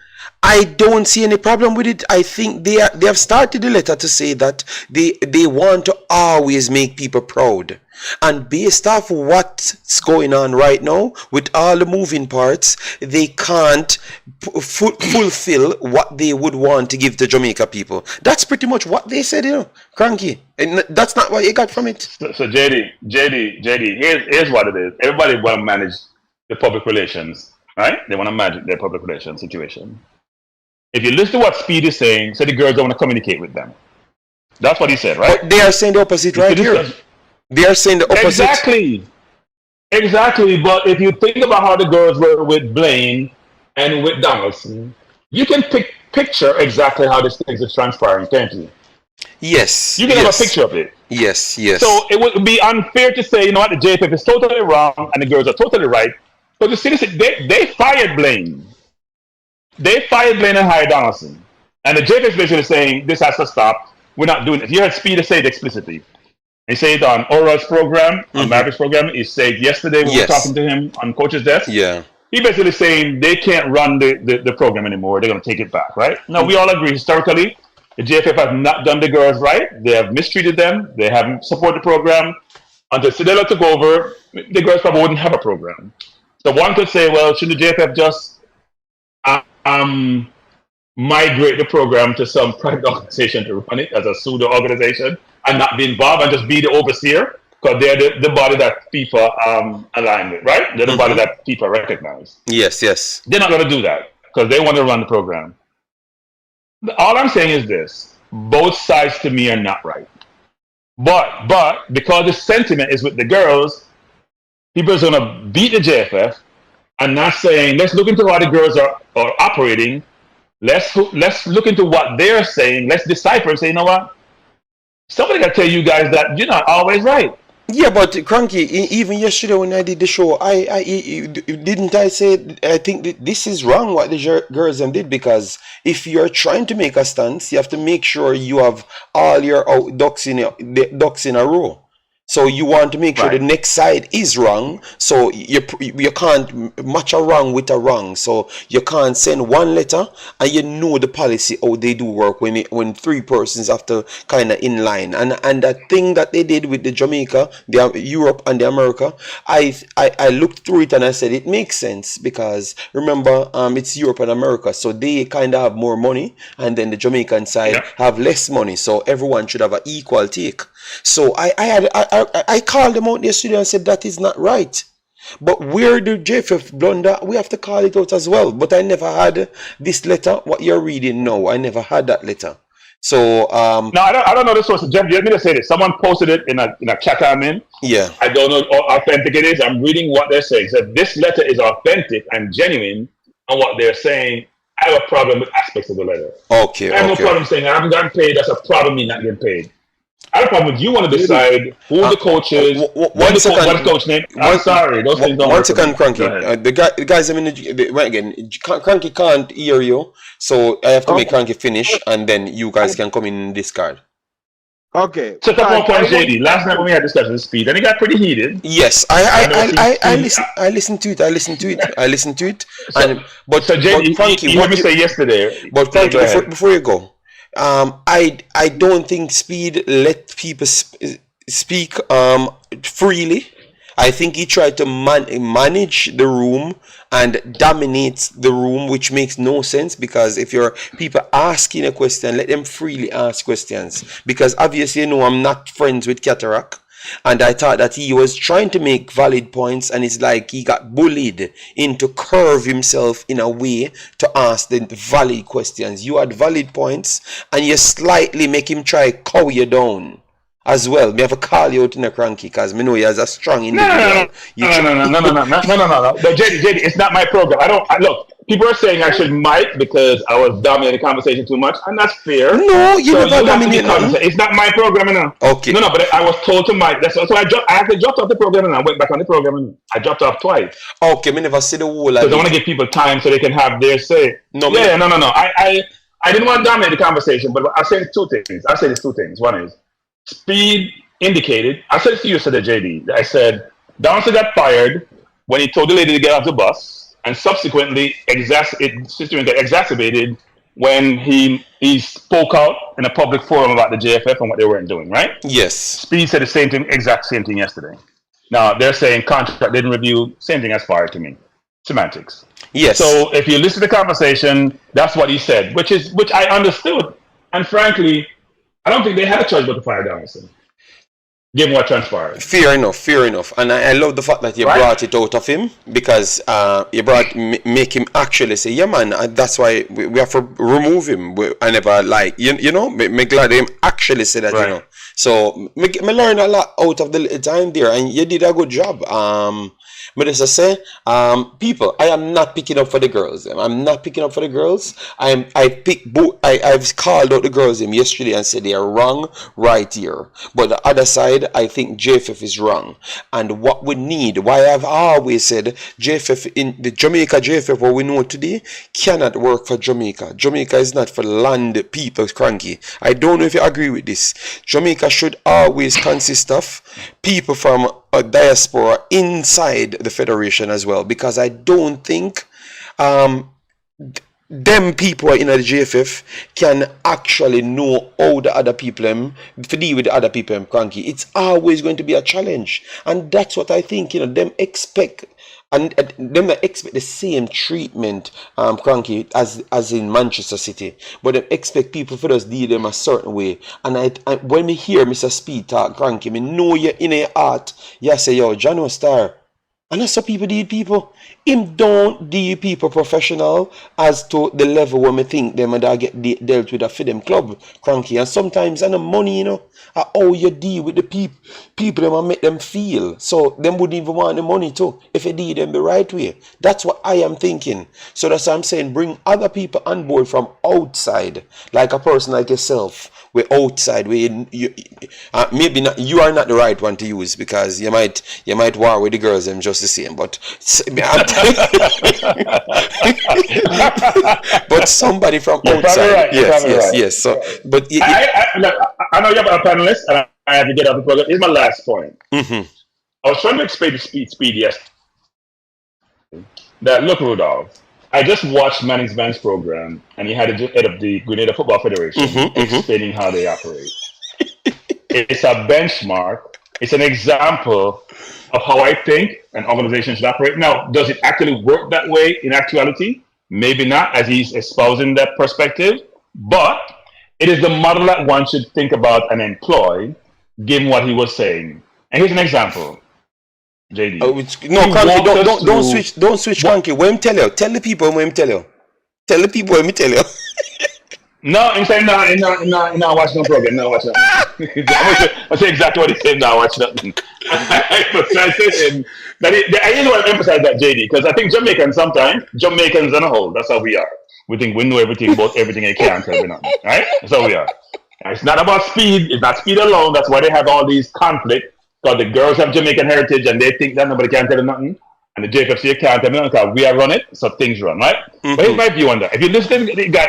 I don't see any problem with it. I think they have started the letter to say that they want to always make people proud. And based off what's going on right now, with all the moving parts, they can't fulfill what they would want to give the Jamaica people. That's pretty much what they said, Cranky. And that's not what you got from it. So JD, here's what it is. Everybody want to manage the public relations, right? They want to manage their public relations situation. If you listen to what Speid is saying, the girls don't want to communicate with them. That's what he said, right? But they are saying the opposite right here. They are saying the opposite. Exactly. But if you think about how the girls were with Blaine and with Donaldson, you can picture exactly how this thing is transpiring, can't you? Yes. You can have a picture of it. Yes. So it would be unfair to say, what, the JFF is totally wrong and the girls are totally right. But the citizen, they fired Blaine. They fired Blaine and hired Donaldson. And the JFF is basically saying, this has to stop. We're not doing it. You heard Speid say it explicitly. He said it on Oral's program, on Maverick's program. He said yesterday when we were talking to him on coach's desk. Yeah. He basically saying they can't run the program anymore. They're going to take it back, right? Now, we all agree historically, the JFF have not done the girls right. They have mistreated them. They haven't supported the program. Until Sidela took over, the girls probably wouldn't have a program. So one could say, well, should the JFF just migrate the program to some private organization to run it as a pseudo organization and not be involved and just be the overseer, because they're the body that FIFA aligned with, right? They're the body that FIFA recognized. Yes. They're not going to do that because they want to run the program. All I'm saying is this: both sides to me are not right. But because the sentiment is with the girls, people are going to beat the JFF and not saying, let's look into how the girls are operating. Let's look into what they're saying. Let's decipher and say, you know what? Somebody got to tell you guys that you're not always right. Yeah, but Cranky, even yesterday when I did the show, I say I think that this is wrong what the girls did, because if you're trying to make a stance, you have to make sure you have all your ducks in a row. So you want to make sure the next side is wrong. So you can't match a wrong with a wrong. So you can't send one letter and you know the policy how they do work when three persons have to kind of in line. And that thing that they did with the Jamaica, the Europe and the America, I looked through it and I said it makes sense, because remember it's Europe and America, so they kind of have more money, and then the Jamaican side have less money. So everyone should have an equal take. So I called them out yesterday and said that is not right. But where the JFF blunder, we have to call it out as well. But I never had this letter, what you're reading now. I never had that letter. So no, I don't know the source. Jeff, let me just say this. Someone posted it in a chat I'm in. Yeah. I don't know how authentic it is. I'm reading what they're saying. So this letter is authentic and genuine on what they're saying. I have a problem with aspects of the letter. Okay. I have no problem saying I haven't gotten paid. That's a problem me not getting paid. I have a problem with you want to decide who the coach is, what's the coach name. I'm sorry, those things don't work. 1 second, Cranky. The guys, Cranky can't hear you, so I have to make Cranky finish, and then you guys can come in this card. Okay. So a couple more points, JD. Last night when we had discussion with Speid, and it got pretty heated. Yes, I listened to it. But so JD, Cranky, you heard me say yesterday. But Cranky, before you go. I don't think Speid let people speak freely. I think he tried to manage the room and dominate the room, which makes no sense, because if you're people asking a question, let them freely ask questions. Because obviously, I'm not friends with Cataract. And I thought that he was trying to make valid points, and it's like he got bullied into curve himself in a way to ask the valid questions. You had valid points, and you slightly make him try cow you down. as well. Me have to call you out in a cranky because me know you as a strong No, no, individual. no. JD, it's not my program. Look. People are saying I should mic because I was dominating the conversation too much, and that's fair. No, you so never dominate nothing. It's not my program, Okay. No, but I was told to mic. So I actually dropped off the program, and I went back on the program, and I dropped off twice. Okay, me never see the whole. Because I want to give people time so they can have their say. No. I didn't want to dominate the conversation, but I'll say two things. I'll say these two things. One is Speid indicated. I said it to you, said JD. I said Donaldson got fired when he told the lady to get off the bus. And subsequently, situation got exacerbated when he spoke out in a public forum about the JFF and what they weren't doing, right? Yes. Speid said the exact same thing yesterday. Now, they're saying contract didn't review, same thing as fired to me. Semantics. Yes. So if you listen to the conversation, that's what he said, which I understood. And frankly, I don't think they had a choice but to fire Donaldson. Given what transpired. Fair enough. And I love the fact that you brought it out of him because you make him actually say, yeah, man, that's why we have to remove him. I never me glad him actually say that, right. So, me learn a lot out of the time there, and you did a good job. But as I say, people, I am not picking up for the girls. I'm not picking up for the girls. I've called out the girls yesterday and said they are wrong right here. But the other side, I think JFF is wrong. And what we need, why I've always said JFF in the Jamaica JFF, what we know today, cannot work for Jamaica. Jamaica is not for land people cranky. I don't know if you agree with this. Jamaica should always consist of people from a diaspora inside the federation as well, because I don't think them people in the JFF can actually know how the other people to deal with the other people cranky. It's always going to be a challenge, and that's what I think. Them expect. And them expect the same treatment, cranky, as in Manchester City. But they expect people for us deal them a certain way. And I when me hear Mr. Speid talk cranky, me know you in your heart, you say, yo, John Star. And that's how people deal people. Him don't deal people professional as to the level where me think them and I get dealt with a for them club, cranky. And sometimes and the money, how you deal with the people them and make them feel. So them wouldn't even want the money too if you deal them the right way. That's what I am thinking. So that's what I'm saying. Bring other people on board from outside, like a person like yourself. We're outside. Maybe not. You are not the right one to use because you might war with the girls them just the same. But but somebody from outside. Right. Yes. So, but I know you have a panelist, and I have to get off the program. Here's my last point. Mm-hmm. I was trying to explain the Speid yesterday. That look, Rudolph. I just watched Manning's Ben's program, and he had the head of the Grenada Football Federation explaining how they operate. It's a benchmark. It's an example of how I think an organization should operate. Now, does it actually work that way in actuality? Maybe not, as he's espousing that perspective. But it is the model that one should think about and employ, given what he was saying. And here's an example. JD. Don't switch, Cranky. What him tell you? Tell the people what him tell you. Tell the people what him tell you. No, I'm saying no, watch no program. No, watch nothing. I say exactly what he said. No, watch nothing. I really want to emphasize that, JD, because I think Jamaicans on a whole, that's how we are. We think we know everything about everything and can't tell me nothing. Right? That's how we are. And it's not about Speid. It's not Speid alone. That's why they have all these conflicts. Because the girls have Jamaican heritage and they think that nobody can tell them nothing. And the JFFC can't tell them nothing because we are run it, so things run, right? Mm-hmm. But here's my view on that. If you listen to the guy,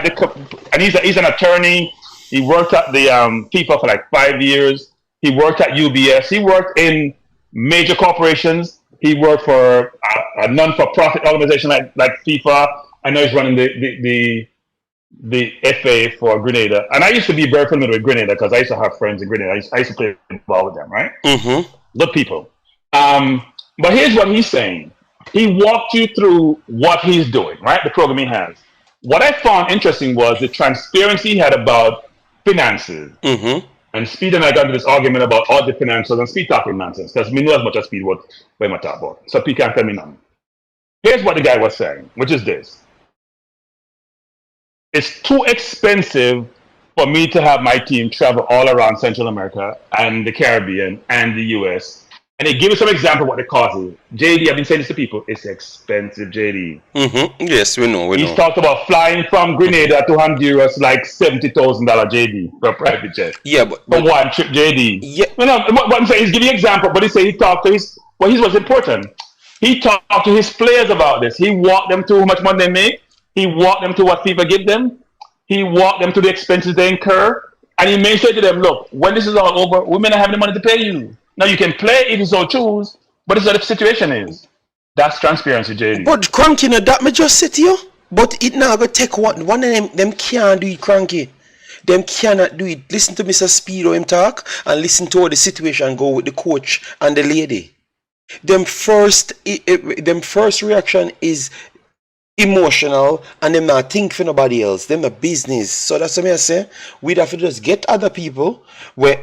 and he's an attorney, he worked at the FIFA for like 5 years. He worked at UBS. He worked in major corporations. He worked for a non-for-profit organization like FIFA. I know he's running the FA for Grenada. And I used to be very familiar with Grenada because I used to have friends in Grenada. I used to play ball with them, right? Mm-hmm. Good people. But here's what he's saying. He walked you through what he's doing, right? The program he has. What I found interesting was the transparency he had about finances. Mm-hmm. And Speid and I got into this argument about all the financials and Speid talking nonsense because we know as much as Speid what we might talk about. So Speid can't tell me nothing. Here's what the guy was saying, which is this. It's too expensive for me to have my team travel all around Central America and the Caribbean and the US. And they give me some example of what the cost is. JD, I've been saying this to people, it's expensive, JD. Yes, we know. He's talked about flying from Grenada to Honduras like $70,000 JD for a private jet. Yeah, For but one trip, JD. yeah, No, what I'm saying is giving example, but he said he talked to his, well, here's what's important. He talked to his players about this. He walked them through how much money they make. He walked them to what FIFA give them. He walked them to the expenses they incur. And he made sure to them, look, when this is all over, we may not have the money to pay you. Now you can play if you so choose, but this is what the situation is. That's transparency, JD. but cranky, no, that me just said to you. But it now go take one of them can't do it, cranky. Them cannot do it. Listen to Mr. Speid him talk and listen to how the situation go with the coach and the lady. Them first reaction is emotional and them not think for nobody else. Them a business. So that's what I say. We'd have to just get other people where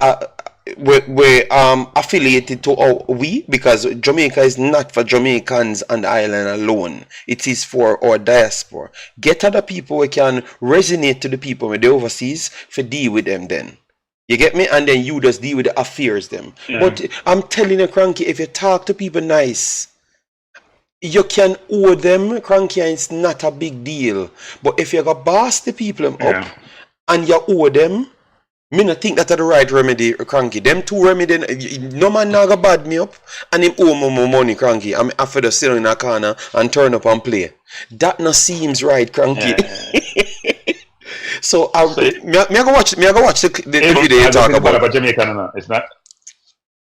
we're affiliated to we, because Jamaica is not for Jamaicans and the island alone. It is for our diaspora. Get other people who can resonate to the people with the overseas for deal with them then. You get me? And then you just deal with the affairs them. Yeah. But I'm telling you, Cranky, if you talk to people nice, you can owe them, Cranky, and it's not a big deal. But if you go boss the people up and you owe them, me not think that's the right remedy, Cranky. Them two remedy, no man now go bad me up and him owe me more money, Cranky. I'm after the sit in a corner and turn up and play. That no seems right, Cranky. Yeah. So me I go watch the video you talk about. Jamaican, no, it's not.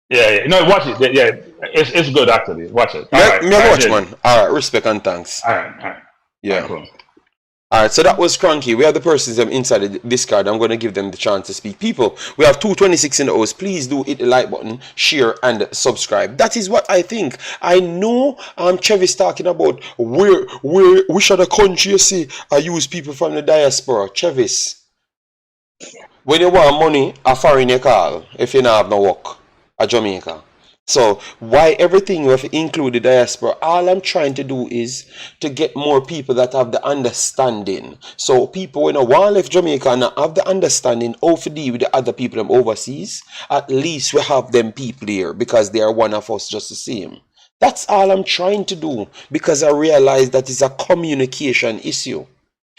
Yeah. No, watch it. Yeah, it's good actually. Watch it. Me I watch, man. Alright, respect and thanks. Alright. Yeah. Cool. Alright, so that was Cranky. We have the persons inside the Discord. I'm going to give them the chance to speak. People, we have 226 in the house. Please do hit the like button, share, and subscribe. That is what I think. I know Chevy's talking about which other country you see I use people from the diaspora. Chevis, when you want money, a foreign you call if you don't have no work. A Jamaica. So why everything we have to include the diaspora? All I'm trying to do is to get more people that have the understanding. So people when I want left Jamaica and have the understanding how to deal with the other people from overseas, at least we have them people here because they are one of us just the same. That's all I'm trying to do, because I realize that it's a communication issue.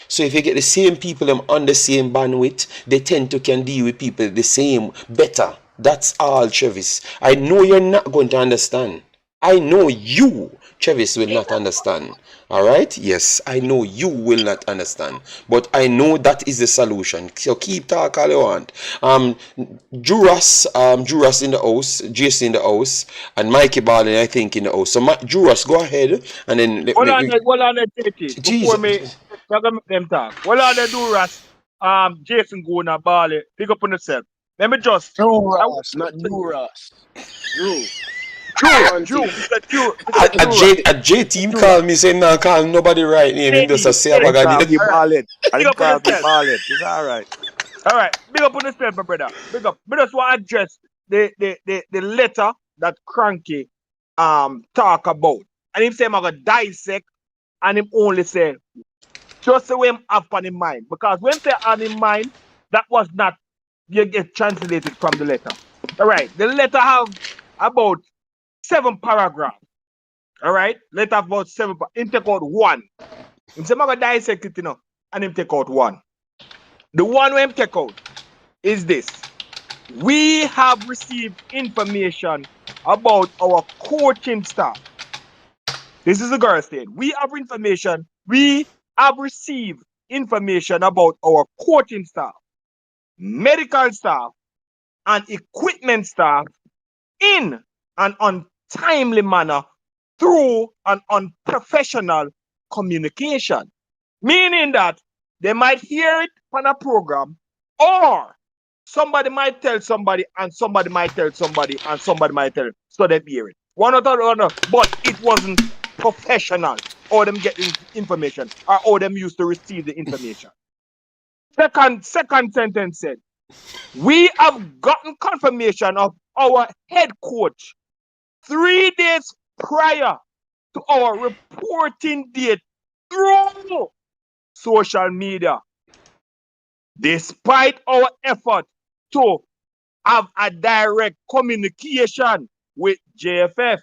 So if you get the same people them on the same bandwidth, they tend to can deal with people the same better. That's all, Chevis. I know you're not going to understand. I know you, Chevis, will not understand. Alright? Yes, I know you will not understand. But I know that is the solution. So keep talking all you want. Juras in the house, Jason in the house, and Mikey Ballin, I think, in the house. So Juras, go ahead and then Hold on, before me make them talk. Hold on, Duras. Jason Gona Bali, pick up on yourself. Let me just Duras, not Duras. Drew. A J team call me saying nah, call nobody right name. He just a say I got You ball it. I didn't call you ball it. It's alright. Alright, big up on yourself, my brother. Big up. I just want to address the letter that Cranky talk about. And him say I'm gonna dissect, and him only say just the way him have on his mind. Because when say on his mind, that was not you get translated from the letter. Alright, the letter have about 7 paragraphs. Alright, letter have about 7 him take out 1. Him say I'm gonna dissect it, and him take out 1. The one we him take out is this. We have received information about our coaching staff. This is the girl state. We have received information about our coaching staff, medical staff, and equipment staff in an untimely manner through an unprofessional communication. Meaning that they might hear it on a program, or somebody might tell somebody, and somebody might tell somebody, and somebody might tell, so they hear it. One or the other, but it wasn't professional, or them getting information, or them used to receive the information. Second sentence said, we have gotten confirmation of our head coach 3 days prior to our reporting date through social media despite our effort to have a direct communication with JFF.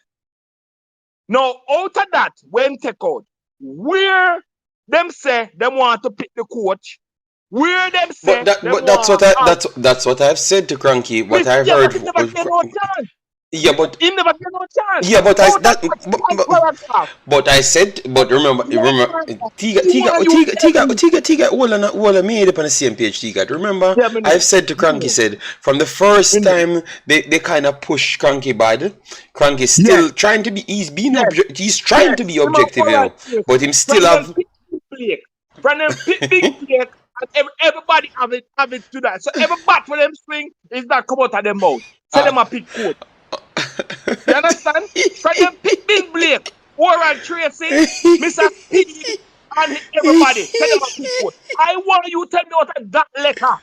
Now, out of that, when take out, where them say them want to pick the coach, where them say them But that's what want I have, that's what I've said to Cranky. What I yeah, heard. but he never get no chance. Yeah, but He never get no chance. yeah, but I Out of that that paragraph, but I said, but remember, Tiga, all made up on the same page, Tiga. Remember, yeah, me know. I've said to Cranky, said, from the first time they kind of push Cranky bad, Cranky still trying to be, he's trying to be objective, you know, but him still have. From them pick big Blake, and everybody have it to that. So every bat for them swing is not come out of them mouth. So them a pick code. You understand? From them pick big Blake, Warren Tracy, Mr. Speid, and everybody. So them a pick code. I want you to tell me out of that letter.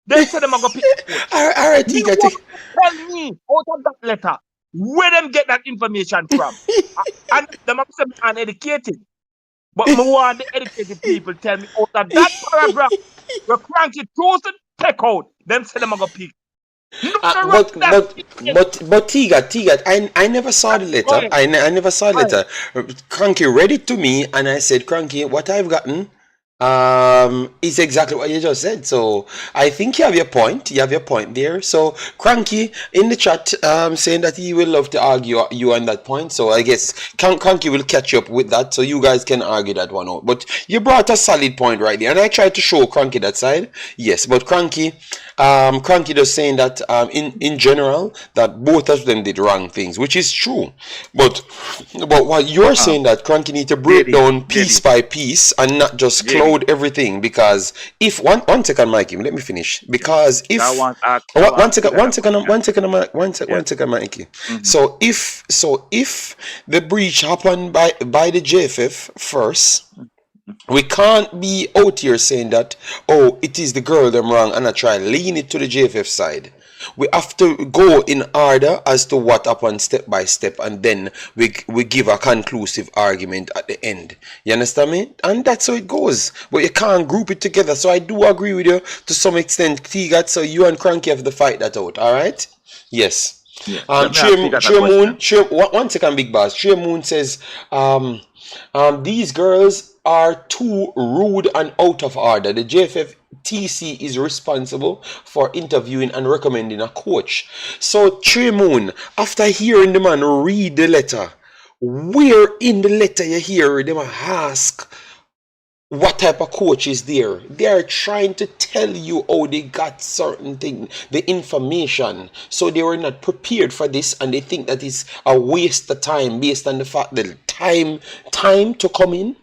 Then say them a go pick code. All right, You Tiga. want to tell me out of that letter where them get that information from. And them a say me uneducated. But I want the educated people tell me out of that paragraph, the Cranky chose to take out. Them say them a go pick. But Tiga, I never saw the letter. I never saw the letter. Cranky read it to me, and I said, Cranky, what I've gotten is exactly what you just said. So I think you have your point. You have your point there. So Cranky in the chat saying that he will love to argue you on that point. So I guess Cranky will catch you up with that, so you guys can argue that one out. But you brought a solid point right there, and I tried to show Cranky that side. Yes, but Cranky just saying that in general that both of them did wrong things, which is true. But what you're saying that Cranky need to break down piece by piece and not just close everything, because if one second, Mikey, let me finish. Because if one second, Mikey. So if the breach happened by the JFF first, we can't be out here saying that, oh, it is the girl them wrong, and I try lean it to the JFF side. We have to go in order as to what happened step by step, and then we give a conclusive argument at the end. You understand me? And that's how it goes. But you can't group it together. So I do agree with you to some extent, Tigat. So you and Cranky have to fight that out. All right? Yes. One second, Big Boss. Trey Moon says, these girls are too rude and out of order. The JFF-TC is responsible for interviewing and recommending a coach. So Trey Moon, after hearing the man read the letter, where in the letter you hear them ask what type of coach is there? They are trying to tell you how they got certain thing, the information. So they were not prepared for this, and they think that it's a waste of time based on the fact that time to come in.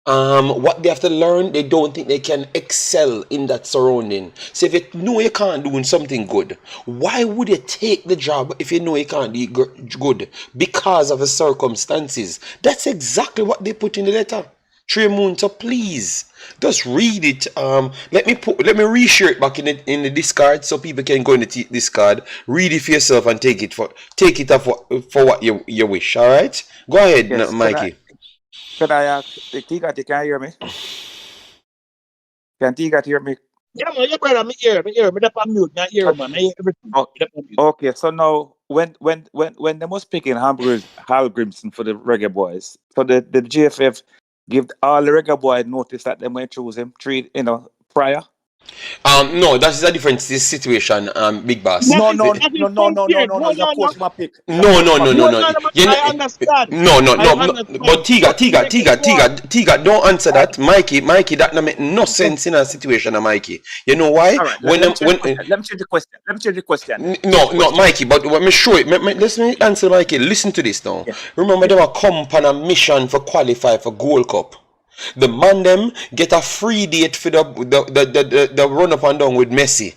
What they have to learn, they don't think they can excel in that surrounding. So if you know you can't do something good, why would you take the job if you know you can't do good because of the circumstances? That's exactly what they put in the letter. Trey Moon, so please just read it. Let me reshare it back in the Discord so people can go in the Discord, read it for yourself, and take it up for what you wish. All right, go ahead, yes, Mikey. Can I ask, Tiga, can you hear me? Can Tiga hear me? Yeah, man, your brother, me hear, me up on mute, me hear, man, I hear everything. Okay, so now when they was picking Hal Grimson for the Reggae Boyz, so the GFF give all the Reggae Boy notice that they might choose him prior. No, that is a different situation, Big Boss. No. Your coach my pick. No. I understand. No. But Tiga, don't answer that, Mikey. That don't make no sense in a situation, Mikey. You know why? Right, let me change the question. No, Mikey. But let me show it. Let me answer, Mikey. Listen to this now. Yeah. Remember, they were come on a mission for qualify for Gold Cup. The man them get a free date for the run up and down with Messi.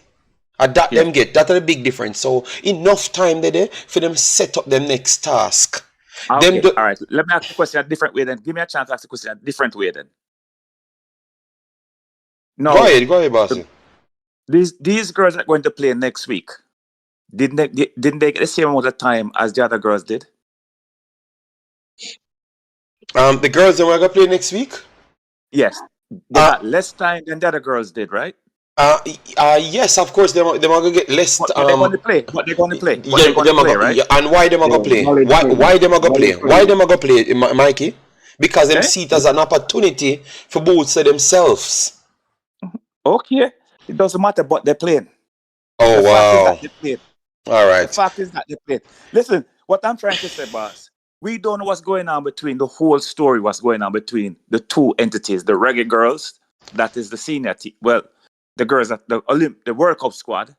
Them get that are the big difference. So enough time there for them set up the next task. Okay. All right. Let me ask the question a different way then. Give me a chance to ask the question a different way then. No. Go ahead, boss. These girls are going to play next week. Didn't they get the same amount of time as the other girls did? The girls that we're gonna play next week? Yes. They got less time than the other girls did, right? Yes, of course, them are gonna get less. But they're going to play. But they're going to play. But Yeah, they're going to them are play, go, right? yeah, and why them are Yeah, gonna play? valid point. Why them are gonna play? Valid Why point. them are gonna play, Mikey? Because them Eh? see it as an opportunity for both of themselves. Okay. It doesn't matter, but they're playing. Oh The fact is that wow! they played. All The right. fact is that they played. Listen, what I'm trying to say, boss, we don't know what's going on between the whole story, what's going on between the two entities, the Reggae Girls, that is the senior team, well, the girls at the World Cup squad,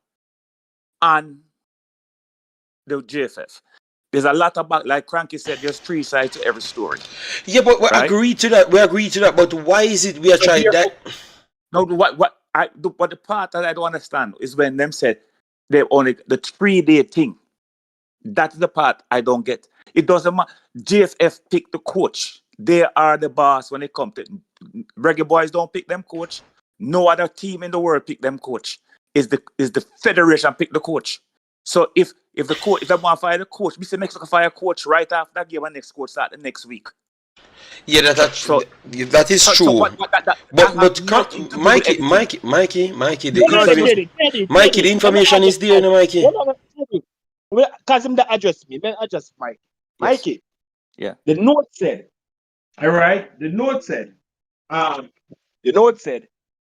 and the JFF. There's a lot about, like Cranky said, there's three sides to every story, Yeah, but we right? agree to that. We agree to that. But why is it we are So trying therefore, that? no, but the part that I don't understand is when them said they only the 3-day thing. That's the part I don't get. It doesn't matter. JFF pick the coach. They are the boss when it comes to Reggae Boys. Don't pick them coach. No other team in the world pick them coach. Is the federation pick the coach? So if the coach, if they want to fire the coach, Mr. Mexico fire coach right after that game and next coach start the next week. Yeah, So that is true. But Mikey, the information is there, no, Mikey. Because him that address me, then address Mike. Mikey. Yeah. The note said, all right. The note said,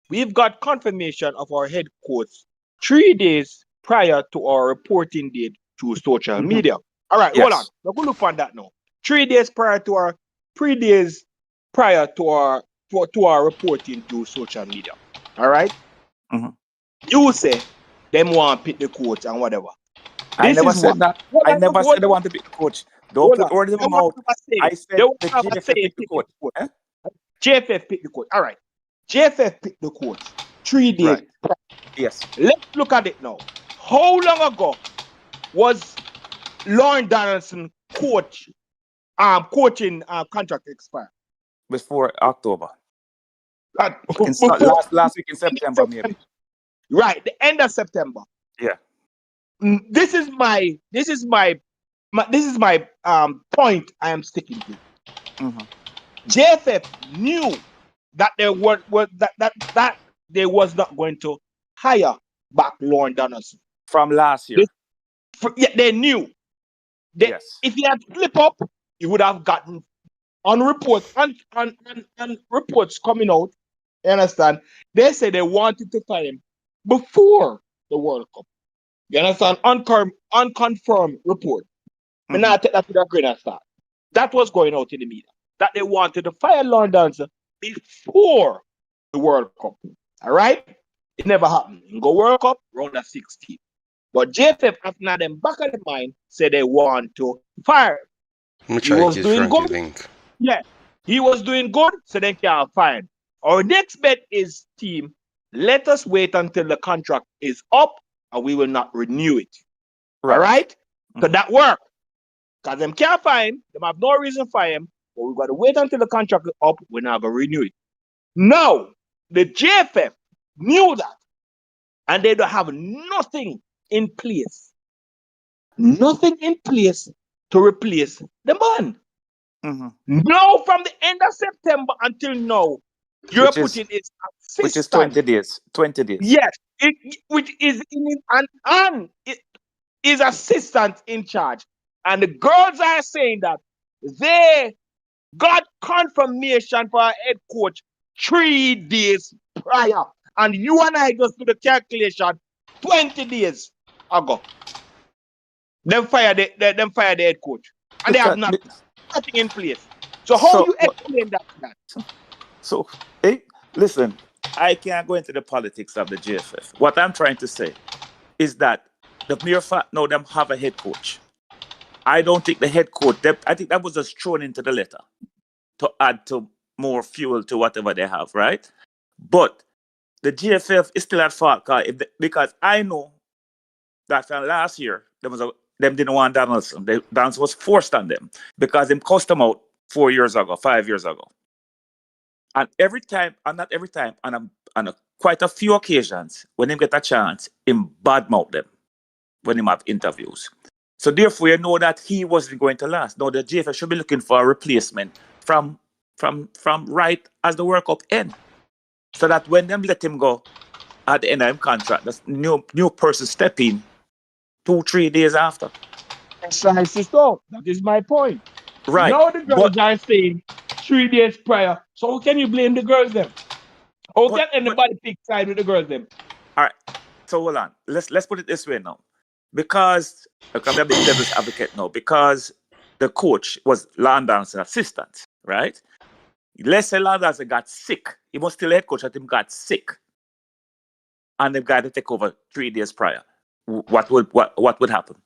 we've got confirmation of our head coach 3 days prior to our reporting date through social media. All right, hold on. We're going to look on that now. 3 days prior to our 3 days prior to our reporting through social media. All right. You say them want to pick the coach and whatever. I never said that. I never said they want to pick the coach. Don't put words in my mouth. I said the JFF picked the coach. JFF picked the coach. All right. JFF picked the coach 3 days. Right. Yes. Let's look at it now. How long ago was Lauren Donaldson coaching contract expire? Before October. Before, last week in September, maybe. Right, the end of September. Yeah. This is my point I am sticking to. JFF knew that they was not going to hire back Lauren Donaldson from last year. They knew. Yes. If he had slipped up, he would have gotten on reports coming out. You understand? They say they wanted to fire him before the World Cup. You understand? Unconfirmed report. And now I take that to the grain of salt. That was going out in the media. That they wanted to fire Lauren Donaldson before the World Cup. All right? It never happened. In go World Cup, round of 16. But JFF, after now them back of the mind, said they want to fire him. He was doing good. Yeah. He was doing good, so they can't fire him. Our next bet is, team, let us wait until the contract is up and we will not renew it. Right. All right? So that work. Because them can't fire him, them have no reason to fire him, but we've got to wait until the contract is up, we're not going to renew it. Now, the JFF knew that, and they don't have nothing in place. Nothing in place to replace the man. Now, from the end of September until now, you're putting his assistant. Which is 20 days. 20 days. Yes. Which is his assistant in charge. And the girls are saying that they got confirmation for our head coach 3 days prior. And you and I just do the calculation 20 days ago. Them fire the head coach. And they have nothing in place. So how do you explain that? So, hey, listen, I can't go into the politics of the JFF. What I'm trying to say is that the mere fact now them have a head coach. I don't think the head coach, I think that was just thrown into the letter to add to more fuel to whatever they have, right? But the GFF is still at fault because I know that from last year, them didn't want Donaldson. Donaldson was forced on them because them cost them out 5 years ago. And every time, and not every time, on quite a few occasions, when him get a chance, him badmouth them when him have interviews. So therefore, you know that he wasn't going to last. Now the JFF should be looking for a replacement from right as the World Cup end, so that when them let him go, at the end of his contract, the new person step in 2-3 days after. Precisely so. That is my point. Right. Now the girls are saying 3 days prior. So how can you blame the girls then? How can anybody pick side with the girls then? All right. So hold on. Let's put it this way now. Because I'm a bit devil's advocate now. Because the coach was Landon's assistant, right? Let's say Landon got sick. He was still head coach at him got sick. And the guy to take over 3 days prior. What would happen?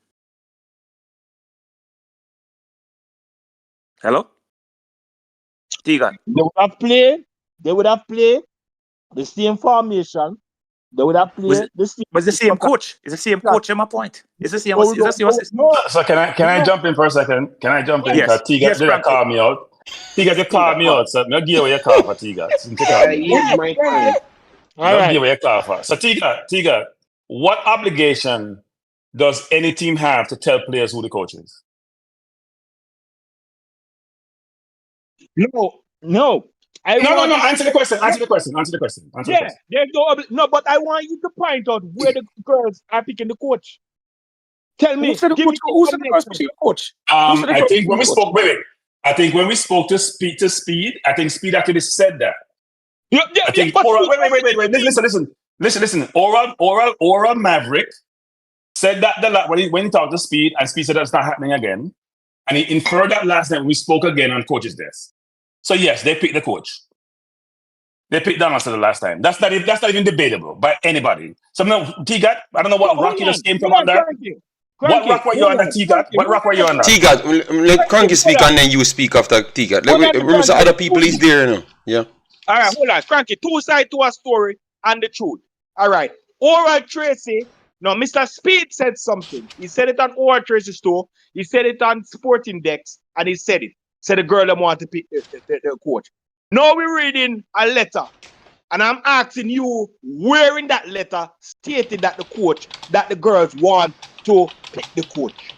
Hello? Tiga. They would have played the same formation. They would have played the same. But it's the same coach. It's the same coach, in my point. It's the same. It's the same assistant. So can I jump in for a second? Can I jump in? Yes. Tiga did call me out. Tiga just called me out. So I'll give you a call for Tiga. I'll give you a call for. So Tiga, what obligation does any team have to tell players who the coach is? No. No. Answer the question. There's no, but I want you to point out where the girls are picking the coach. Tell me. Who's the girls picking the coach? I think when we spoke, I think when we spoke to Speid, I think Speid actually said that. I think Listen. Oral Maverick said that when he talked to Speid, and Speid said that's not happening again. And he inferred that last night we spoke again on coach's desk. So yes, they picked the coach. They picked Donaldson the last time. That's not even debatable by anybody. So now, T-Gat, I don't know what rock you just came from on that. What rock were you on that, T-Gat? What rock were you on that? T-Gat, let Cranky speak and then you speak after T-Gat. Remember, so other people is there now. Yeah. All right, hold on. Cranky, two sides to a story and the truth. All right. Oral Tracy. Now, Mr. Speid said something. He said it on Oral Tracy's store. He said it on Sporting Decks. And he said it. Said the girl that want to pick the coach. Now we're reading a letter. And I'm asking you, where in that letter stated that the girls want to pick the coach?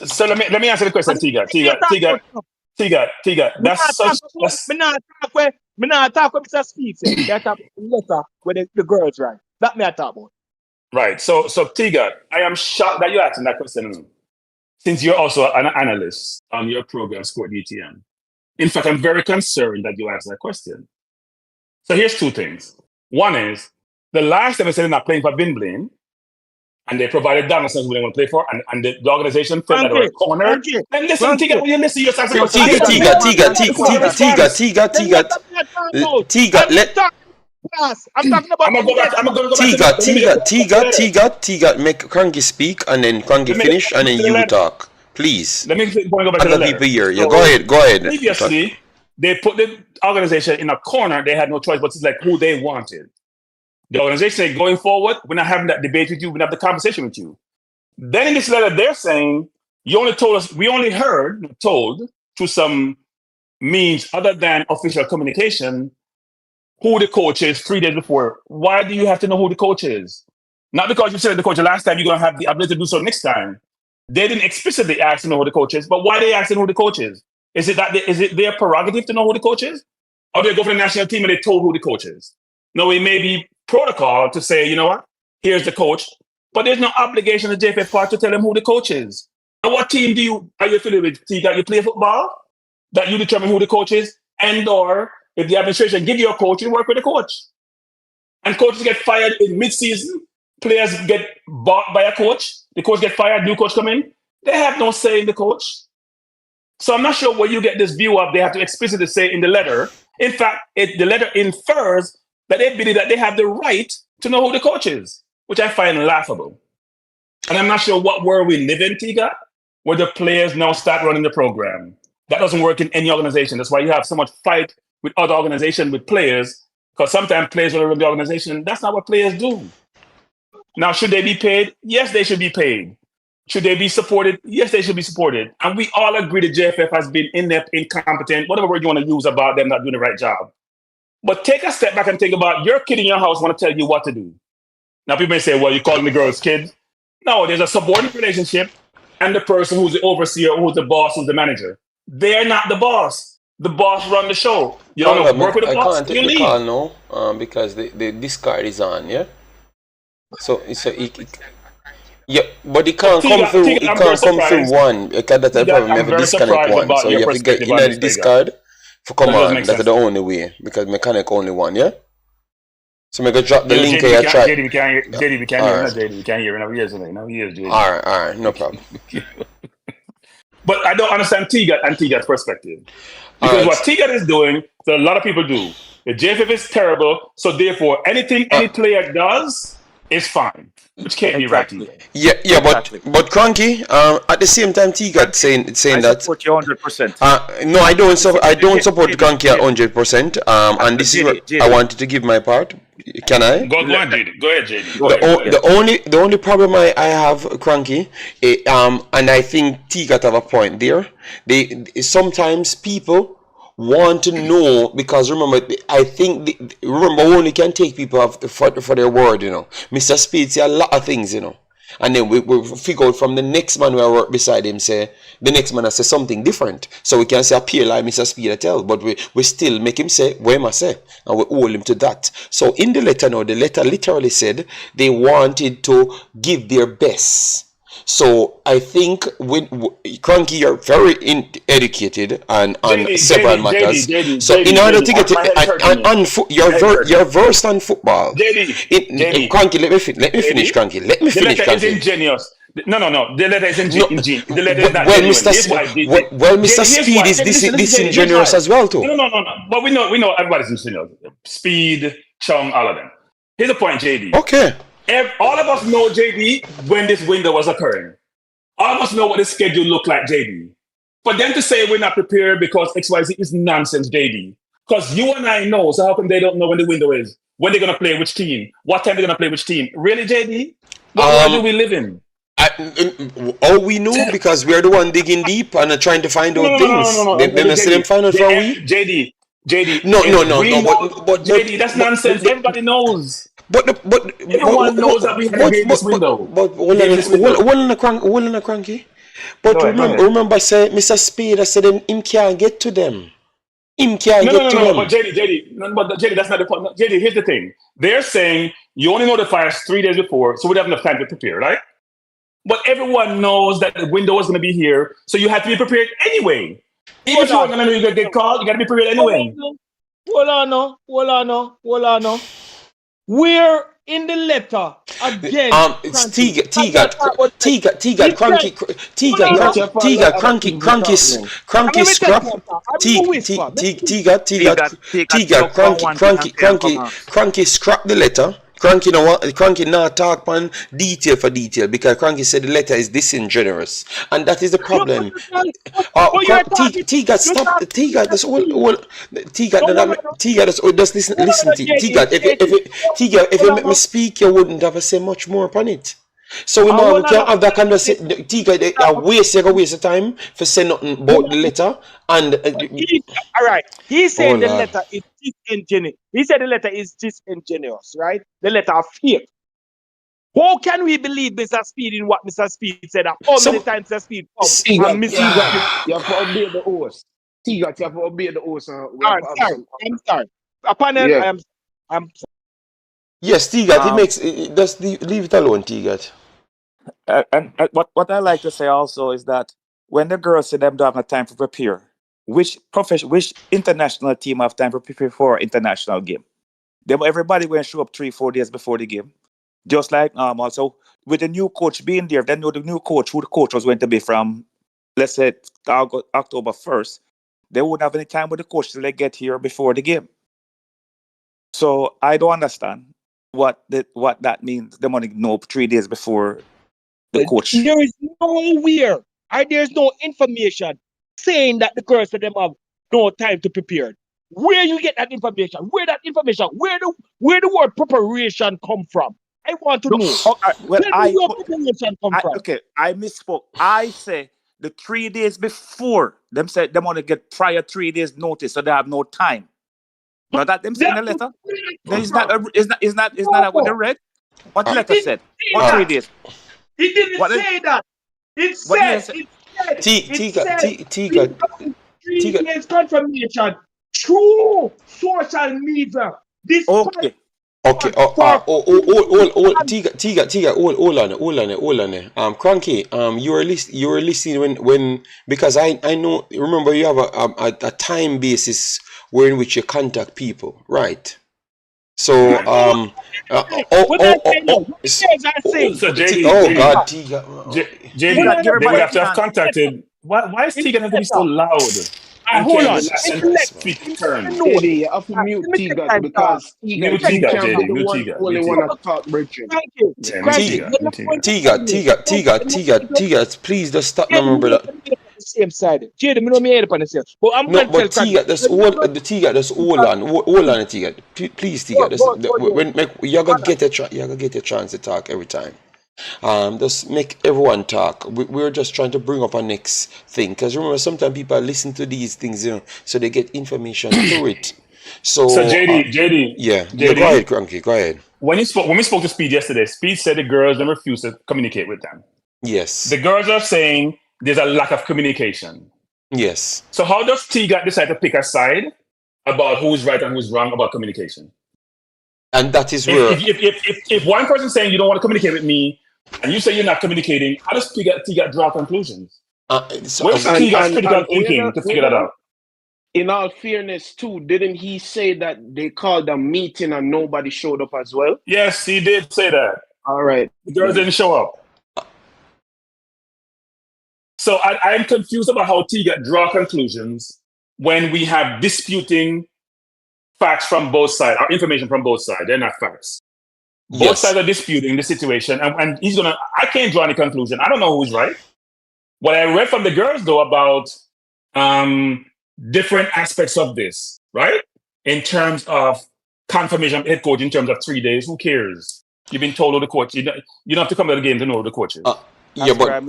So let me answer the question, Tiga. Me not talk with Mr. Speid. That's a letter where the girls right. That me I talk about. Right. So Tiga, I am shocked that you're asking that question. Since you're also an analyst on your program, Sport DTM. In fact, I'm very concerned that you asked that question. So here's two things. One is, the last time I said they're not playing for Bin Blaine, and they provided Donaldson who they want to play for, and the organization felt that they were cornered. And listen, Tiga, will you listen? You're asking Tiga, I'm talking about Tiga, make Cranky speak and then Cranky finish and then you talk. Please. Let me go back to the other people here. Yeah, go ahead. Previously, they put the organization in a corner. They had no choice but to select who they wanted. The organization said, going forward, we're not having that debate with you. We're not having the conversation with you. Then in this letter, they're saying, you only told us, we only told through some means other than official communication, who the coach is 3 days before. Why do you have to know who the coach is? Not because you said the coach the last time, you're going to have the ability to do so next time. They didn't explicitly ask to know who the coach is, but why are they asking who the coach is? Is it their prerogative to know who the coach is? Or they go for the national team and they told who the coach is? No, it may be protocol to say, you know what, here's the coach, but there's no obligation to JFF part to tell them who the coach is. And what team are you affiliated with? You play football? That you determine who the coach is? And or if the administration give you a coach, you work with the coach. And coaches get fired in mid-season. Players get bought by a coach. The coach get fired, new coach come in. They have no say in the coach. So I'm not sure where you get this view of they have to explicitly say in the letter. In fact, the letter infers that they believe that they have the right to know who the coach is, which I find laughable. And I'm not sure what world we live in, Tiga, where the players now start running the program. That doesn't work in any organization. That's why you have so much fight with other organizations, with players, because sometimes players will run the organization. That's not what players do. Now, should they be paid? Yes, they should be paid. Should they be supported? Yes, they should be supported. And we all agree that JFF has been inept, incompetent, whatever word you want to use about them not doing the right job. But take a step back and think about your kid in your house want to tell you what to do. Now, people may say, well, you're calling the girls kids. No, there's a subordinate relationship and the person who's the overseer, who's the boss, who's the manager. They're not the boss. the boss run the show. You Hold don't up, work with the I boss, can't you take the leave. call now, because the discard is on, yeah. So yeah, but it can't come Tiga, through. Tiga, It I'm very can't come through surprised. one because that's the Tiga, problem. You I'm have to very disconnect surprised one, about so your you have to get perspective in on the this, Tiga. discard for come That doesn't on. make That's sense the to me. only way because mechanic only one, yeah. So I'm gonna drop the You know, link JD, here. Try. JD, we can't hear. JD, we can't All hear. Not right, JD, we can't hear. Now he is, now he is JD. all right, no problem. But I don't understand Tiga and Tiga's perspective. All Because right. what Tiga is doing, so a lot of people do. The JFF is terrible, so therefore anything any player does is fine. Which can't be right either. Yeah, Exactly. but Cranky, at the same time, T got saying I that. support you 100%. No, I don't. I don't support Cranky at 100%. And this is what I wanted to give my part. Can I? Go on, JD. Go ahead, JD. The only problem I have, Cranky, and I think T got have a point there. Sometimes people want to know because remember, I think remember we only can take people for their word, you know. Mr. Speid say a lot of things, you know. And then we figure out from the next man we work beside him say the next man has say something different. So we can say appear like Mr. Speid tell, but we still make him say what he must say and we hold him to that. So in the letter now, the letter literally said they wanted to give their best. So I think with Cranky, you're very educated and on several matters. So in order to get it, you're versed on football. Cranky, let me finish. Cranky, let me finish. The letter is ingenious. No. The letter is ingenious. The letter is not genuine. Mr. Speid is disingenuous as well too. No. But we know everybody's ingenious. Speid, Chung, all of them. Here's the point, JD. Okay. All of us know, JD, when this window was occurring. All of us know what the schedule looked like, JD. For them to say we're not prepared because XYZ is nonsense, JD. Because you and I know, so how come they don't know when the window is? When they're going to play which team? What time they're going to play which team? Really, JD? What world do we live in? All we know because we're the one digging deep and trying to find out things. No. Then I see them find out for a week. JD. No. But JD, that's nonsense. Everybody knows. But everyone knows that we have this window. But hold on a Cranky. But remember, say Mr. Speid, I said him can't get to them. Him can't get to them. But JD, that's not the point. JD, here's the thing. They're saying you only notify us 3 days before, so we don't have enough time to prepare, right? But everyone knows that the window is going to be here, so you have to be prepared anyway. Even if you're going to get called, you got to be prepared anyway. Hold on, no. We're in the letter again. Cranky scrap the letter. Cranky not talk on detail for detail because Cranky said the letter is disingenuous, and that is the problem. Tiga, stop. Tiga, just listen. Tiga, if you make me speak, you wouldn't have to say much more upon it. So we can't have that conversation. Tiga, you waste of time for saying nothing about the letter. And all right, he said the letter is disingenuous. He said the letter is disingenuous, right? The letter of fear. How can we believe Mr. Speid in what Mr. Speid said? How many times Mr. Speid you have to obey the host. You have to obey the host. I'm sorry. PanAm, I'm sorry. Yes, Tigat, he makes just leave it alone, Tigat. And what I like to say also is that when the girls say them don't have time to prepare, which international team have time to prepare for international game? Everybody will show up 3-4 days before the game. Just like also with the new coach being there, they know the new coach, who the coach was going to be from, let's say October 1st. They wouldn't have any time with the coach till they get here before the game. So I don't understand what that means. They want to know 3 days before the coach. There is nowhere, there's no information saying that the girls them have no time to prepare. Where you get that information? Where the word preparation come from? I want to know. Well, preparation come from? Okay, I misspoke. I say the 3 days before them said they want to get prior 3 days notice, so they have no time. Now that them saying the letter, is not what they read. What the letter said? What 3 days? He didn't say that. It said. 3 days confirmation through social media. This Okay. Tiga, hold on. Cranky, you were listening when because I know. Remember, you have a time basis in which you contact people, right? So So JD, God, Tiga, JD, they would have to have contacted. Why is Tiga have to be so loud? Hold on. Speak turn. JD, you have to mute Tiga because Mute Tiga Tiga, can't be JD, the mute one Tiga, only mute one Tiga. to talk, Richard. Thank you. Yeah, mute Tiga, please just stop now, my brother. The same side. Jade, me know me head upon the same. But I'm No, going to but tell Tiga, that's hold on, Tiga. Please, Tiga, you're gonna get a chance to talk every time. Just make everyone talk. We're just trying to bring up our next thing, because remember, sometimes people listen to these things, so they get information through it. So JD, yeah, JD, go ahead, Cranky, go ahead. when we spoke to Speed yesterday, Speed said the girls then refused to communicate with them. Yes. The girls are saying there's a lack of communication. Yes. So how does Tiga decide to pick a side about who's right and who's wrong about communication? And that is where if one person's saying you don't want to communicate with me, and you say you're not communicating, how does Tiga draw conclusions? Where's Tiga's critical thinking to figure that out? In all fairness, too, didn't he say that they called a meeting and nobody showed up as well? Yes, he did say that. All right. The girls didn't show up. So I'm confused about how Tiga draw conclusions when we have disputing facts from both sides, or information from both sides. They're not facts. Both sides are disputing the situation, and I can't draw any conclusion. I don't know who's right. What I read from the girls, though, about different aspects of this, right? In terms of confirmation of head coach, in terms of 3 days, who cares? You've been told who the coach. You don't have to come to the game to know who the coach is. Yeah, but a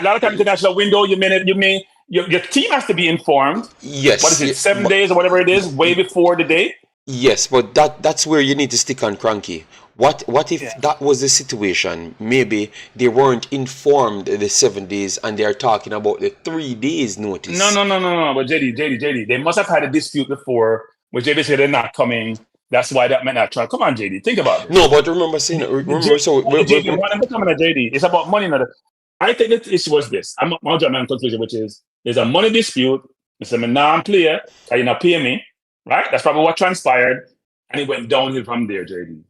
lot of times international window, your team has to be informed. Yes. What is it, 7 days or whatever it is, way before the date? Yes, but that's where you need to stick on, Cranky. What if that was the situation? Maybe they weren't informed the 7 days and they're talking about the 3 days notice. No. But JD, they must have had a dispute before where JD said they're not coming. That's why that meant not try. Come on, JD, think about it. No, but remember, JD, one of coming at JD. It's about money. I think the issue was this. I'll draw my conclusion, which is there's a money dispute. It's a non-player. You're not paying me, right? That's probably what transpired, and it went downhill from there, JD.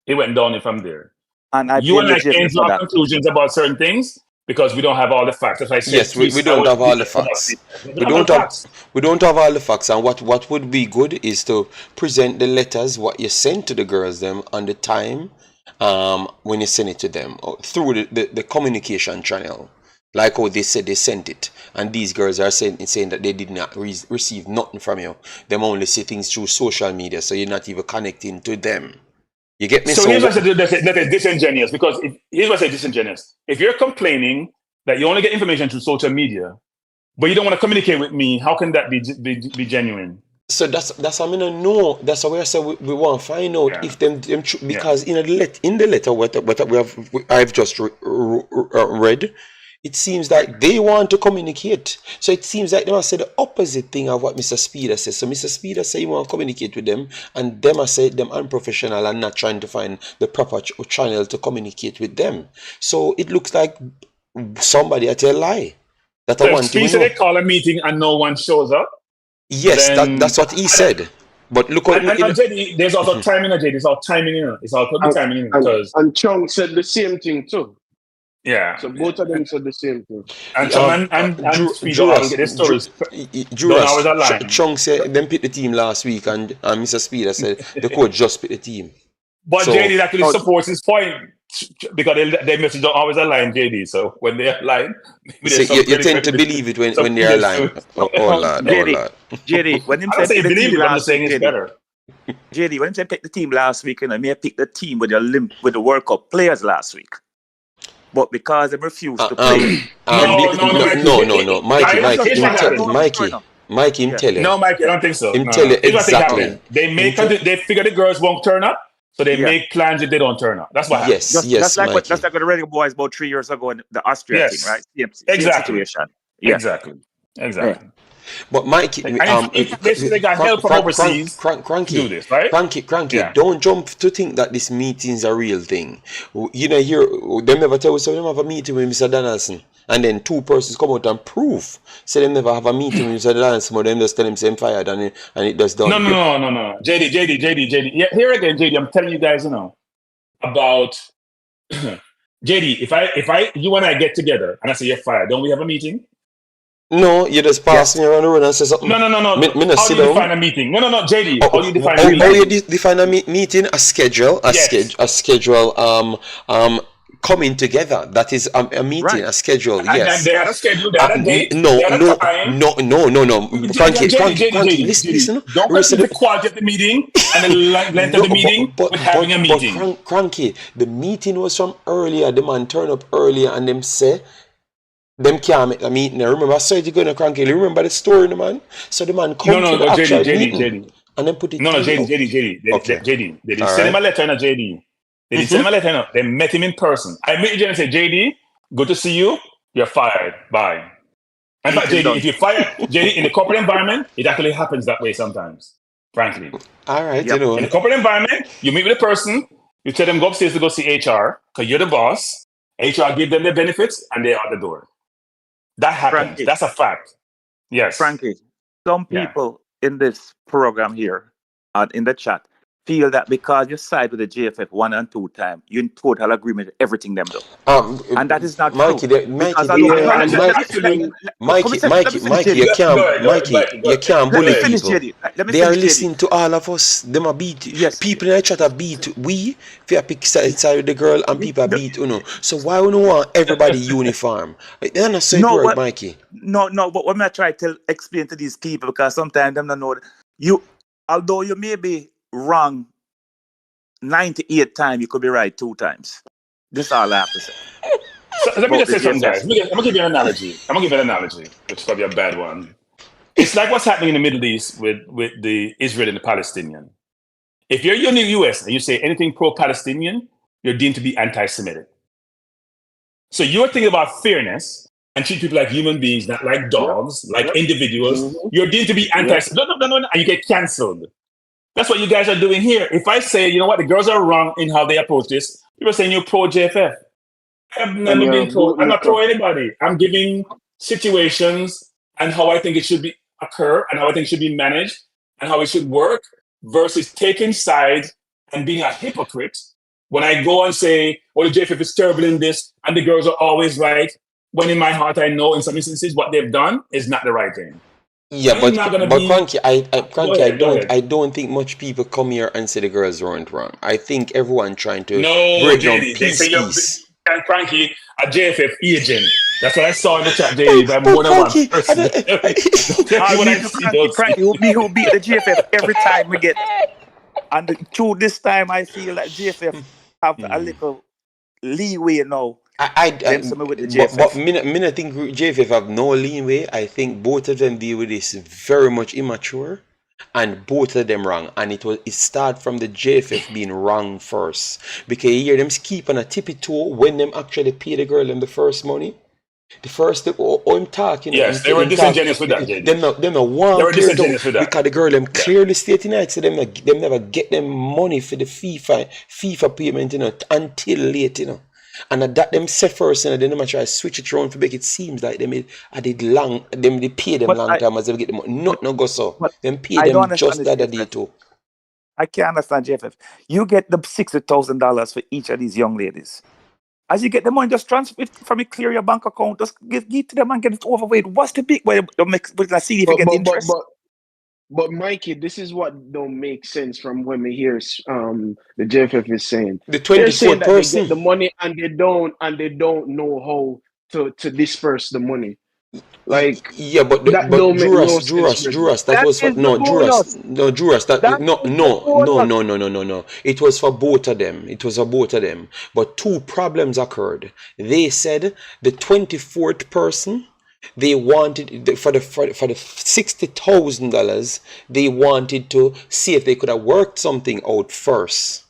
It went downhill from there. And I can't draw conclusions about certain things because we don't have all the facts. As I said, yes, we don't have all the facts. We don't have all the facts. And what would be good is to present the letters, what you sent to the girls them on the time when you send it to them through the communication channel. Like how they said they sent it. And these girls are saying that they did not receive nothing from you. Them only see things through social media, so you're not even connecting to them. You get me? So here's what I said that is disingenuous, because here's what I say disingenuous. If you're complaining that you only get information through social media, but you don't want to communicate with me, how can that be genuine? So that's what I mean. No, that's why I said we want to find out if them because in the letter what I've just read, it seems like they want to communicate. So it seems like they must say the opposite thing of what Mr. Speeder says. So Mr. Speeder say he want to communicate with them, and them must say them unprofessional and not trying to find the proper channel to communicate with them. So it looks like somebody at a lie. That I want to know. They call a meeting and no one shows up. Yes, that's what he said. But look what JD, there's also timing. JD, it's all timing. It's all timing because and Chung said the ssame thing too. Yeah. So both of them said the same thing. And Speed don't get their stories. Chung said them picked the team last week, and Mr. Speeder said the coach just picked the team. But so, JD actually supports his point because their message don't always align, JD. So when they align, you tend to believe it when they're aligned. JD, when him said pick the team last week, JD, when him said pick the team last week, I may pick the team with the World Cup players last week. But because they refused to play. No. Mikey, him tell you. No, Mikey, I don't think so. Him tell you exactly. They figure the girls won't turn up, so they make plans if they don't turn up. That's what happens. That's like what the Reggae Boyz about 3 years ago in the Austria thing, right? Exactly. Situation. Exactly. Exactly. But Mikey, And if basically they got help from overseas to do this, right? Cranky, Yeah. don't jump to think that this meeting's a real thing. You know, here, them never tell us, so them have a meeting with Mr. Donaldson, and then two persons come out and prove. So them never have a meeting with Mr. Donaldson, but them just tell him same fired and it does done. No. JD. Yeah, here again, JD, I'm telling you guys, you know, about JD, if you and I get together and I say you're fired, don't we have a meeting? No, you just pass me around the road and say something. No. Me not How sit do you down. define a meeting? No, JD. How do you define a How meeting? you define a meeting? A schedule, a schedule, coming together. That is a meeting, Right. a schedule. And Yes. they had a schedule, they had a date, No. they had a time. No. Frankie, listen. Don't confuse the quality of the meeting and the length of the meeting with having a meeting. But Cranky, the meeting was from earlier. The man turned up earlier and them say them can't make a meeting. I remember I saw it going to Cranky. You remember the story, the man? So the man come to the actual meeting JD. and then put it. JD. Okay. JD. They didn't All send him a right. letter, JD. They didn't send him a letter. They met him in person. I met JD and said, JD, good to see you. You're fired. Bye. In fact, JD, if you fire JD in the corporate environment, it actually happens that way sometimes. Frankly. All right, Yep. you know. In the corporate environment, you meet with a person, you tell them go upstairs to go see HR, because you're the boss. HR give them the benefits, and they're out the door. That happens. Frankie. That's a fact. Yes. Frankie, some Yeah. people in this program here and in the chat feel that because you side with the JFF 1 and 2 times, you're in total agreement with everything them do. And that is not Mikey, true. Mikey, Because I they- don't- yeah, let me- Mikey, let me Mikey, finish, Mikey, you JD. can't, Go ahead, Mikey, you can't Let me bully finish, people. JD. Let me They are finish, JD. listening to all of us. Them are beat. Yes. People in the chat are beat. We are pick side with the girl, and people are beat. So why would you want everybody uniform? They're not so No, word, but- Mikey. No, but what I try to explain to these people, because sometimes them don't know that you, although you may be wrong 98 times, you could be right 2 times. That's all I have to say. So let me But just say the something, guys. JFF. I'm gonna give you an analogy. which is probably a bad one. It's like what's happening in the Middle East with the Israel and the Palestinian. If you're in the US and you say anything pro-Palestinian, you're deemed to be anti-Semitic. So you're thinking about fairness and treat people like human beings, not like dogs, like individuals. You're deemed to be anti-Semitic. No, and you get cancelled. That's what you guys are doing here. If I say, you know what, the girls are wrong in how they approach this, people are saying you're pro-JFF. I've never been pro. I'm not pro anybody. I'm giving situations and how I think it should be occur and how I think it should be managed and how it should work versus taking sides and being a hypocrite when I go and say, oh, the JFF is terrible in this and the girls are always right, when in my heart I know in some instances what they've done is not the right thing. Yeah, I'm not gonna but be- Cranky, Go ahead. I don't think much people come here and say the girls weren't wrong. I think everyone trying to No, break down JD, they say you're piece. and Frankie, a JFF agent. That's what I saw in the chat, JD. By more than one Frankie, person. When I see those Frankie will beat the JFF every time we get. And through this time, I feel that JFF have a little leeway now. Them some with the JFF. But me not think JFF have no leeway. I think both of them deal with this very much immature, and both of them wrong. And it start from the JFF being wrong first, because you hear them keep on a tippy toe when them actually pay the girl them the first money. The first thing, I'm talking. Yes, they were disingenuous with that, JD. Them no one They were clear disingenuous down, with that. because the girl them clearly stating that, so them never get them money for the FIFA payment, until late, And that them say first, they never try to switch it around to make it seems like they pay them But long time as they get the money. No go so. but Them pay I don't them just understand the other this, day too. I can't understand JFF. You get the $60,000 for each of these young ladies. As you get the money, just transfer it from it, clear your bank account, just give to them and get it over with. What's the big way? Let's see if you get the interest. But Mikey, this is what don't make sense from when we hear the JFF is saying. The They're saying 24th that they person. get the money and they don't know how to disperse the money. Like Yeah, but that don't make no sense, Juras, that That was for is the no bonus. Juras, that That no is the no bonus. no. It was for both of them. It was for both of them. But two problems occurred. They said the 24th person, they wanted for the $60,000, they wanted to see if they could have worked something out first.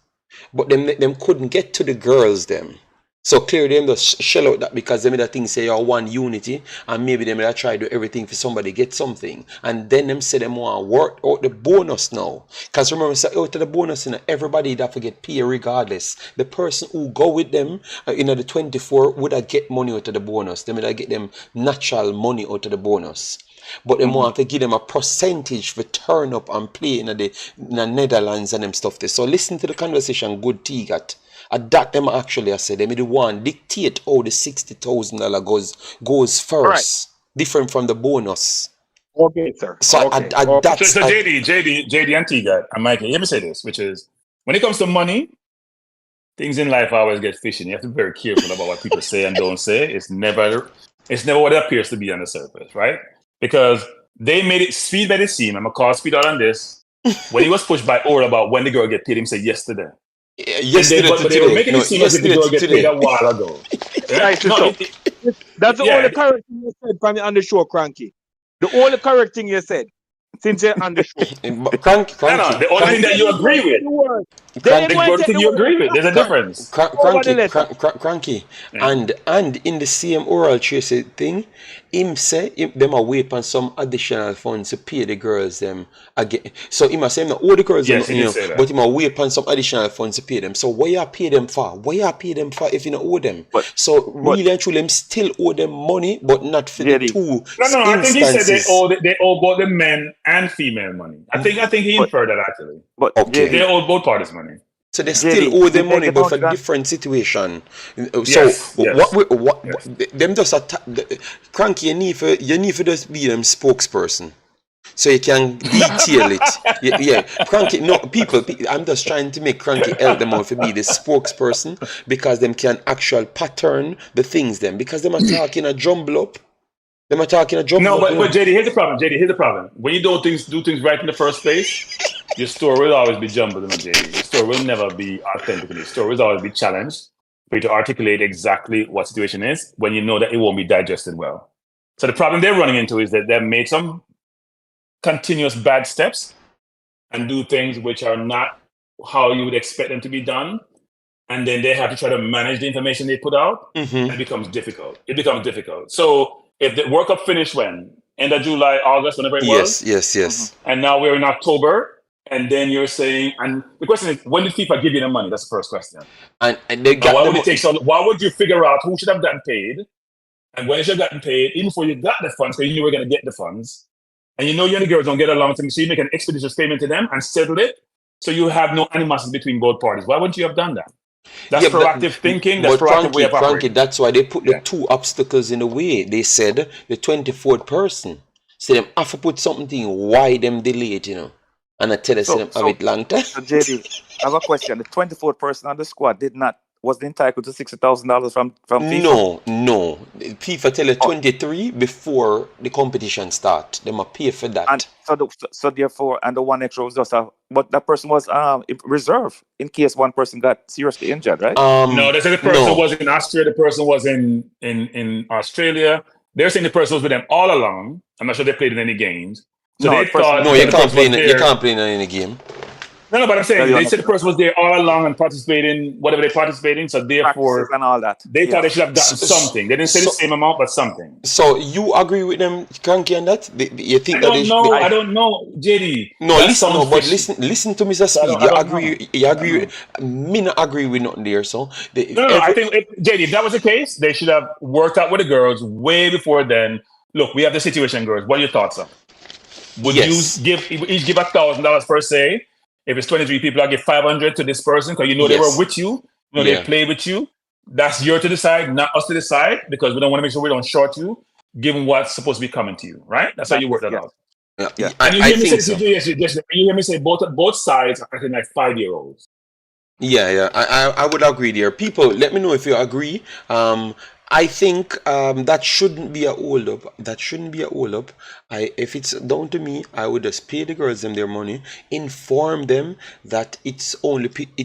But them couldn't get to the girls them. So clearly them just shell out that because them that thing say you're one unity and maybe them that try to do everything for somebody get something. And then them say them want to work out the bonus now. Because remember, say out of the bonus, you know, everybody that forget pay regardless. The person who go with them the 24 would have get money out of the bonus. They would get them natural money out of the bonus. But they want to give them a percentage for turn up and play in the Netherlands and them stuff there. So listen to the conversation good T got. That them actually I said them the one dictate how the $60,000 goes first. Right. Different from the bonus. Okay, sir. So okay. That's so JD and T got and Mikey, let me say this, which is when it comes to money, things in life always get fishy. You have to be very careful about what people say and don't say. It's never what it appears to be on the surface, right? Because they made it Speid made it seem, I'm gonna call Speid out on this. When he was pushed by Ora about when the girl get paid, him said yesterday. Yesterday but they were making it seem as if the girl get paid a while ago. Right, no, that's the only correct thing you said from on the show, Cranky. The only correct thing you said since you're on the show. Cranky. The only thing that you agree with. The thing you agree with. There's a difference. Cranky. And in the same oral trace thing, him say them are wait on some additional funds to pay the girls them again. So him say all the girls yes, them, but him are wait on some additional funds to pay them. So why you pay them for? Why you pay them for if you don't owe them? Really and truly them still owe them money, but not for the two. No, I think he said they owe both the men and female money. I think he inferred that actually. But okay. They owe both parties money. So they still owe them money, but for a different situation. So what them just Cranky, you need for just be them spokesperson, so you can detail it. Yeah, Cranky. No, people. I'm just trying to make Cranky help them out to be the spokesperson because them can actual pattern the things them because them are talking a jumble up. Them are talking a jumble up. No, but JD, here's the problem. When you do things right in the first place. Your story will always be jumbled, JD. Your story will never be authentic. Your story will always be challenged for you to articulate exactly what situation is when you know that it won't be digested well. So the problem they're running into is that they've made some continuous bad steps and do things which are not how you would expect them to be done. And then they have to try to manage the information they put out. And it becomes difficult. So if the World Cup finished when? End of July, August, whenever it was? Yes. And now we're in October. And then you're saying, and the question is, when did FIFA give you the money? That's the first question. And they got why would it take so? Why would you figure out who should have gotten paid, and when you should have gotten paid, even before you got the funds, because you knew you were going to get the funds, and you know you and the girls don't get along, so you make an expeditious payment to them and settle it, so you have no animosity between both parties. Why wouldn't you have done that? That's proactive thinking. That's proactive way of operating. That's why they put the two obstacles in the way. They said the 24th person. So them have to put something why them delay it, And I tell us them have it long time. So JD, I have a question. The 24th person on the squad wasn't entitled to $60,000 from FIFA? No. FIFA tell you 23 before the competition start. They must pay for that. And so therefore, and the one extra was just but that person was reserved in case one person got seriously injured, right? No, they said the person was in Austria. The person was in Australia. They're saying the person was with them all along. I'm not sure they played in any games. So you can't play in any game. No, but I'm saying they said the person was there all along and participating whatever they participated in. So therefore, and all that. They thought they should have gotten something. They didn't say the same amount, but something. So you agree with them, Cranky, on that? You think I don't know, JD. No, listen to Mr. Speid. You agree. Me not agree with nothing there. So I think JD, if that was the case, they should have worked out with the girls way before then. Look, we have the situation, girls. What are your thoughts on? Would you each give $1,000 per se? If it's 23 people, I'll give 500 to this person because they were with you. They played with you. That's yours to decide, not us to decide, because we don't want to make sure we don't short you, given what's supposed to be coming to you, right? That's how you work that out. Yeah. And you hear me say both sides are acting like 5-year-olds. Yeah. I would agree there. People, let me know if you agree. I think that shouldn't be a hold up. If it's down to me, I would just pay the girls them their money, inform them that it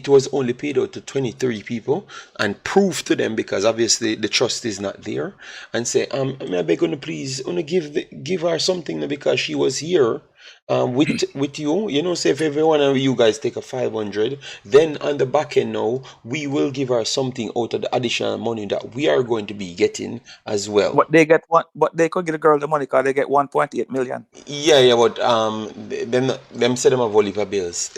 was only paid out to 23 people, and prove to them, because obviously the trust is not there, and say, may I beg you please, give her something because she was here. with you, say if every one of you guys take a 500, then on the back end now, we will give her something out of the additional money that we are going to be getting as well. But they get one. But they could get the girl the money because they get 1.8 million. Yeah, but them say them have only for bills.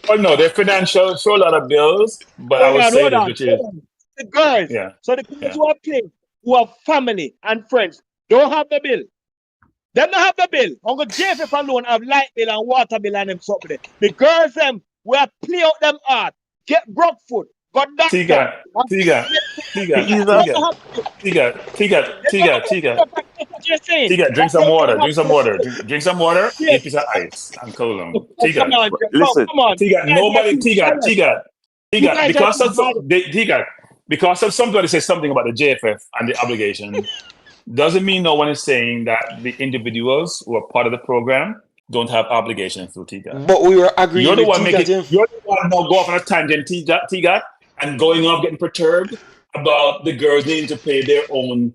Oh no, their financial show a lot of bills, but I would say this, which is the girls. yeah. So the girls who are playing, who have family and friends, don't have the bill. Them don't have the bill. Uncle JFF alone have light bill and water bill and them something. The girls them will play out them art, get broke food, got that. Tiga, drink some water. Drink some water. Eat a piece of ice and cool them. Tiga, Listen. Come on. Tiga, because of somebody says something about the JFF and the obligation, doesn't mean no one is saying that the individuals who are part of the program don't have obligations through Tiga. But we were agreeing You're the one Tiga, making. You're the one now go off on a tangent, Tiga, and going off getting perturbed about the girls needing to pay their own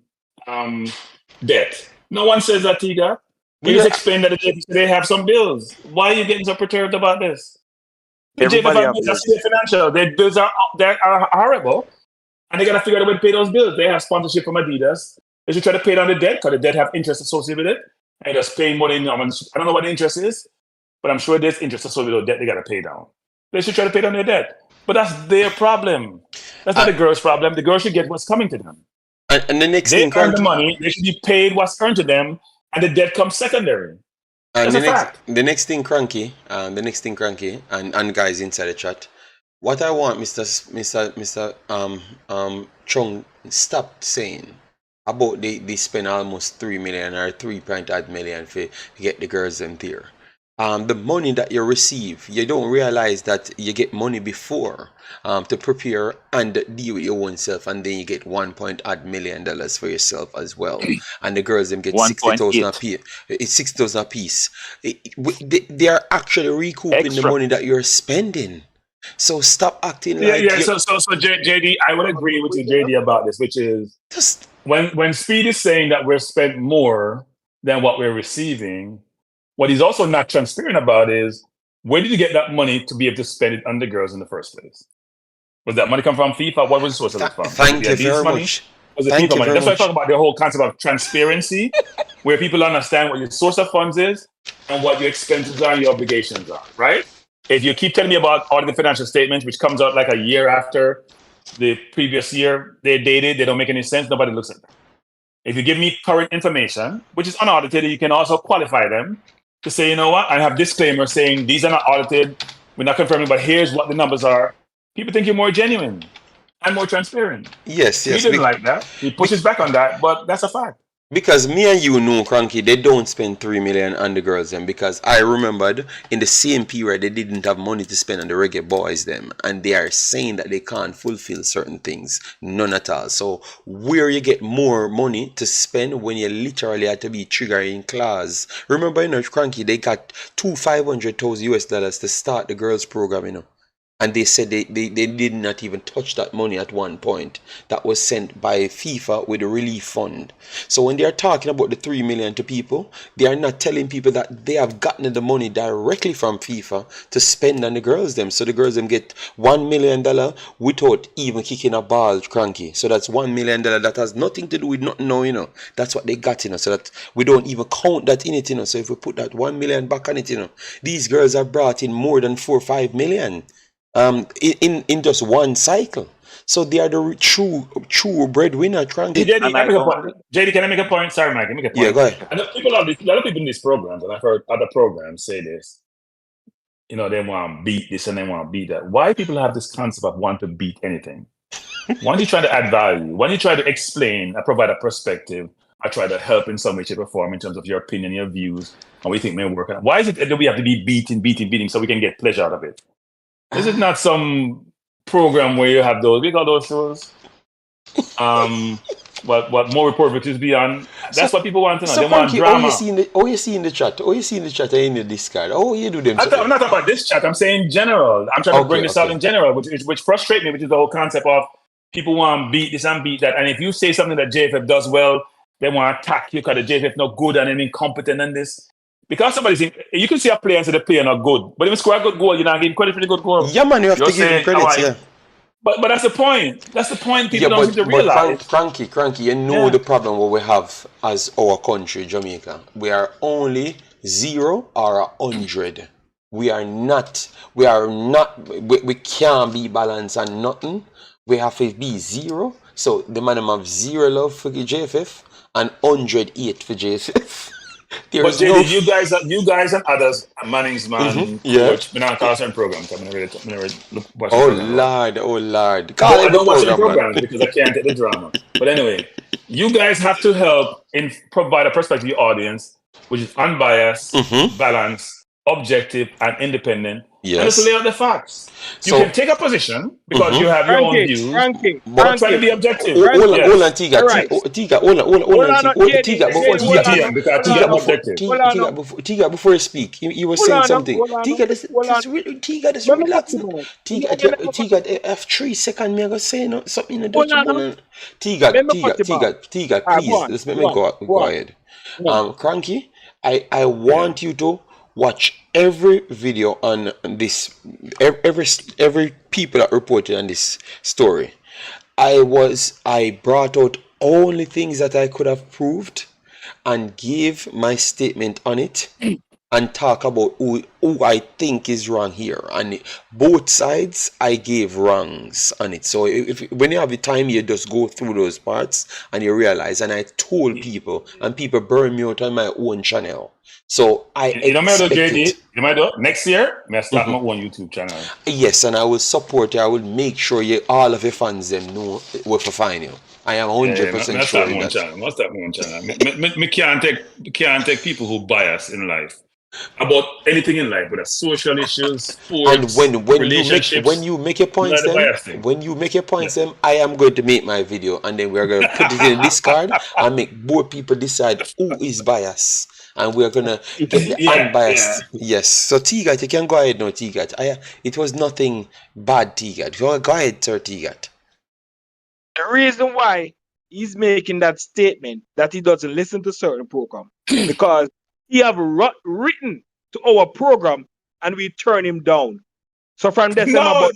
debt. No one says that, Tiga. You just explained that they have some bills. Why are you getting so perturbed about this? The financial. Their bills are horrible, and they gotta figure out a way to pay those bills. They have sponsorship from Adidas. They should try to pay down the debt because the debt have interest associated with it. And just paying money. I don't know what the interest is, but I'm sure there's interest associated with the debt they gotta pay down. They should try to pay down their debt. But that's their problem. That's not the girls' problem. The girls should get what's coming to them. And the next they thing, earn the money. They should be paid what's earned to them, and the debt comes secondary. And That's the next thing, Cranky, and guys inside the chat, what I want, Mr. Chung, stop saying about they spend almost 3 million or 3.8 million to get the girls in there. The money that you receive, you don't realize that you get money before to prepare and deal with your own self, and then you get $1.8 million for yourself as well. And the girls them get 60,000 a piece. It's 60,000 a piece. They are actually recouping the money that you're spending. So stop acting like So JD, I would agree with you, JD, about this, which is just when Speid is saying that we're spent more than what we're receiving. What he's also not transparent about is, where did you get that money to be able to spend it on the girls in the first place? Was that money come from FIFA? What was the source of it from? Thank you very much. Was it FIFA money? That's why I talk about the whole concept of transparency, where people understand what your source of funds is and what your expenses are and your obligations are, right? If you keep telling me about all the financial statements, which comes out like a year after the previous year, they're dated, they don't make any sense, nobody looks at them. If you give me current information, which is unaudited, you can also qualify them to say, you know what, I have disclaimer saying these are not audited, we're not confirming, but here's what the numbers are. People think you're more genuine and more transparent. Yes. He didn't like that. He pushes back on that, but that's a fact. Because me and you know, Cranky, they don't spend 3 million on the girls them, because I remembered in the same period they didn't have money to spend on the Reggae Boyz them, and they are saying that they can't fulfill certain things, none at all. So where you get more money to spend when you literally had to be triggering clause. Remember, Cranky, they got $500,000 to start the girls program, and they said they did not even touch that money at one point. That was sent by FIFA with a relief fund. So when they are talking about the 3 million to people, they are not telling people that they have gotten the money directly from FIFA to spend on the girls them. So the girls them get $1 million without even kicking a ball, Cranky. So that's $1 million that has nothing to do with nothing now, That's what they got, So that we don't even count that in it, So if we put that 1 million back on it, these girls are brought in more than 4 or 5 million. In just one cycle. So they are the true breadwinner. JD, can I make a point? Sorry, Mike, make a point. Yeah, go ahead. And a lot of people in these programs, and I've heard other programs say this, they want to beat this and they want to beat that. Why people have this concept of want to beat anything? Why don't you try to add value? Why don't you try to explain, provide a perspective, or try to help in some way, shape, or form in terms of your opinion, your views, and we think may work? Why is it that we have to be beating so we can get pleasure out of it? This is not some program where you have those. We got those shows. What more report which is beyond. That's what people want to know. They want drama. You see in the chat and in the Discord. You do them. I'm not talking about this chat. I'm saying general. I'm trying to bring this out in general, which frustrates me, which is the whole concept of people want to beat this and beat that. And if you say something that JFF does well they want to attack you because the JFF not good and incompetent and this. Because somebody's you can see a player and say the player not good, but if you score a good goal, you're not giving credit for the good goal. Yeah, man, you have to give him credit, yeah. But that's the point. That's the point people don't seem to realize. Cranky, you know the problem what we have as our country, Jamaica. We are only 0 or 100. We can't be balanced and nothing. We have to be 0. So the man have 0 love for the JFF and 108 for JFF. But JD, you guys and others, Manning's man, coach, me not call certain programs. Oh Lord. I don't watch the programs because I can't take the drama. But anyway, you guys have to help in provide a perspective to your audience, which is unbiased, balanced, objective, and independent. Yes. And just lay out the facts. You can take a position because you have your own views, but try to be objective. Hold on, Tiga. Tiga, before you speak, you were saying something. Tiga, just relax. Tiga, have 3 seconds, me go say something in the Dutch. Tiga, please, let's make me go ahead. Cranky, I want you to watch every video on this, every people that reported on this story. I brought out only things that I could have proved and gave my statement on it and talk about who I think is wrong here. And both sides, I gave wrongs on it. So when you have the time, you just go through those parts and you realize. And I told people, and people burn me out on my own channel. So you know, JD, next year, I start my own YouTube channel. Yes, and I will support you. I will make sure all of your fans them know where to find you. I am 100% sure that. Must have one channel. Me can't take people who bias in life about anything in life, but social issues, sports, and relationships. When you make your points, I am going to make my video, and then we're going to put it in this card and make both people decide who is biased. And we're gonna get the unbiased. Yes. So Tigat, you can go ahead now, Tigat. It was nothing bad, Tigat. Go ahead, sir, Tigat. The reason why he's making that statement that he doesn't listen to certain program because he have written to our program and we turn him down. So from this, stop.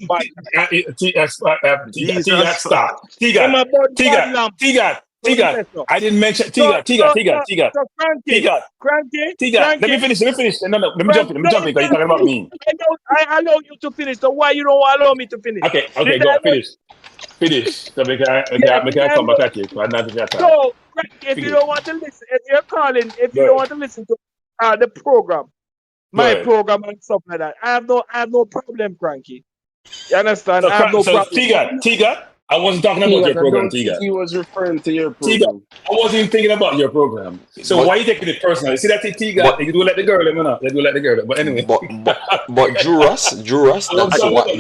Tiga, I didn't mention Tiga. Let me finish. No, let me jump in because you're talking about me. I allow you to finish. So why you don't allow me to finish? Okay, go finish. So we can come back at you. So if you don't want to listen, if you're calling, if you don't want to listen to the program, my program and stuff like that, I have no problem, Cranky. You understand? I have no problem. Tiga. I wasn't talking about your program, Tiga. He was referring to your program. Tiga, I wasn't even thinking about your program. So why are you taking it personally? See that Tiga, you do let the girl, But anyway. But Drew Ross, that's what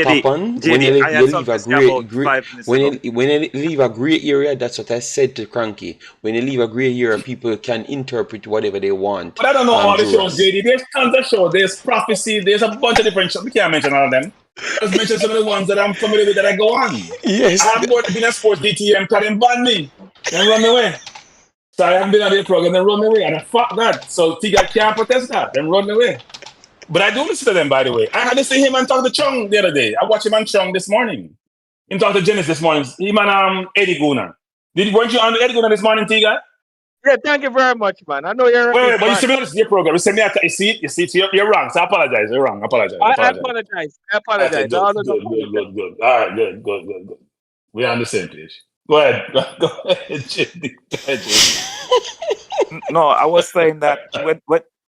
happened when you leave a grey area. That's what I said to Cranky. When you leave a grey area, people can interpret whatever they want. But I don't know all the shows, JD. There's tons of shows. There's Prophecy. There's a bunch of different shows. We can't mention all of them. Just mention some of the ones that I'm familiar with that I go on. Yes. I haven't been a sports DTM, because they banned me. Then run away. So I haven't been on the program, then run away. And I fuck that. So Tiga can't protest that, then run away. But I do listen to them, by the way. I had to see him and talk to Chung the other day. I watched him on Chung this morning. Him talk to Janice this morning. Him and Eddie Guna. Weren't you on Eddie Guna this morning, Tiga? Yeah, thank you very much, man. I know you're right. Wait, but you should be honest with your program. You send me you see, you're wrong. So I apologize. You're wrong. I apologize. I apologize. Okay, good. All right, good. We're on the same page. Go ahead. Go ahead, JD. No, I was saying that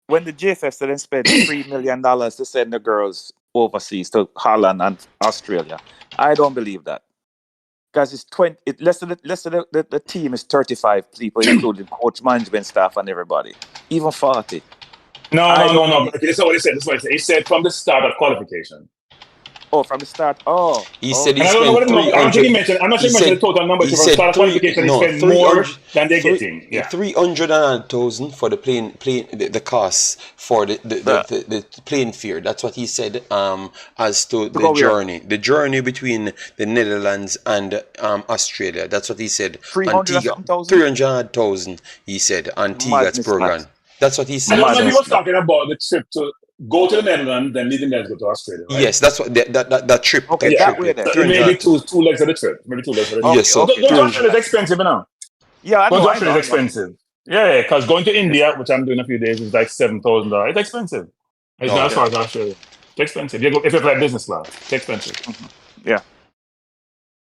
when the JFF didn't spend $3 million to send the girls overseas to Holland and Australia, I don't believe that. Because it's the team is 35 people, including coach, management staff, and everybody. Even 40. No. This is what he said. He said from the start of qualification. Oh, from the start. Oh, He said he And I don't know what spent the number. I'm not sure he 300. mentioned. I'm not He sure he mentioned the said total number. he So from said start qualification, he spent more than they're getting. Yeah. 300,000 for the the cost for the plane fare. That's what he said. As to the go where? journey between the Netherlands and Australia. That's what he said. 300 or something thousand? 300,000. He said Antigua's Madness, program. man. That's what he I said. don't know if he Madness. was talking about the trip to go to the Netherlands, then leaving there to go to Australia, right? Yes, that's what that trip. Okay, that way then. So maybe two legs of the trip. Maybe 2 legs of the trip. Yes, so Okay, Going to Australia is expensive now. Yeah, I Going know. to Australia is expensive. Yeah, because going to India, which I'm doing a few days, is like $7,000. It's expensive. It's not as far as Australia. It's expensive. If you fly business class, it's expensive. Yeah.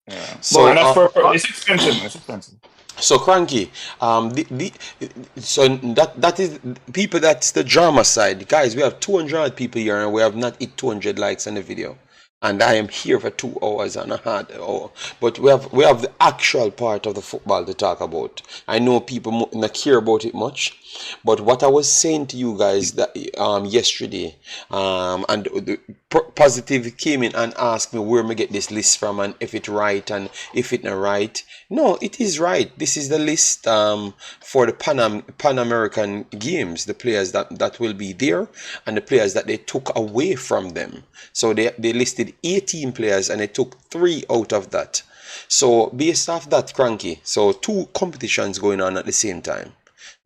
Yeah. So And that's it's expensive. It's expensive. So Cranky, so that is people. That's the drama side, guys. We have 200 people here, and we have not hit 200 likes on the video. And I am here for 2 hours and a half. But we have the actual part of the football to talk about. I know people not care about it much, but what I was saying to you guys that yesterday, and the Positive came in and asked me where me get this list from and if it right and if it not right. No, it is right. This is the list for the Pan American games, the players that will be there and the players that they took away from them. So they listed 18 players and they took 3 out of that. So based off that, Cranky, so 2 competitions going on at the same time.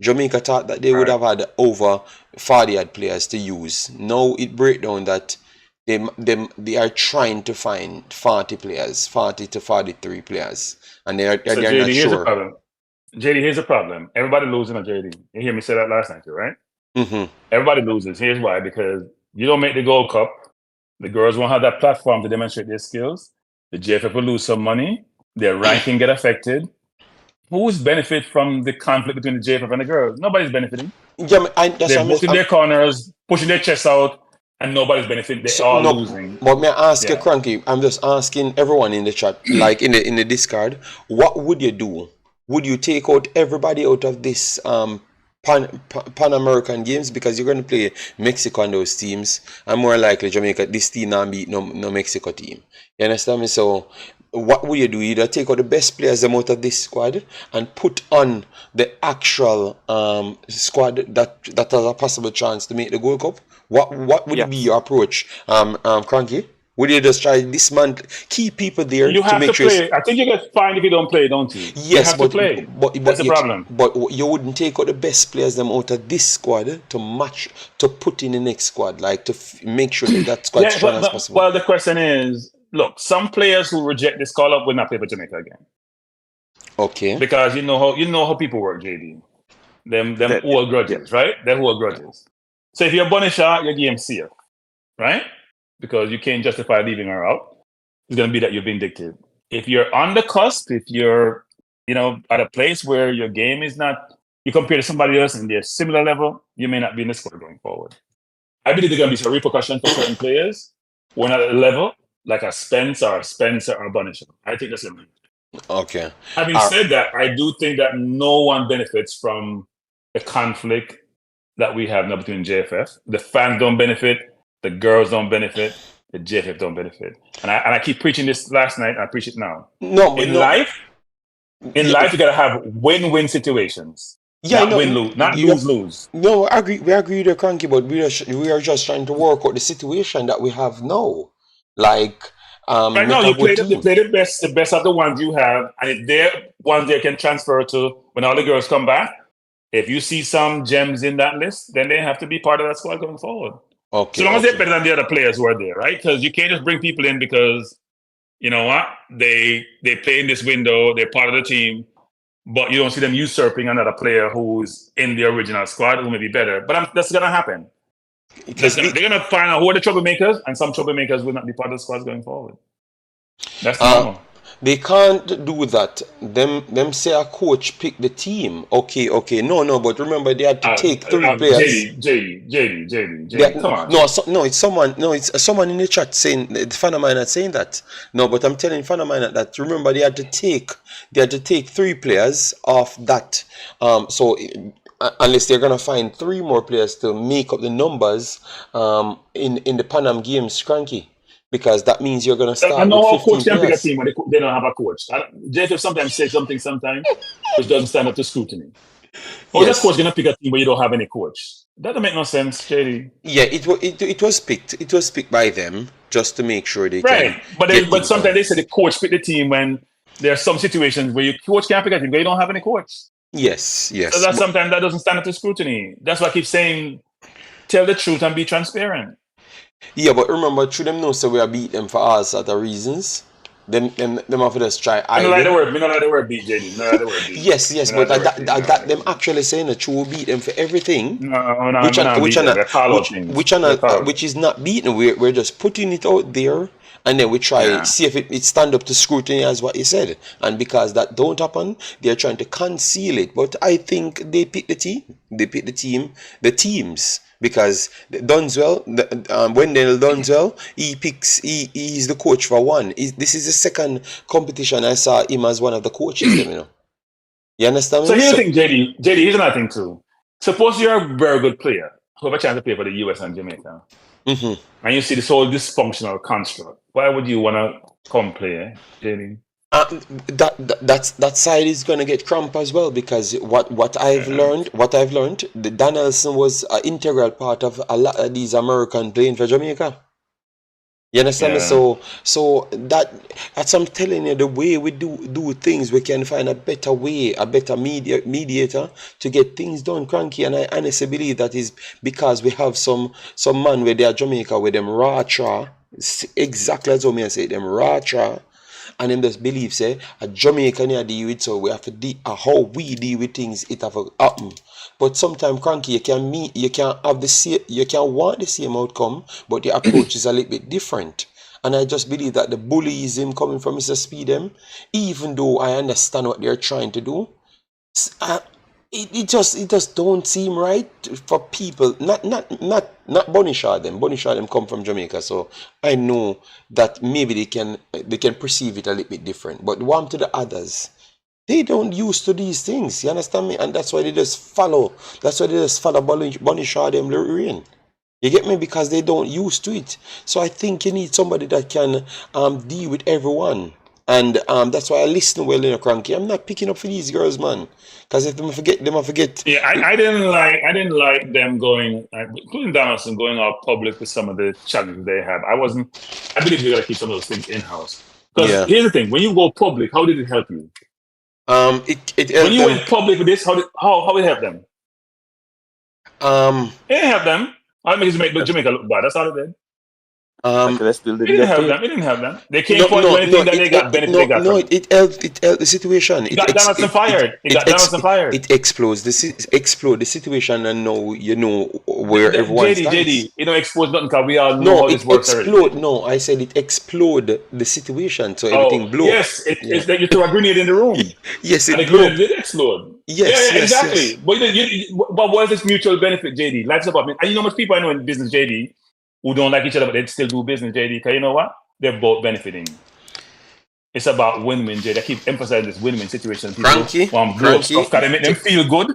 Jamaica thought that they would have had over 40 odd players to use. Now it break down that they are trying to find 40 players, 40 to 43 players, and they're So not JD, here's the sure. problem. JD, here's the problem. Everybody losing on JD. You hear me say that last night too, right? Mm-hmm. Everybody loses. Here's why. Because you don't make the Gold Cup. The girls won't have that platform to demonstrate their skills. The JFF will lose some money. Their ranking get affected. Who's benefit from the conflict between the JFF and the girls? Nobody's benefiting. Yeah, They're both in their corners, pushing their chests out, and nobody's benefiting. They're all losing. But may I ask you, Cranky? I'm just asking everyone in the chat, like in the Discord, what would you do? Would you take out everybody out of this Pan American games because you're going to play Mexico and those teams, and more likely Jamaica, this team not beat no Mexico team. You understand me? So what would you do? Either take out the best players out of this squad and put on the actual squad that has a possible chance to make the Gold Cup. What would be your approach, Cranky? Would you just try this month, keep people there? You have to play. I think you get fined if you don't play, don't you? Yes, you have to play. But that's the problem. But you wouldn't take out the best players them out of this squad to put in the next squad, like to make sure that squad's strong as possible. Well, the question is, look, some players who reject this call up will not play for Jamaica again. Okay. Because you know how people work, JD. Them old grudges, right? They're old grudges. So if you're Bonisha, your game safe, right? Because you can't justify leaving her out. It's going to be that you're vindictive. If you're on the cusp, if you're, at a place where your game is not, you compare to somebody else and they're similar level, you may not be in the squad going forward. I believe there's going to be some repercussions for certain players who are not at a level, like a Spencer or Bonisha. I think that's going to be. Okay. Having said that, I do think that no one benefits from the conflict that we have now between JFF. The fans don't benefit. The girls don't benefit. The JFF don't benefit. And I keep preaching this last night. I preach it now. In life, you gotta have win-win situations. Yeah, not win-lose, not lose-lose. No, I agree. We agree with the Cranky, but we are just trying to work out the situation that we have now. Like, right now, you play the best of the ones you have, and if they're ones they can transfer to when all the girls come back. If you see some gems in that list, then they have to be part of that squad going forward. Okay. So long as they're better than the other players who are there, right? Because you can't just bring people in because, you know what, they play in this window, they're part of the team, but you don't see them usurping another player who's in the original squad who may be better. But that's going to happen. They're going to find out who are the troublemakers, and some troublemakers will not be part of the squad going forward. That's normal. They can't do that. Them say a coach pick the team. Okay. No, but remember they had to take 3 players. JD, come on. It's someone in the chat saying, the fan of mine not saying that. No, but I'm telling fan of mine that remember they had to take 3 players off that. So unless they're gonna find 3 more players to make up the numbers in the PanAm games, Cranky. because that means you're going to I start with know how coach 15 can pick a players. team when they don't have a coach. JFF sometimes says something which doesn't stand up to scrutiny. How is that coach going to pick a team where you don't have any coach? That don't make no sense, JD. Yeah, it was picked. It was picked by them just to make sure they can. Right, but sometimes they say the coach pick the team when there are some situations where your coach can't pick a team where you don't have any coach. Yes. So that sometimes that doesn't stand up to scrutiny. That's why I keep saying, tell the truth and be transparent. Yeah, but remember, through them know so we are beat them for all sort of reasons. Them have to just try. I don't like the word beat, JD. No, like the word beat. Yes, but that them actually saying that you will beat them for everything. No, which is not beaten. We're just putting it out there, and then we try see if it stand up to scrutiny as what you said. And because that don't happen, they're trying to conceal it. But I think they pick the team. They pick the teams. Because Dunzwell, Wendell Dunzwell, he's the coach for one. This is the second competition I saw him as one of the coaches. You understand me? So here's the thing, JD. Here's another thing too. Suppose you're a very good player who have a chance to play for the US and Jamaica, and you see this whole dysfunctional construct. Why would you want to come play, JD? That side is gonna get cramped as well, because what I've learned, the Donaldson was an integral part of a lot of these Americans playing for Jamaica. You understand me? So that's I'm telling you, the way we do things, we can find a better way, a better mediator to get things done, Cranky. And I honestly believe that is because we have some man where they are Jamaica with them raw exactly as I say, them raw. And them just believe say a Jamaican here deal with, so we have to how we deal with things, it have to happen. But sometimes, Cranky, you can want the same outcome, but the approach is a little bit different. And I just believe that the bullyism coming from Mr. Speid, even though I understand what they're trying to do, it just don't seem right for people. Not Bonishaw them. Bonishaw them come from Jamaica, so I know that maybe they can perceive it a little bit different. But one to the others, they don't used to these things. You understand me? And that's why they just follow. That's why they just follow Bonishaw them Lorraine. You get me? Because they don't used to it. So I think you need somebody that can deal with everyone. And that's why I listen well in a Cranky. I'm not picking up for these girls, man. Because if they forget. Yeah, I didn't like them going, including Donaldson, going out public with some of the challenges they have. I believe we gotta keep some of those things in house. Because here's the thing: when you go public, how did it help you? When you went public with this, how it help them? It didn't help them. All it makes is make Jamaica look bad. That's all it did. It didn't help them. They came for anything that they got benefit. It helped the situation. It got Donaldson fired. It explodes the situation, and now you know where everyone stands. JD, you don't expose nothing because we all know how this works already. No, I said it explode the situation, so everything blew. Yes, it's that you threw a grenade in the room. Yes, it blew. It did explode. Yes, exactly. Yes. But what is this mutual benefit, JD? Life's about. And you know how much people I know in business, JD, who don't like each other, but they still do business, JD. Because you know what? They're both benefiting. It's about win-win, JD. I keep emphasizing this win-win situation. Cranky. Because they make them feel good,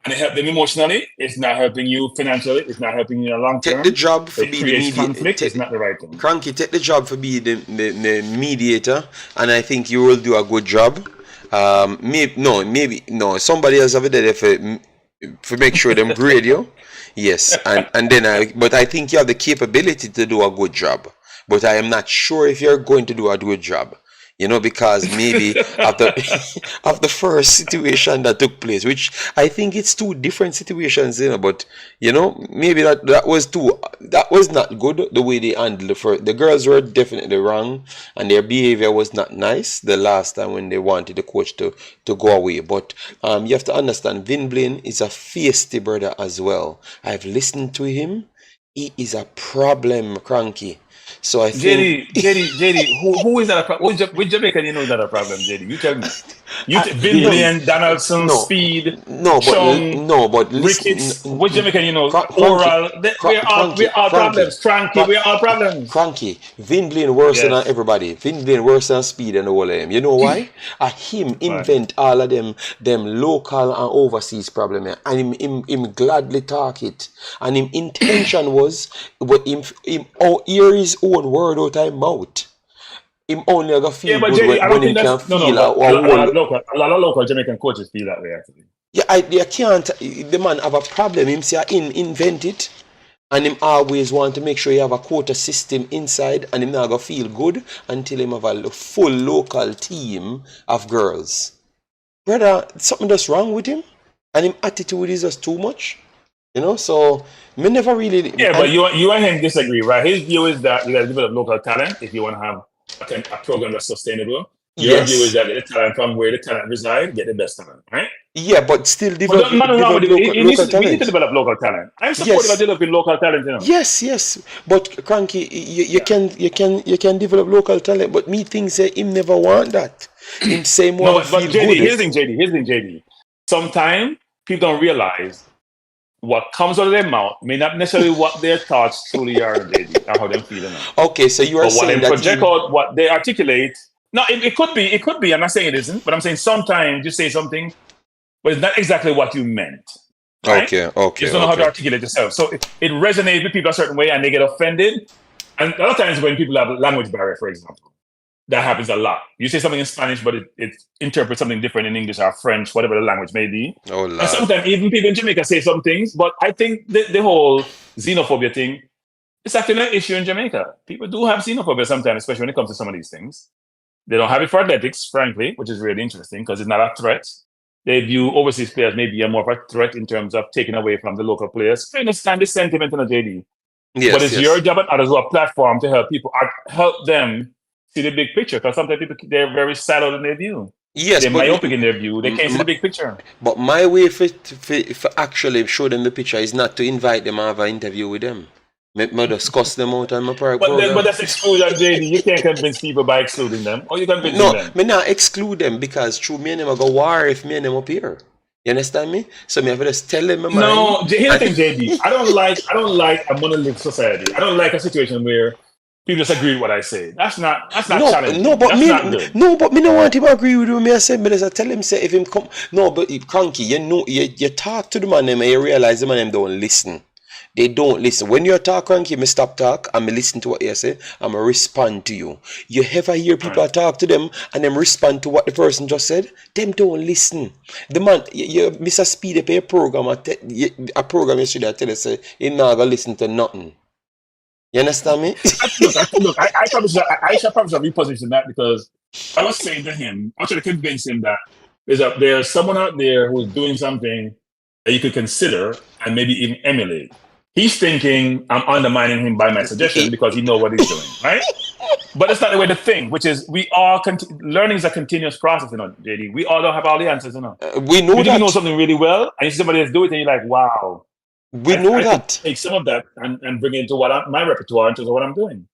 and it helps them emotionally. It's not helping you financially. It's not helping you in the long term. Take the job for being the mediator. It's not the right thing. Cranky, take the job for being the mediator, and I think you will do a good job. Maybe somebody else over there for make sure them grade you. Yes, and then but I think you have the capability to do a good job. But I am not sure if you're going to do a good job. Because maybe of the first situation that took place, which I think it's two different situations, but maybe that was not good the way they handled the first. The girls were definitely wrong, and their behavior was not nice the last time when they wanted the coach to go away. But you have to understand, Vin Blaine is a feisty brother as well. I've listened to him. He is a problem, Cranky. So I think JD, who is that a problem? Which Jamaican you know is that a problem, JD? You tell me. Vin Blaine, Donaldson, Speid, but Ricketts. Which Jamaican you know? Oral. We're all problems. Cranky, we're all problems. Cranky. Vin Blaine worse than everybody. Vin Blaine worse than Speid and all of them. You know why? Him invent all of them local and overseas problem, and him gladly talk it. And him intention was, here is own word out of his mouth. Him only gonna feel Yeah, but good JD, I when don't him think can that's no, feel but a whole. a lot of local Jamaican coaches feel that way actually. Yeah, I can't. The man have a problem. Him say invent it, and him always want to make sure you have a quota system inside, and him not gonna feel good until him have a full local team of girls. Brother, something that's wrong with him, and him attitude is just too much. You know, so me never really. Yeah, but you and him disagree, right? His view is that you got to develop local talent if you want to have a program that's sustainable. Your view is Yes. that the talent from where the talent reside, get the best talent, right? Yeah, but still But develop nothing wrong with it. local We need to talent. develop local talent. I'm supportive of Yes. developing local talent, you know. Yes. But Cranky, you can develop local talent, but me think say him never want that. Him say No, more but feel JD, good. here's the thing, JD. Sometimes people don't realize what comes out of their mouth may not necessarily what their thoughts truly are, JD, or how they feel. You know. Okay, so you are But what saying they that project out, what they articulate. No, it could be. I'm not saying it isn't, but I'm saying sometimes you say something, but it's not exactly what you meant. Right? You just don't know how to articulate yourself. So it resonates with people a certain way and they get offended. And a lot of times when people have language barrier, for example, that happens a lot. You say something in Spanish, but it interprets something different in English or French, whatever the language may be. Oh, and sometimes even people in Jamaica say some things, but I think the whole xenophobia thing, it's actually an issue in Jamaica. People do have xenophobia sometimes, especially when it comes to some of these things. They don't have it for athletics, frankly, which is really interesting because it's not a threat. They view overseas players maybe more of a threat in terms of taking away from the local players. I understand this sentiment in the JD. Yes, but it's your job and others who have a platform to help people, help them see the big picture. Because sometimes people, they're very siloed in their view. Yes, they're myopic in their view. They can't see the big picture. But my way for actually show them the picture is not to invite them and have an interview with them. Me discuss them out on my program. But that's exclusion, JD. You can't convince people by excluding them. Or you convince them. No, me not exclude them because through me and them I go war if me and them up here. You understand me? So me have to just tell them my mind. No, here's the thing, JD. I don't like a monolithic society. I don't like a situation where people just agree with what I say. That's not challenging. No, but that's me not good. No, but me don't want him to agree with me. I said, but I tell him say if him come. No, but Cranky, you know, you talk to the man them and you realize the man them don't listen. They don't listen. When you talk, Cranky, me stop talk and me listen to what you say and me respond to you. You ever hear people talk to them and them respond to what the person just said? Them don't listen. The man, you Mr. Speid up a program, a program yesterday, I tell you, say, he not gonna listen to nothing. You understand me? Look, I shall probably reposition that because I was saying to him, I was trying to convince him that there's someone out there who's doing something that you could consider and maybe even emulate. He's thinking I'm undermining him by my suggestion because he knows what he's doing, right? But it's not the way to think, which is we all learning is a continuous process, you know, JD. We all don't have all the answers, you know. We know that. You know something really well, and you see somebody else do it, and you're like, wow. We know that. Take some of that and bring it into my repertoire in terms of what I'm doing.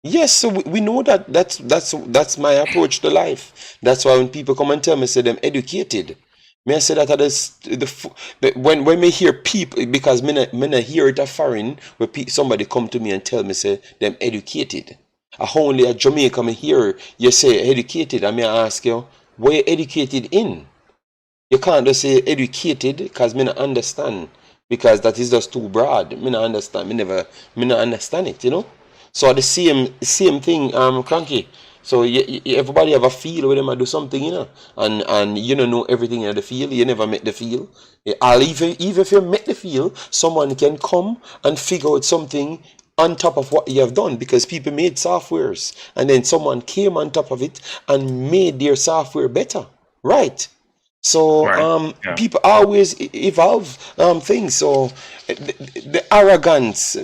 Yes, so we know that. That's my approach to life. That's why when people come and tell me, say them educated. Me I say that when me hear people, because me not hear it a foreign where somebody come to me and tell me say them educated. I only a Jamaica me hear you say educated, and me ask you where you educated in. You can't just say educated because me not understand, because that is just too broad. Me not understand. Me not understand it. You know. So the same thing, Cranky. So everybody have a feel when them do something, you know, and you don't know everything in the field. You never met the field. Even if you met the field, someone can come and figure out something on top of what you have done, because people made softwares and then someone came on top of it and made their software better, right? So people always evolve things. So the arrogance,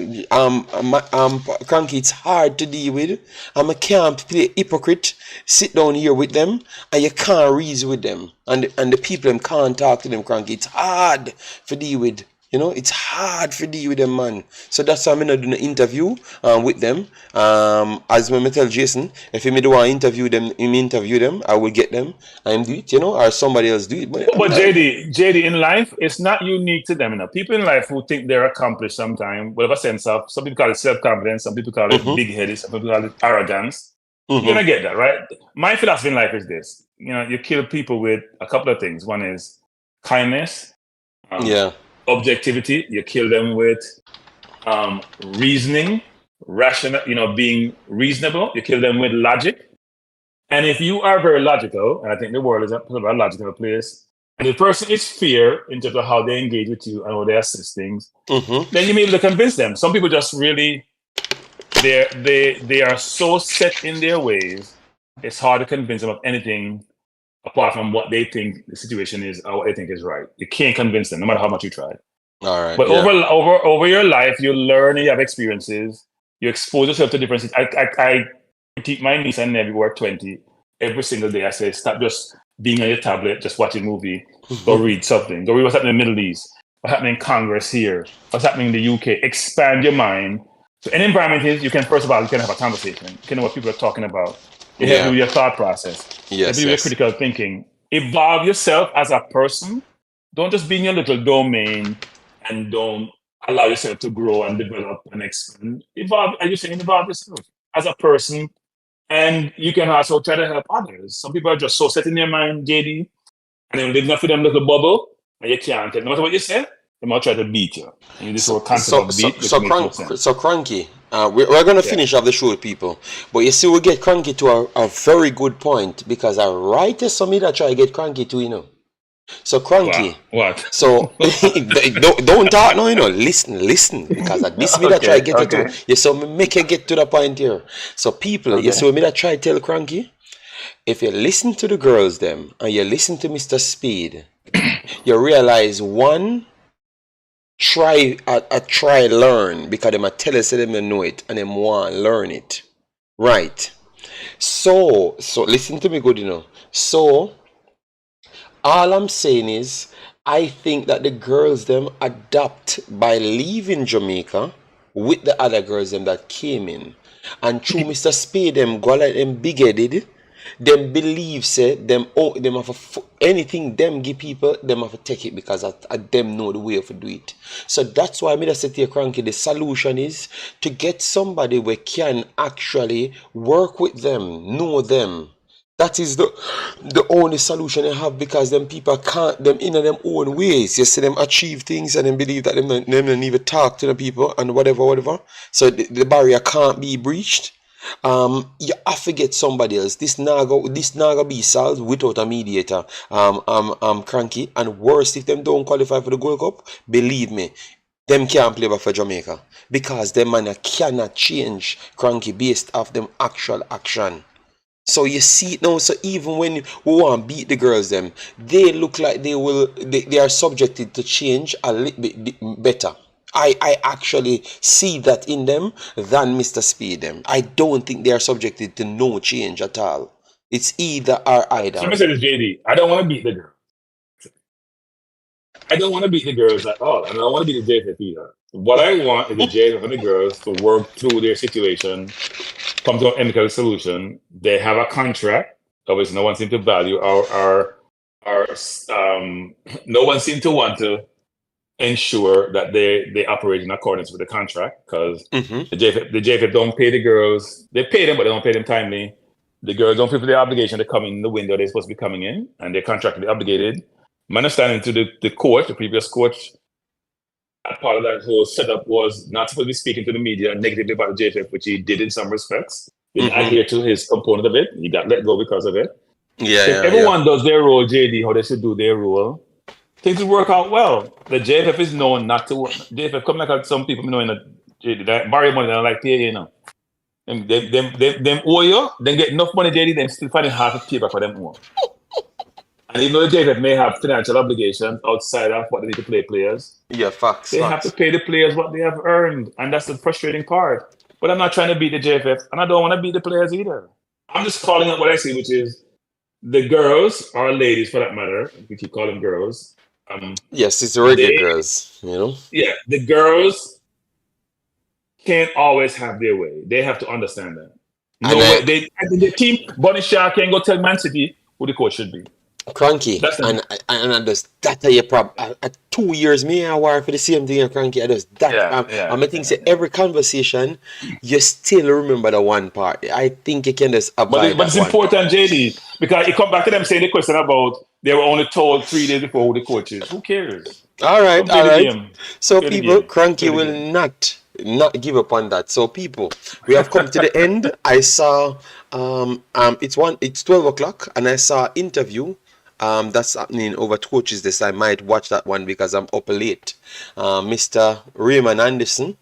Cranky, it's hard to deal with. I can't play hypocrite, sit down here with them, and you can't reason with them, and the people them can't talk to them, Cranky. It's hard to deal with. You know, it's hard for deal with them, man. So that's why I'm not doing an interview with them. As I tell Jason, if he do want to interview them, I will get them and do it, you know, or somebody else do it. But JD, in life, it's not unique to them. You know, people in life who think they're accomplished sometimes, whatever sense of, some people call it self-confidence, some people call it big-headed, some people call it arrogance. You're gonna get that, right? My philosophy in life is this: you know, you kill people with a couple of things. One is kindness. Objectivity. You kill them with reasoning, rational, being reasonable. You kill them with logic. And if you are very logical, and I think the world is a very logical place, and the person is fair in terms of how they engage with you and how they assist things, then you may be able to convince them. Some people just really, they are so set in their ways, it's hard to convince them of anything apart from what they think the situation is or what they think is right. You can't convince them, no matter how much you try. All right. But over your life, you learn, you have experiences, you expose yourself to different things. I critique my niece and nephew who are 20 every single day. I say, stop just being on your tablet, just watching a movie, go read something. Go read what's happening in the Middle East, what's happening in Congress here, what's happening in the UK. Expand your mind. So an environment is, you can have a conversation. You can know what people are talking about. You have to do your thought process. Yes. You have to do your critical thinking. Evolve yourself as a person. Don't just be in your little domain and don't allow yourself to grow and develop and expand. Evolve yourself as a person. And you can also try to help others. Some people are just so set in their mind, JD, and they're living up in them little bubble, and you can't. No matter what you say, they might try to beat you. And you just so Cranky. We're going to finish off the show with people. But you see, we get Cranky to a very good point, because I write to somebody that try to get Cranky to, So Cranky. What? So don't talk now, listen, because at this minute I try to get it to you. So make you get to the point here. So people, you see me that try to tell Cranky, if you listen to the girls them and you listen to Mr. Speid, you realize one, try learn, because them tell us them know it and them want learn it. Right. So listen to me good, So all I'm saying is, I think that the girls them adapt by leaving Jamaica with the other girls them that came in, and through Mr. Speid them go like them big-headed, them believe say them have anything them give people, them have to take it because them know the way to do it. So that's why I just say to you, Cranky, the solution is to get somebody who can actually work with them, know them. That is the only solution I have, because them people can't, them in their own ways. You see them achieve things and then believe that them don't even talk to the people and whatever. So the barrier can't be breached. You have to get somebody else. This naga be solved without a mediator. Cranky. And worse, if them don't qualify for the Gold Cup, believe me, them can't play for Jamaica, because them man cannot change Cranky based off them actual action. So you see it now. So even when we want to beat the girls them, they look like they are subjected to change a little bit better. I actually see that in them than Mr. Speid them. I don't think they are subjected to no change at all. It's either or either. So let me say this, JD. I don't want to beat the girls. I don't want to beat the girls at all. And I don't want to beat the JFF either. What I want is the JFF and the girls to work through their situation, come to an amicable solution. They have a contract. Obviously, no one seems to value no one seems to want to ensure that they operate in accordance with the contract, because the JFF don't pay the girls. They pay them, but they don't pay them timely. The girls don't fulfill their obligation to come in the window they're supposed to be coming in, and they're contractually obligated. My understanding to the previous coach, part of that whole setup was not supposed to be speaking to the media negatively about the JFF, which he did in some respects. Didn't adhere to his component of it. He got let go because of it. If everyone does their role, JD, how they should do their role, things will work out well. The JFF is known not to work. JFF come like some people knowing that JD that borrow money, they don't like pay, And them owe you, then get enough money, JD, then still finding hard to pay back for them owe. And even though the JFF may have financial obligations outside of what they need to pay players, facts. They have to pay the players what they have earned, and that's the frustrating part. But I'm not trying to beat the JFF, and I don't want to beat the players either. I'm just calling out what I see, which is the girls, or ladies for that matter, we keep calling them girls. Yes, it's the Reggae Girls, Yeah, the girls can't always have their way. They have to understand that. The team, Bonnie Shaw can go tell Man City who the coach should be. Cranky, and that's your problem. 2 years, me I war for the same thing, Cranky. I just that. I think say every conversation, you still remember the one part. I think you can just avoid. But it's important, JD, because you come back to them saying the question about they were only told 3 days before who the coach is. Who cares? All right. So people, Cranky will not not give up on that. So people, we have come to the end. I saw it's 12 o'clock and I saw interview that's happening over Coaches this. I might watch that one because I'm up late. Mr. Raymond Anderson.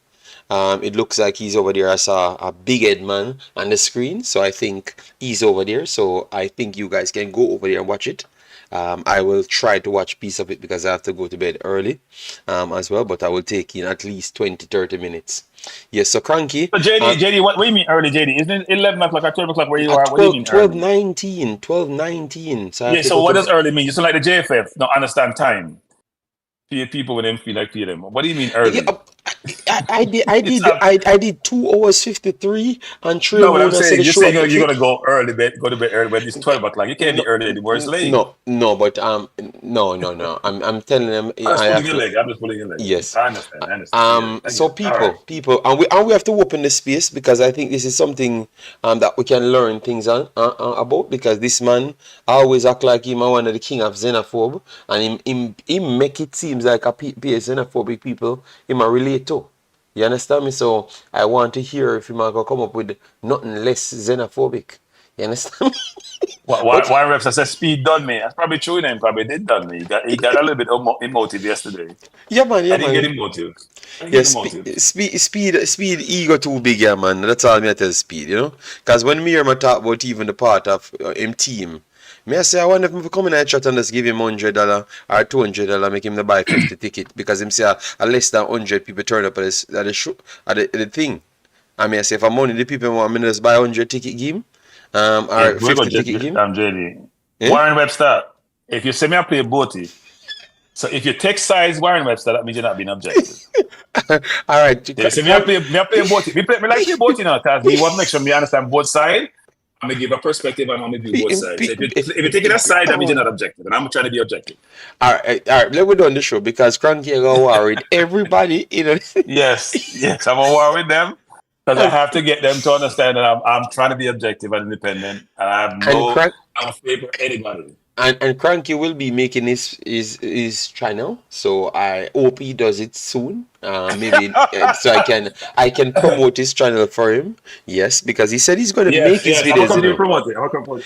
It looks like he's over there. I saw a big head man on the screen, so I think he's over there. So I think you guys can go over there and watch it. I will try to watch a piece of it because I have to go to bed early as well, but I will take in at least 20-30 minutes. Yes, so Cranky. So JD, what do you mean early, JD? Isn't it 11 o'clock or 12 o'clock where you are? 12, What do you mean 12:19. So yeah, so what does early mean? Just like the JFF, don't understand time. People with them feel like them. What do you mean early? Yeah, I did 2 hours 53 and 3 No, what I'm minutes. saying, you're saying you're gonna go to bed early, but it's 12 o'clock. You can't be early anymore. It's late. No, but no. I'm telling them I'm just pulling your leg. Yes. I understand. So people, and we have to open the space because I think this is something that we can learn things about, because this man always act like him one of the king of xenophobe, and him make it seems like a xenophobic people him a relate to. You understand me? So I want to hear if you might come up with nothing less xenophobic. You understand me? Why reps I said Speid done me? That's probably true. Then probably did done me. He got a little bit emotive yesterday. Yeah, man. I didn't get emotive. Yes, Speid ego too big, yeah, man. That's all me I tell Speid, you know. Because when me hear him talk about even the part of him team, me I say I wonder if I come in and chat and just give him $100 or $200, make him to buy 50 ticket, because him say a less than 100 people turn up at the thing. I mean I say if I'm money the people want me to just buy 100 ticket game. Or 50 ticket game. JD. Warren Webster, if you say me I play Boaty, so if you text size Warren Webster, that means you're not being objective. All right. Yeah, so me I play Boaty. Me like play Boaty now, because me want to make sure me understand both sides. I'm gonna give a perspective and I'm gonna do both sides. So if you take it aside, that means you're not objective, and I'm trying to be objective. All right. Let me do on the show because Cranky got worried. Everybody, you know. Yes, I'm a war with them. Because I have to get them to understand that I'm trying to be objective and independent, and I have I'm favor anybody. And Cranky will be making his channel, so I hope he does it soon. Maybe so I can promote his channel for him. Yes, because he said he's going to make his videos. I'm promote it.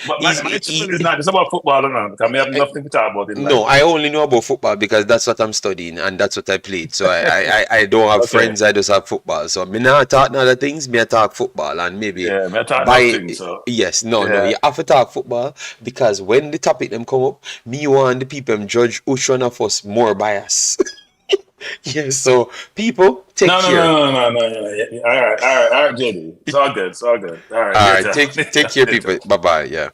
But my channel is not just about football alone, because I have nothing to talk about. No, I only know about football because that's what I'm studying and that's what I played. So I don't have friends. I just have football. So me not talk other things. Me I talk football and maybe me talk nothing. So yes, no. You have to talk football because when the topic them come up, me want the people judge which one of us more biased. Yes, so people take care. No. All right, JD. It's all good. All right, take care, people. Bye-bye. Yeah.